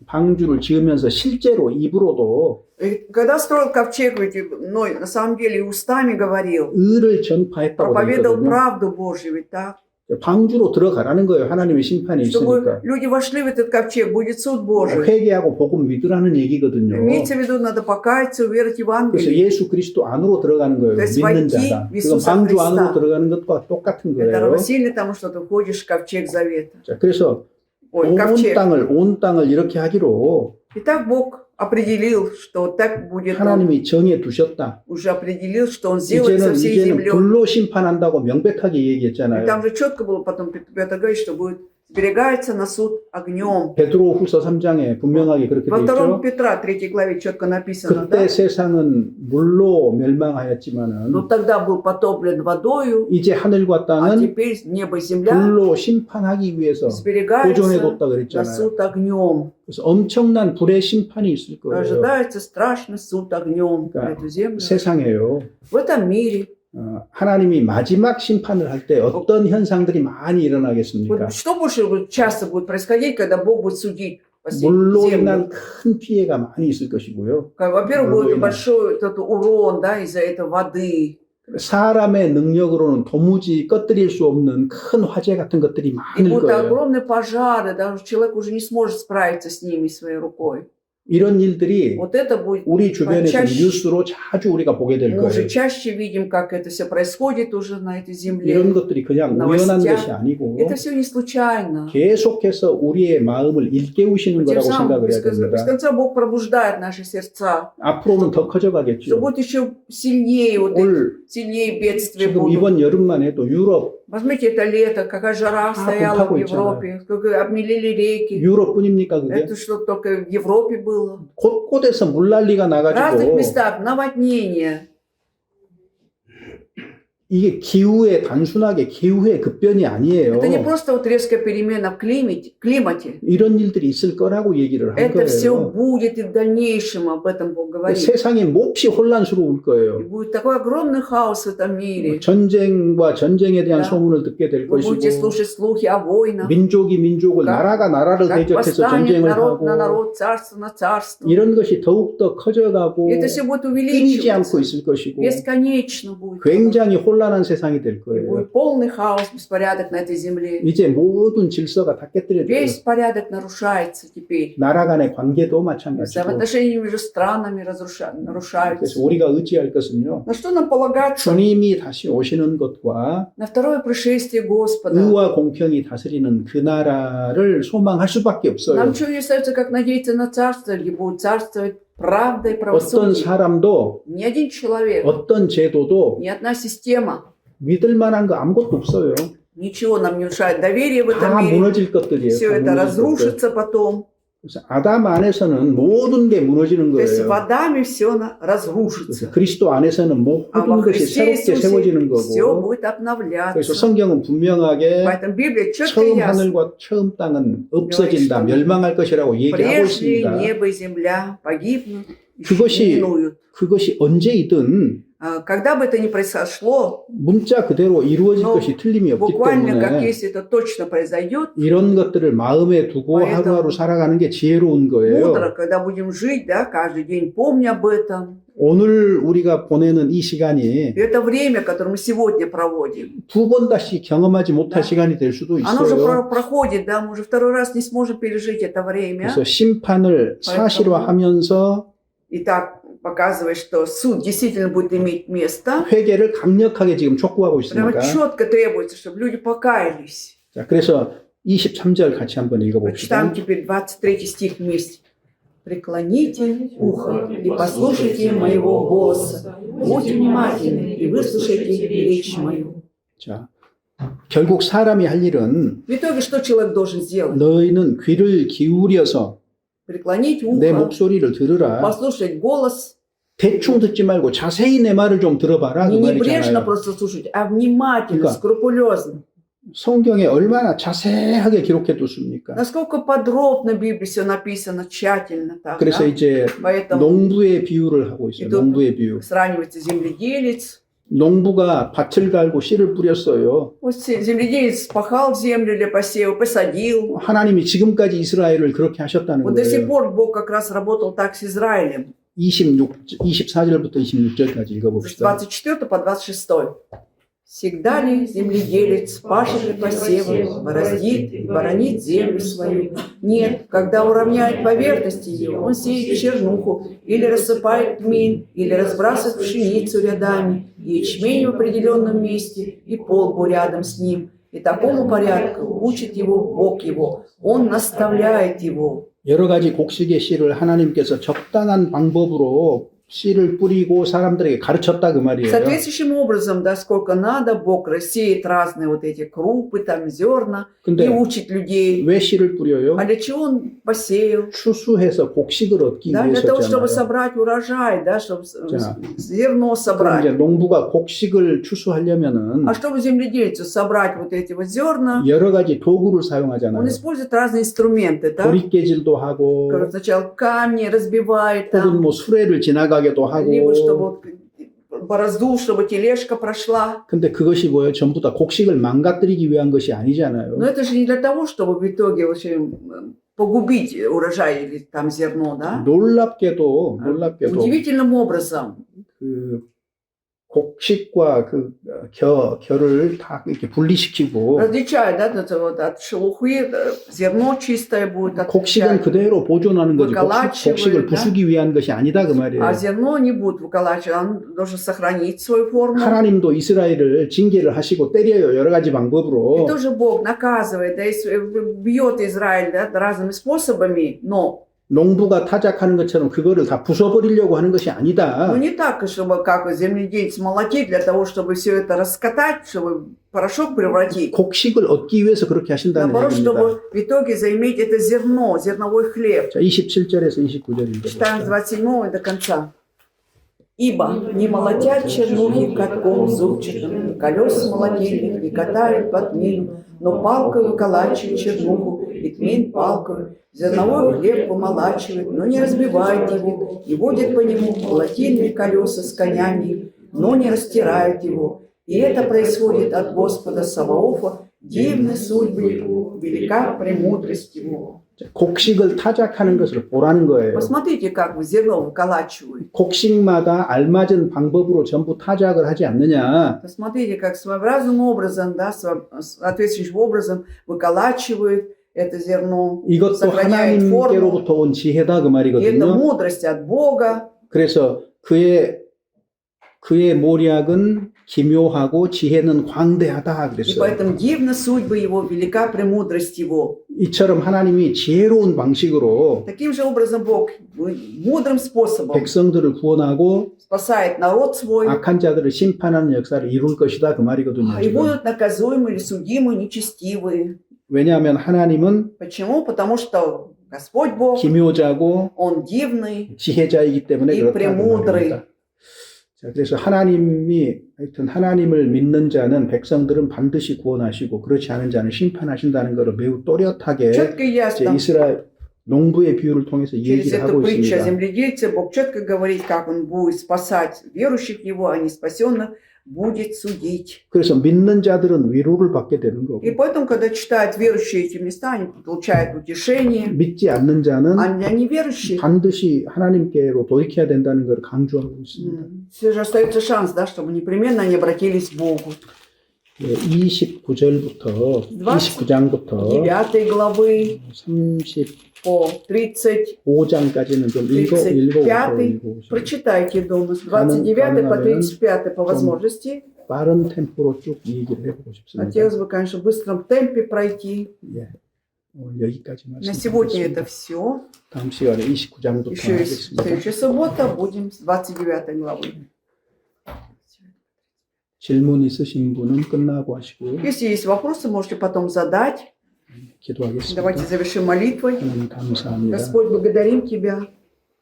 방주를 지으면서 실제로 입으로도 И когда строил ковчег, ведь Ной на самом деле устами говорил, 의를 전파했다고 되어 проповедовал 있거든요. правду Божью, ведь так? 방주로 들어가라는 거예요. 하나님의 심판이 Чтобы 있으니까. люди вошли в этот ковчег, будет суд Божий. 회개하고 복음 믿으라는 얘기거든요. Имеется в виду, надо покаяться, уверовать в 그래서 Евангелие. 예수 그리스도 안으로 들어가는 거예요. То есть 믿는 войти 자가. в 그건 Иисуса 방주 Христа. 안으로 들어가는 것과 똑같은 Это 거예요. равносильно тому, что ты входишь в ковчег завета. 자, 그래서 Ой, 온 ковчег. 땅을 이렇게 하기로 Итак, Бог определил, что так будет. Он 하나님이 정해 두셨다. уже определил, что Он сделает со всей 이제는 землей. 불로 심판한다고 명백하게 И 얘기했잖아요. там же четко было потом Петр говорит, что будет сберегается на суд огнем. 베드로후서 3장에 분명하게 그렇게 Во 돼 2 있죠. Петра 3 главе четко написано, 그때 да? 세상은 물로 멸망하였지만은 Но тогда был потоплен водою, 이제 하늘과 а 땅은 теперь небо и земля 불로 심판하기 위해서 сберегаются 보존해뒀다 на 그랬잖아요. суд огнем. 그래서 엄청난 불의 심판이 있을 거예요. Ожидается страшный суд огнем Да. на эту землю. 세상에요. В этом мире. 하나님이 마지막 심판을 할 때 어떤 현상들이 많이 일어나겠습니까? Вот что больше часто будет происходить, когда Бог будет судить 물로 землю? 인한 큰 피해가 많이 있을 것이고요. Во-первых, 물로 будет 인한. большой этот урон, да, из-за этой воды. 사람의 능력으로는 도무지 꺼뜨릴 수 없는 큰 화재 같은 것들이 И 많을 будут 거예요. огромные пожары, даже человек уже не сможет справиться с ними своей рукой. 이런 일들이 Вот это будет. 우리 주변에서 чаще. 뉴스로 자주 우리가 보게 될 Мы уже 거예요. чаще видим, как это все происходит уже на этой земле. 이런 것들이 그냥 новостях. 우연한 것이 아니고 Это все не случайно. 계속해서 우리의 마음을 일깨우시는 Тем 거라고 самым, 생각을 без 해야 됩니다. конца Бог пробуждает наши сердца. 앞으로는 더 Что 커져가겠죠. будет еще сильнее, вот сильнее бедствия 지금 будут. 이번 여름만 해도 유럽, Возьмите это лето, какая жара стояла в буртаку Европе, как обмелели реки. 유럽뿐입니까 그게? Это что только в Европе было. 곳곳에서 물난리가 В разных 나가지고 местах наводнения. 이게 단순하게 기후의 급변이 아니에요. Это не просто вот резкая перемена в климате. 이런 일들이 있을 거라고 얘기를 한 Это все 거예요. будет и в дальнейшем, об этом Бог говорит. 세상이 몹시 혼란스러울 И 거예요. будет такой огромный хаос в этом мире. 전쟁과 전쟁에 대한 Да. 소문을 듣게 될 Вы будете 것이고 слушать слухи о войнах, 민족이 민족을 как- 나라가 나라를 как 대적해서 восстанет 전쟁을 народ на 하고 народ, царство на царство. 이런 것이 더욱더 커져가고 И это все будет 끊이지 않고 увеличиваться. 있을 것이고 Бесконечно будет. 굉장히 혼란한 세상이 될 И 거예요. будет полный хаос, беспорядок на этой земле. 이제 모든 질서가 다 깨뜨려져요. Весь порядок нарушается теперь. 나라 간의 관계도 В 마찬가지고. отношении между странами нарушаются. 그래서 우리가 의지할 것은요. На что нам полагаться? 주님이 다시 오시는 것과 На второе пришествие Господа. 의와 공평이 다스리는 그 나라를 소망할 수밖에 없어요. Нам ничего не остается, как надеяться на царство, где будет царствовать правда и 어떤 правосудие. 사람도 Ни один человек, 어떤 제도도 ни одна система, 믿을 만한 거 아무것도 없어요. ничего нам не мешает доверие в этом 다 мире. 무너질 것들이에요. Все 다 это 무너질 것들. разрушится потом. 그래서 아담 안에서는 모든 게 무너지는 То есть в 거예요. Адаме все 그래서 разрушится. 그리스도 안에서는 А во 모든 것이 Христе 새롭게 Иисусе 세워지는 все 거고, будет 그래서 обновляться. 성경은 분명하게 Поэтому Библия четко и 처음 ясно. 하늘과 처음 땅은 없어진다, 멸망할 것이라고 얘기하고 Прежде 있습니다. небо и земля погибнут, 그것이 минуют. 그것이 언제이든 Когда бы это ни произошло, 문자 그대로 이루어질 Но 것이 틀림이 없기 буквально как 때문에 если это точно произойдет, 이런 것들을 마음에 두고 Поэтому 하루하루 살아가는 게 지혜로운 거예요. мудро, когда будем жить, да, каждый день помня об этом. 오늘 우리가 보내는 이 시간이 И это время, которое мы сегодня проводим, 두 번 다시 경험하지 못할 Да. 시간이 될 수도 оно уже 있어요. проходит, да, мы уже второй раз не сможем пережить это время. 그래서 심판을 사실화하면서 Итак, показывает, что суд действительно будет иметь место. 회개를 강력하게 지금 촉구하고 Прямо 있습니다. четко требуется, чтобы люди покаялись. 자, 그래서 23절 같이 한번 읽어봅시다. Прочитаем теперь 23 стих вместе. «Преклоните ухо и послушайте моего голоса. Будьте внимательны и выслушайте речь мою». 자, 결국 사람이 할 일은 В итоге что человек должен сделать? 너희는 귀를 기울여서 Преклонить 내 ухо, 목소리를 들으라. послушать голос, 대충 듣지 말고 자세히 내 말을 좀 들어봐라. 그 не небрежно 말이잖아요. просто слушать, а внимательно, 그러니까 скрупулезно. 성경에 얼마나 자세하게 기록해 뒀습니까? Насколько подробно в Библии все написано, тщательно так, 그래서 да? 이제 Поэтому 농부의 비유를 하고 있어요. И тут- 농부의 비유. сравнивается земледелец. 농부가 밭을 갈고 씨를 뿌렸어요. Вот земледелец пахал землю для посева, посадил. 하나님이 지금까지 이스라엘을 그렇게 하셨다는 Вот до сих 거예요. пор Бог как раз работал так с Израилем. 24절부터 26절까지 С 읽어봅시다. 24 по 26. «Всегда ли земледелец пашет и посевом, бороздит и боронит землю свою? Нет, когда уравняет поверхности ее, он сеет чернуху, или рассыпает тмин, или разбрасывает пшеницу рядами, и ячмень в определенном месте, и полбу рядом с ним. И такому порядку учит его Бог его, он наставляет его». 여러 가지 곡식의 씨를 하나님께서 적당한 방법으로 씨를 뿌리고 사람들에게 가르쳤다 그 말이에요. Соответствующим образом, да, сколько надо, Бог рассеет разные вот эти крупы, там, зерна, и 근데 учит людей. 왜 씨를 뿌려요? А для чего он посеял? 추수해서 곡식을 얻기 Да, для того, чтобы 위해서잖아요. собрать урожай, да, чтобы 자, зерно 그럼 собрать. 이제 농부가 곡식을 추수하려면은 А чтобы земледельцу собрать вот эти вот зерна, 여러 가지 도구를 он 사용하잖아요. использует разные инструменты, да. 도리깨질도 하고 Сначала камни разбивает 혹은 там, 뭐 수레를 지나가게도 하고. либо чтобы вот борозду, чтобы тележка прошла. 근데 그것이 뭐예요? 전부 다 곡식을 망가뜨리기 위한 것이 아니잖아요. Но это же не для того, чтобы в итоге в общем, погубить урожай или там зерно, да? 놀랍게도 Удивительным образом. 그 곡식과 그 결을 다 이렇게 분리시키고 Различают, да, это вот от шелухи, зерно чистое будет 곡식은 отличать, 그대로 보존하는 거지. 곡식을 да? 부수기 위한 것이 아니다 그 말이에요. а зерно не будет выколачивать, оно должно сохранить свою форму. 하나님도 이스라엘을 징계를 하시고 때려요. 여러 가지 И 방법으로. тоже Бог наказывает, да, бьет Израиль, да, разными способами, но 농부가 타작하는 것처럼 그거를 다 부숴버리려고 하는 것이 아니다. ну, не так, чтобы как земледельец молотить для того, чтобы все это раскатать, чтобы порошок превратить. 곡식을 얻기 위해서 그렇게 하신다는 Наоборот, 얘기입니다. чтобы в итоге заиметь это зерно, зерновой хлеб. 자, 27절에서 29절 Читаем с 읽어봅시다. 27 до конца. «Ибо не молотят чернухи катком зубчатым, колес молотильных не катают по тмину, но палкой выколачивают чернуху, и тмин палкою. Зерновой хлеб помолачивает, но не разбивает его, и водит по нему молотильные колеса с конями, но не растирают его. И это происходит от Господа Саваофа, дивны судьбы его, велика премудрость его». 곡식을 타작하는 것을 보라는 거예요. Посмотрите, как зерно выколачивают. 곡식마다 알맞은 방법으로 전부 타작을 하지 않느냐. Посмотрите, как своеобразным образом, да, соответствующим образом выколачивают это зерно, 이것도 сохраняет форму. 하나님께로부터 온 지혜다 그 И это 말이거든요. мудрость от Бога. 그래서 그의 모략은 기묘하고 지혜는 광대하다 И 그랬어요. поэтому дивна судьба его, велика премудрость его. 이처럼 하나님이 지혜로운 방식으로 Таким же образом Бог мудрым способом 백성들을 구원하고 спасает народ свой, 악한 자들을 심판하는 역사를 이룰 것이다 그 말이거든요. и 지금. будут наказуемы или судимы нечестивые. 왜냐하면 하나님은 Почему? Потому что Господь Бог, 기묘자고 Он дивный, 지혜자이기 때문에 이 그렇다고 premuдрый. 말합니다. 자, 그래서 하나님이 하여튼 하나님을 믿는 자는 백성들은 반드시 구원하시고 그렇지 않은 자는 심판하신다는 것을 매우 또렷하게 четко и 이제 ясно. 이스라엘 농부의 비유를 통해서 Через 얘기를 эту 하고 притчу о 있습니다. земледельце Бог четко говорит, как Он будет спасать верующих Его, а неспасенных будет судить. 그래서 믿는 자들은 위로를 받게 되는 거고 И поэтому, когда читают верующие эти места, они получают утешение, 믿지 않는 자는 а неверующие, 반드시 하나님께로 돌이켜야 된다는 것을 강조하고 있습니다. все же остается шанс, да, чтобы непременно они обратились к Богу. 29절부터 29장부터 9 главы 35장까지는 по 30. 좀 읽어보세요. Прочитайте дома с 29 по 35 по возможности. 빠른 템포로 쭉 얘기를 해보고 싶습니다. Хотелось бы, конечно, в быстром темпе пройти. 예, 오늘 여기까지 На сегодня это 말씀드리겠습니다. все. 다음 시간에 29장부터 Еще есть 하겠습니다. следующая суббота, будем с 29 главы. 질문 있으신 분은 끝나고 하시고 Если есть вопросы, можете потом задать. 기도하겠습니다. Давайте завершим молитвой. 하나님 감사합니다. Господь, благодарим Тебя.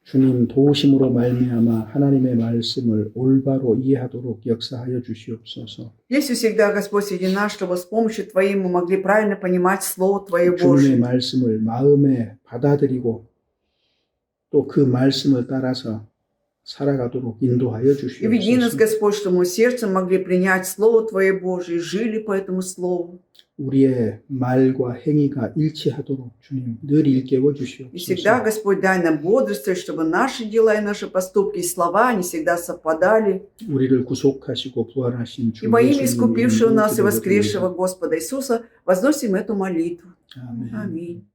주님 도우심으로 말미암아 하나님의 말씀을 올바로 이해하도록 역사하여 주시옵소서. Есть всегда, Господь, среди нас, чтобы с помощью Твоей мы могли правильно понимать Слово Твое 주님의 Божие. 말씀을 마음에 받아들이고 또 그 말씀을 따라서 살아가도록 인도하여 И веди нас, 주시옵소서. Господь, что мы сердцем могли принять Слово Твое Божие и жили по этому Слову. 우리의 말과 행위가 일치하도록 주님 늘 일깨워 И всегда, 주시옵소서. Господь, дай нам бодрствовать, чтобы наши дела и наши поступки и слова не всегда совпадали. 우리를 구속하시고 부활하신 주 И во имя 예수님의 искупившего 이름으로 нас и 기도드립니다. воскресшего Господа Иисуса возносим эту молитву. 아멘. Аминь.